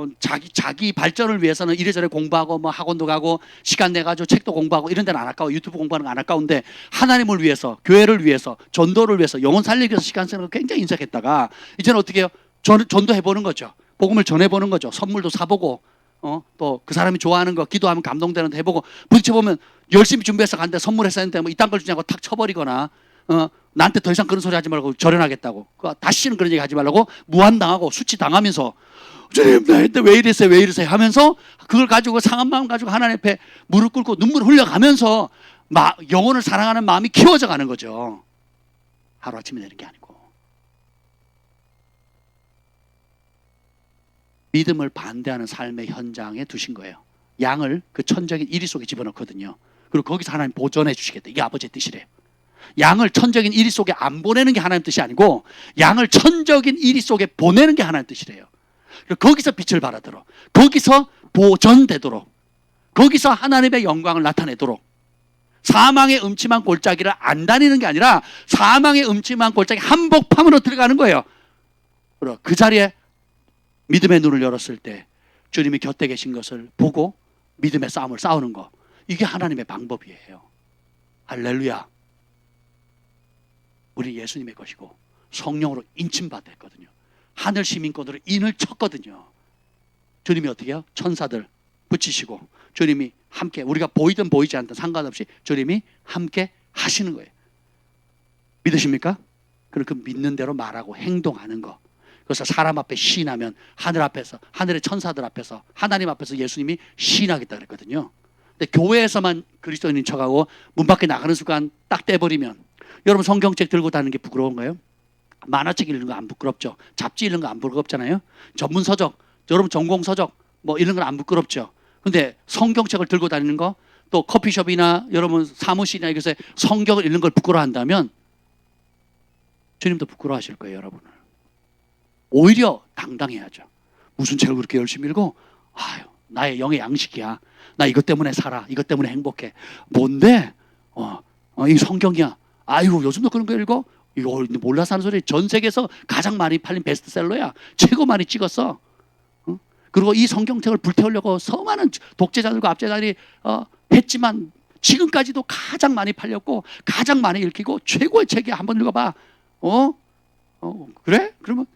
자기 발전을 위해서는 이래저래 공부하고 뭐 학원도 가고 시간 내가지고 책도 공부하고 이런 데는 안 아까워. 유튜브 공부하는 거 안 아까운데, 하나님을 위해서, 교회를 위해서, 전도를 위해서, 영혼 살리기 위해서 시간 쓰는 거 굉장히 인색했다가 이제는 어떻게 해요? 전도해보는 거죠. 복음을 전해보는 거죠. 선물도 사보고 또 그 사람이 좋아하는 거, 기도하면 감동되는 거 해보고, 부딪혀보면 열심히 준비해서 간데 선물해서 했는데 뭐 이딴 걸 주냐고 탁 쳐버리거나, 나한테 더 이상 그런 소리 하지 말고 절연하겠다고, 다시는 그런 얘기 하지 말라고 무한당하고 수치당하면서, 주님 나한테 왜 이랬어요 왜 이랬어요 하면서, 그걸 가지고 상한 마음 가지고 하나님 앞에 무릎 꿇고 눈물 흘려가면서 영혼을 사랑하는 마음이 키워져 가는 거죠. 하루아침에 되는 게 아니고. 믿음을 반대하는 삶의 현장에 두신 거예요. 양을 그 천적인 이리 속에 집어넣거든요. 그리고 거기서 하나님 보존해 주시겠다. 이게 아버지의 뜻이래요. 양을 천적인 이리 속에 안 보내는 게 하나님 뜻이 아니고, 양을 천적인 이리 속에 보내는 게 하나님 뜻이래요. 거기서 빛을 발하도록, 거기서 보존되도록, 거기서 하나님의 영광을 나타내도록, 사망의 음침한 골짜기를 안 다니는 게 아니라 사망의 음침한 골짜기 한복판으로 들어가는 거예요. 그리고 그 자리에 믿음의 눈을 열었을 때 주님이 곁에 계신 것을 보고 믿음의 싸움을 싸우는 거, 이게 하나님의 방법이에요. 할렐루야. 우리 예수님의 것이고 성령으로 인침받았거든요. 하늘 시민권으로 인을 쳤거든요. 주님이 어떻게 해요? 천사들 붙이시고 주님이 함께, 우리가 보이든 보이지 않든 상관없이 주님이 함께 하시는 거예요. 믿으십니까? 그럼 그 믿는 대로 말하고 행동하는 거. 그래서 사람 앞에 시인하면 하늘 앞에서, 하늘의 천사들 앞에서, 하나님 앞에서 예수님이 시인하겠다 그랬거든요. 근데 교회에서만 그리스도인인 척하고 문 밖에 나가는 순간 딱 떼버리면, 여러분 성경책 들고 다니는 게 부끄러운가요? 만화책 읽는 거 안 부끄럽죠? 잡지 읽는 거 안 부끄럽잖아요? 전문 서적, 여러분 전공 서적 뭐 이런 건 안 부끄럽죠? 근데 성경책을 들고 다니는 거, 또 커피숍이나 여러분 사무실이나 이것에 성경을 읽는 걸 부끄러워한다면 주님도 부끄러워하실 거예요, 여러분을. 오히려 당당해야죠. 무슨 책을 그렇게 열심히 읽어? 아유, 나의 영의 양식이야. 나 이것 때문에 살아. 이것 때문에 행복해. 뭔데? 이 성경이야. 아유, 요즘도 그런 거 읽어? 이거 몰라서 하는 소리. 전 세계에서 가장 많이 팔린 베스트셀러야. 최고 많이 찍었어. 그리고 이 성경책을 불태우려고 수많은 독재자들과 압제자들이 했지만 지금까지도 가장 많이 팔렸고 가장 많이 읽히고 최고의 책이, 한번 읽어봐. 그래? 그러면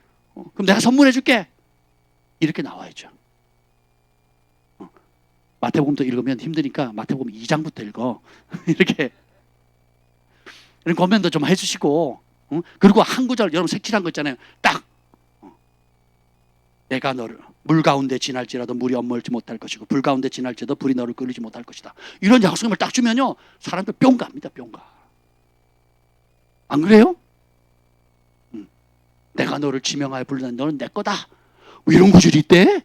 그럼 내가 선물해 줄게. 이렇게 나와야죠. 마태복음도 읽으면 힘드니까 마태복음 2장부터 읽어. 이렇게 이런 고면도 좀 해주시고, 그리고 한 구절, 여러분 색칠한 거 있잖아요. 딱 내가 너를 물 가운데 지날지라도 물이 엄몰지 못할 것이고 불 가운데 지날지라도 불이 너를 끓이지 못할 것이다. 이런 약속을 딱 주면요, 사람들 뿅 갑니다. 뿅 가. 안 그래요? 내가 너를 지명하여 부르는 너는 내 거다. 뭐 이런 구절이 있대.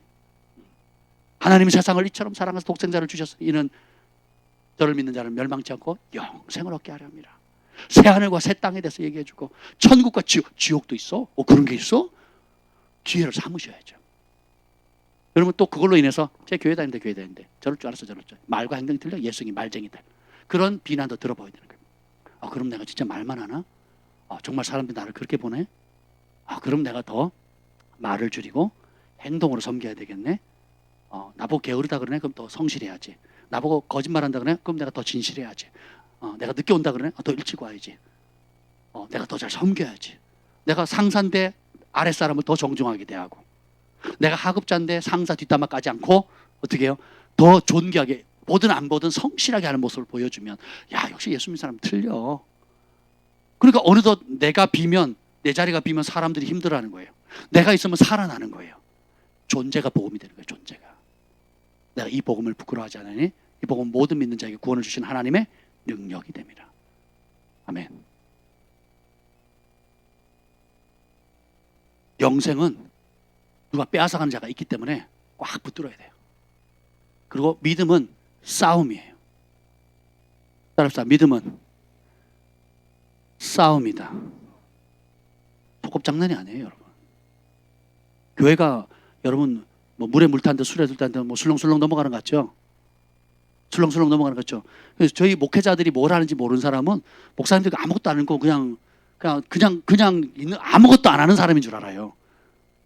하나님이 세상을 이처럼 사랑해서 독생자를 주셔서 이는 저를 믿는 자는 멸망치 않고 영생을 얻게 하려 합니다. 새 하늘과 새 땅에 대해서 얘기해주고 천국과 지옥도 있어? 그런 게 있어? 기회를 삼으셔야죠. 여러분 또 그걸로 인해서 제 교회 다니는데 저럴 줄 알았어. 말과 행동이 틀려. 예수님이 말쟁이들. 그런 비난도 들어봐야 되는 거예요. 그럼 내가 진짜 말만 하나? 정말 사람들이 나를 그렇게 보네? 그럼 내가 더 말을 줄이고 행동으로 섬겨야 되겠네. 나보고 게으르다 그러네. 그럼 더 성실해야지. 나보고 거짓말한다 그러네. 그럼 내가 더 진실해야지. 내가 늦게 온다 그러네. 더 일찍 와야지. 내가 더 잘 섬겨야지. 내가 상사인데 아랫사람을 더 정중하게 대하고, 내가 하급자인데 상사 뒷담화 까지 않고 어떻게 해요? 더 존귀하게, 보든 안 보든 성실하게 하는 모습을 보여주면, 야, 역시 예수 믿는 사람 틀려. 그러니까 어느덧 내가 비면, 내 자리가 비면 사람들이 힘들어하는 거예요. 내가 있으면 살아나는 거예요. 존재가 복음이 되는 거예요. 존재가. 내가 이 복음을 부끄러워하지 않으니 이 복음 모든 믿는 자에게 구원을 주신 하나님의 능력이 됩니다. 아멘. 영생은 누가 빼앗아가는 자가 있기 때문에 꽉 붙들어야 돼요. 그리고 믿음은 싸움이에요. 따라합시다. 믿음은 싸움이다. 소꿉장난이 아니에요, 여러분. 교회가 여러분 뭐 물에 물 탄 듯 술에 들 탄 듯 뭐 술렁술렁 넘어가는 것 같죠? 술렁술렁 넘어가는 것 같죠? 그래서 저희 목회자들이 뭘 하는지 모르는 사람은 목사님들이 아무것도 안 하고 그냥 있는 아무것도 안 하는 사람인 줄 알아요.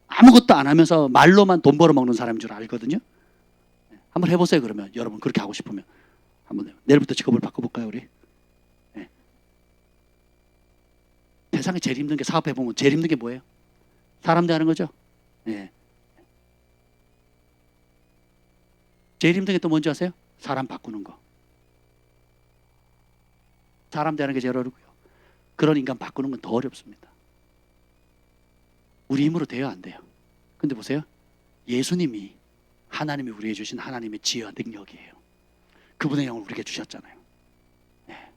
아무것도 안 하면서 말로만 돈 벌어먹는 사람인 줄 알거든요. 한번 해보세요. 그러면 여러분 그렇게 하고 싶으면 한번 내일부터 직업을 바꿔볼까요, 우리? 네. 세상에 제일 힘든 게, 사업해보면 제일 힘든 게 뭐예요? 사람 대하는 거죠. 네. 제일 힘든 게 또 뭔지 아세요? 사람 바꾸는 거. 사람 대하는 게 제일 어렵고요. 그런 인간 바꾸는 건 더 어렵습니다. 우리 힘으로 돼요, 안 돼요? 근데 보세요. 예수님이, 하나님이 우리에게 주신 하나님의 지혜와 능력이에요. 그분의 영을 우리에게 주셨잖아요. 네.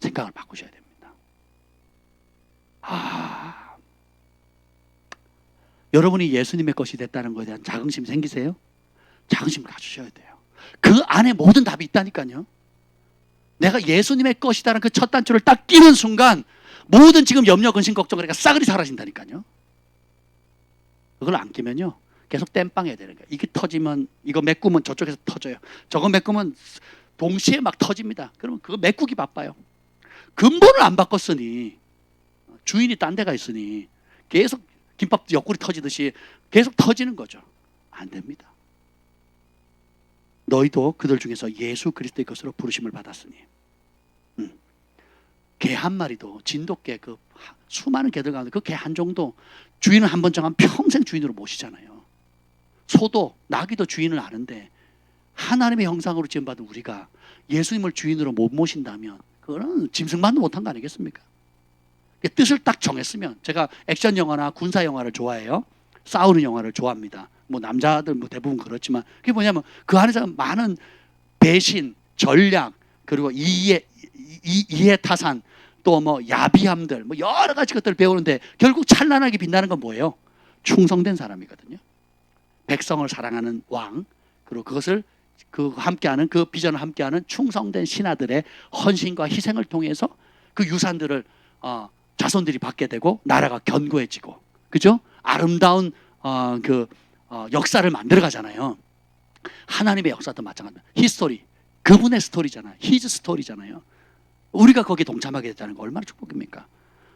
생각을 바꾸셔야 됩니다. 여러분이 예수님의 것이 됐다는 것에 대한 자긍심 생기세요? 자긍심을 가지셔야 돼요. 그 안에 모든 답이 있다니까요. 내가 예수님의 것이다라는 그 첫 단추를 딱 끼는 순간 모든 지금 염려, 근심, 걱정, 그러니까 싸그리 사라진다니까요. 그걸 안 끼면요, 계속 땜빵해야 되는 거예요. 이게 터지면, 이거 메꾸면 저쪽에서 터져요. 저거 메꾸면 동시에 막 터집니다. 그러면 그거 메꾸기 바빠요. 근본을 안 바꿨으니, 주인이 딴 데가 있으니 계속 김밥 옆구리 터지듯이 계속 터지는 거죠. 안 됩니다. 너희도 그들 중에서 예수 그리스도의 것으로 부르심을 받았으니. 개 한 마리도, 진돗개, 그 수많은 개들 가운데 그 개 한 종도 주인을 한 번 정하면 평생 주인으로 모시잖아요. 소도, 나귀도 주인을 아는데 하나님의 형상으로 지음받은 우리가 예수님을 주인으로 못 모신다면 그거는 짐승만도 못한 거 아니겠습니까? 뜻을 딱 정했으면, 제가 액션 영화나 군사 영화를 좋아해요. 싸우는 영화를 좋아합니다. 뭐 남자들 뭐 대부분 그렇지만, 그게 뭐냐면 그 안에서 많은 배신, 전략, 그리고 이해타산, 또 뭐 야비함들, 뭐 여러 가지 것들을 배우는데 결국 찬란하게 빛나는 건 뭐예요? 충성된 사람이거든요. 백성을 사랑하는 왕, 그리고 그것을 함께하는, 그 비전을 함께하는 충성된 신하들의 헌신과 희생을 통해서 그 유산들을 자손들이 받게 되고 나라가 견고해지고, 그죠? 아름다운 역사를 만들어 가잖아요. 하나님의 역사도 마찬가지입니다. 히스토리, 그분의 스토리잖아요. 히즈 스토리잖아요. 우리가 거기에 동참하게 됐다는 거 얼마나 축복입니까?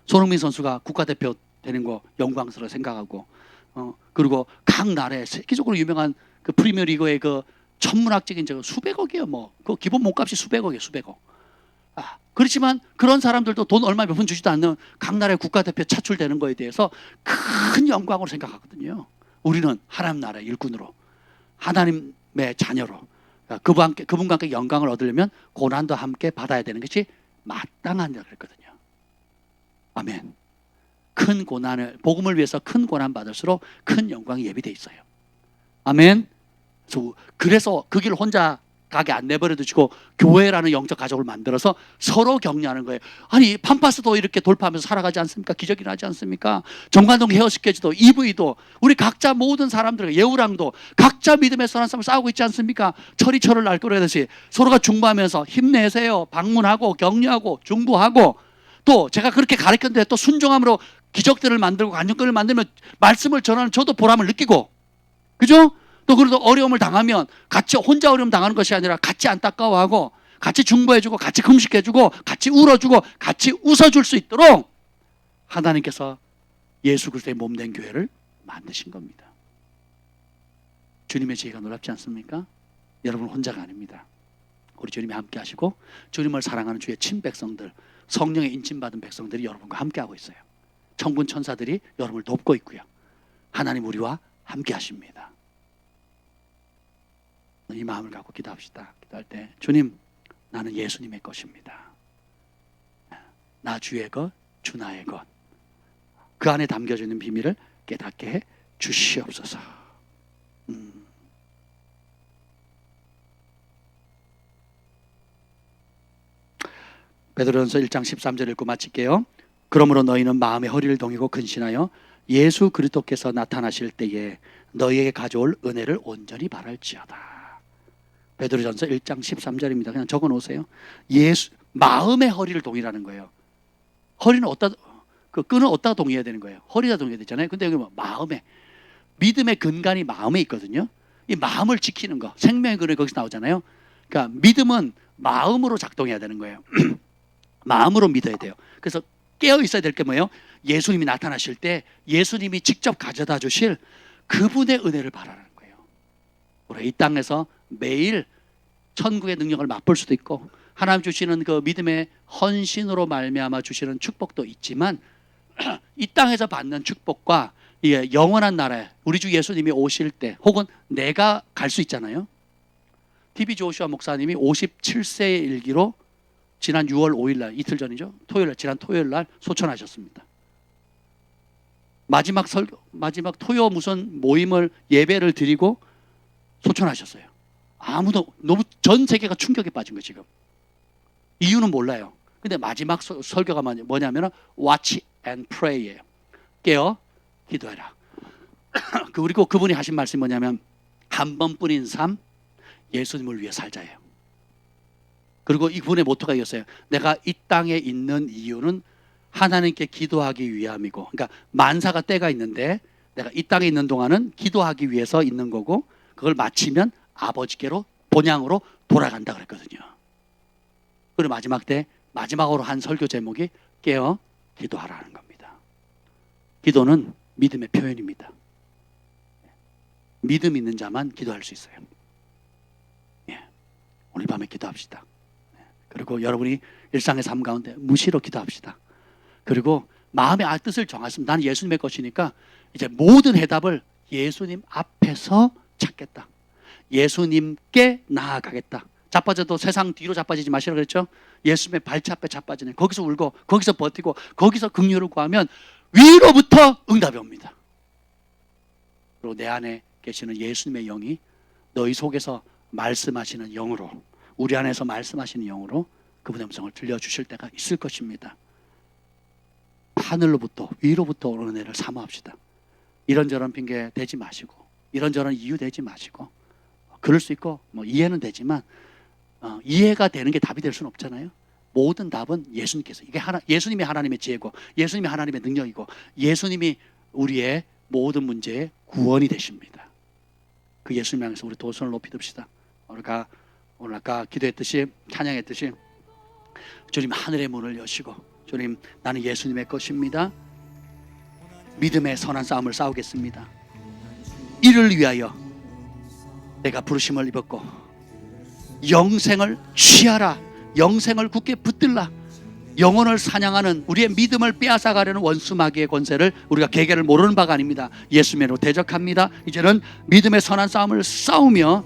손흥민 선수가 국가대표 되는 거 영광스러워 생각하고, 그리고 각 나라에 세계적으로 유명한 그 프리미어리그의 그 천문학적인 수백억이에요. 뭐 그 기본 몸값이 수백억이에요. 수백억. 그렇지만 그런 사람들도 돈 얼마 몇 푼 주지도 않는 각 나라의 국가대표 차출되는 거에 대해서 큰 영광으로 생각하거든요. 우리는 하나님 나라의 일꾼으로, 하나님의 자녀로, 그분과 함께 영광을 얻으려면 고난도 함께 받아야 되는 것이 마땅하다 그랬거든요. 아멘. 큰 고난을, 복음을 위해서 큰 고난 받을수록 큰 영광이 예비되어 있어요. 아멘. 그래서 그 길 혼자 가게 안 내버려 두시고 교회라는 영적 가족을 만들어서 서로 격려하는 거예요. 아니 팜파스도 이렇게 돌파하면서 살아가지 않습니까? 기적이 나지 않습니까? 정관동 헤어스케지도 EV도 우리 각자 모든 사람들 예우랑도 각자 믿음의 선한 싸움을 싸우고 있지 않습니까? 철이 철을 날끓여듯이 서로가 중보하면서 힘내세요. 방문하고 격려하고 중보하고 또 제가 그렇게 가르쳤는데 또 순종함으로 기적들을 만들고 간증권을 만들면 말씀을 전하는 저도 보람을 느끼고 그죠? 또 그래도 어려움을 당하면 같이 혼자 어려움 당하는 것이 아니라 같이 안타까워하고 같이 중보해주고 같이 금식해주고 같이 울어주고 같이 웃어줄 수 있도록 하나님께서 예수 그리스도의 몸된 교회를 만드신 겁니다. 주님의 지혜가 놀랍지 않습니까? 여러분 혼자가 아닙니다. 우리 주님이 함께 하시고 주님을 사랑하는 주의 친백성들 성령의 인침받은 백성들이 여러분과 함께하고 있어요. 천군 천사들이 여러분을 돕고 있고요. 하나님 우리와 함께 하십니다. 이 마음을 갖고 기도합시다. 기도할 때 주님 나는 예수님의 것입니다. 나 주의 것, 주 나의 것. 그 안에 담겨져 있는 비밀을 깨닫게 해 주시옵소서. 베드로전서 1장 13절 읽고 마칠게요. 그러므로 너희는 마음의 허리를 동이고 근신하여 예수 그리스도께서 나타나실 때에 너희에게 가져올 은혜를 온전히 바랄지어다. 베드로전서 1장 13절입니다. 그냥 적어 놓으세요. 마음의 허리를 동이라는 거예요. 허리는 어디다, 그 끈은 어디다 동의해야 되는 거예요? 허리다 동의해야 되잖아요. 근데 여기 뭐 마음에, 믿음의 근간이 마음에 있거든요. 이 마음을 지키는 거, 생명의 근원이 거기서 나오잖아요. 그러니까 믿음은 마음으로 작동해야 되는 거예요. 마음으로 믿어야 돼요. 그래서 깨어 있어야 될 게 뭐예요? 예수님이 나타나실 때 예수님이 직접 가져다 주실 그분의 은혜를 바라는 거예요. 우리 이 땅에서 매일 천국의 능력을 맛볼 수도 있고 하나님 주시는 그 믿음의 헌신으로 말미암아 주시는 축복도 있지만 이 땅에서 받는 축복과 영원한 나라에 우리 주 예수님이 오실 때 혹은 내가 갈 수 있잖아요. TV 조슈아 목사님이 57세의 일기로 지난 6월 5일 날 이틀 전이죠. 지난 토요일 날 소천하셨습니다. 마지막 토요 무슨 모임을 예배를 드리고 소천하셨어요. 아무도 너무 전 세계가 충격에 빠진 거예요 지금. 이유는 몰라요. 근데 마지막 설교가 뭐냐면 Watch and Pray예요. 깨어 기도해라. 그리고 그분이 하신 말씀이 뭐냐면 한 번뿐인 삶 예수님을 위해 살자예요. 그리고 이분의 모토가 이었어요. 내가 이 땅에 있는 이유는 하나님께 기도하기 위함이고, 그러니까 만사가 때가 있는데 내가 이 땅에 있는 동안은 기도하기 위해서 있는 거고 그걸 마치면 아버지께로 본향으로 돌아간다 그랬거든요. 그리고 마지막으로 한 설교 제목이 깨어 기도하라는 겁니다. 기도는 믿음의 표현입니다. 믿음 있는 자만 기도할 수 있어요. 오늘 밤에 기도합시다. 그리고 여러분이 일상의 삶 가운데 무시로 기도합시다. 그리고 마음의 뜻을 정했습니다. 나는 예수님의 것이니까 이제 모든 해답을 예수님 앞에서 찾겠다. 예수님께 나아가겠다. 자빠져도 세상 뒤로 자빠지지 마시라고 그랬죠. 예수님의 발치 앞에 자빠지는 거기서 울고 거기서 버티고 거기서 긍휼을 구하면 위로부터 응답이 옵니다. 그리고 내 안에 계시는 예수님의 영이 너희 속에서 말씀하시는 영으로, 우리 안에서 말씀하시는 영으로 그분의 음성을 들려주실 때가 있을 것입니다. 하늘로부터 위로부터 오는 은혜를 사모합시다. 이런저런 핑계 대지 마시고 이런저런 이유 대지 마시고 그럴 수 있고 이해는 되지만 이해가 되는 게 답이 될 수는 없잖아요. 모든 답은 예수님께서, 이게 예수님이 하나님의 지혜고 예수님이 하나님의 능력이고 예수님이 우리의 모든 문제의 구원이 되십니다. 그 예수님 향해서 우리 두 손을 높이 듭시다. 오늘 아까 기도했듯이 찬양했듯이 주님 하늘의 문을 여시고 주님 나는 예수님의 것입니다. 믿음의 선한 싸움을 싸우겠습니다. 이를 위하여 내가 부르심을 입었고 영생을 취하라. 영생을 굳게 붙들라. 영혼을 사냥하는 우리의 믿음을 빼앗아가려는 원수 마귀의 권세를 우리가 계계를 모르는 바가 아닙니다. 예수님으로 대적합니다. 이제는 믿음의 선한 싸움을 싸우며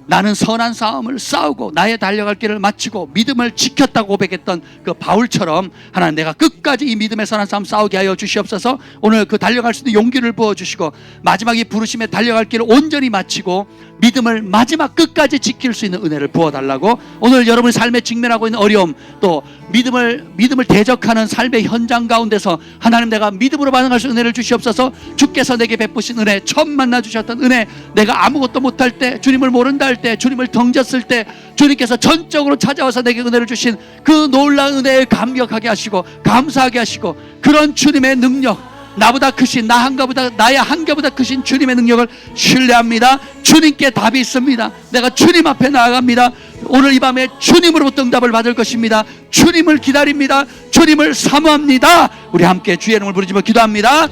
나는 선한 싸움을 싸우고 나의 달려갈 길을 마치고 믿음을 지켰다고 고백했던 그 바울처럼 하나님 내가 끝까지 이 믿음의 선한 싸움 싸우게 하여 주시옵소서. 오늘 그 달려갈 수 있는 용기를 부어주시고 마지막 이 부르심에 달려갈 길을 온전히 마치고 믿음을 마지막 끝까지 지킬 수 있는 은혜를 부어달라고, 오늘 여러분의 삶에 직면하고 있는 어려움, 또 믿음을 대적하는 삶의 현장 가운데서 하나님 내가 믿음으로 반응할 수 있는 은혜를 주시옵소서. 주께서 내게 베푸신 은혜, 처음 만나 주셨던 은혜, 내가 아무것도 못할 때, 주님을 모른다 할 때, 주님을 덩졌을 때 주님께서 전적으로 찾아와서 내게 은혜를 주신 그 놀라운 은혜에 감격하게 하시고 감사하게 하시고, 그런 주님의 능력, 나보다 크신, 나의 한계보다 크신 주님의 능력을 신뢰합니다. 주님께 답이 있습니다. 내가 주님 앞에 나아갑니다. 오늘 이 밤에 주님으로부터 응답을 받을 것입니다. 주님을 기다립니다. 주님을 사모합니다. 우리 함께 주의 이름을 부르짖어 기도합니다.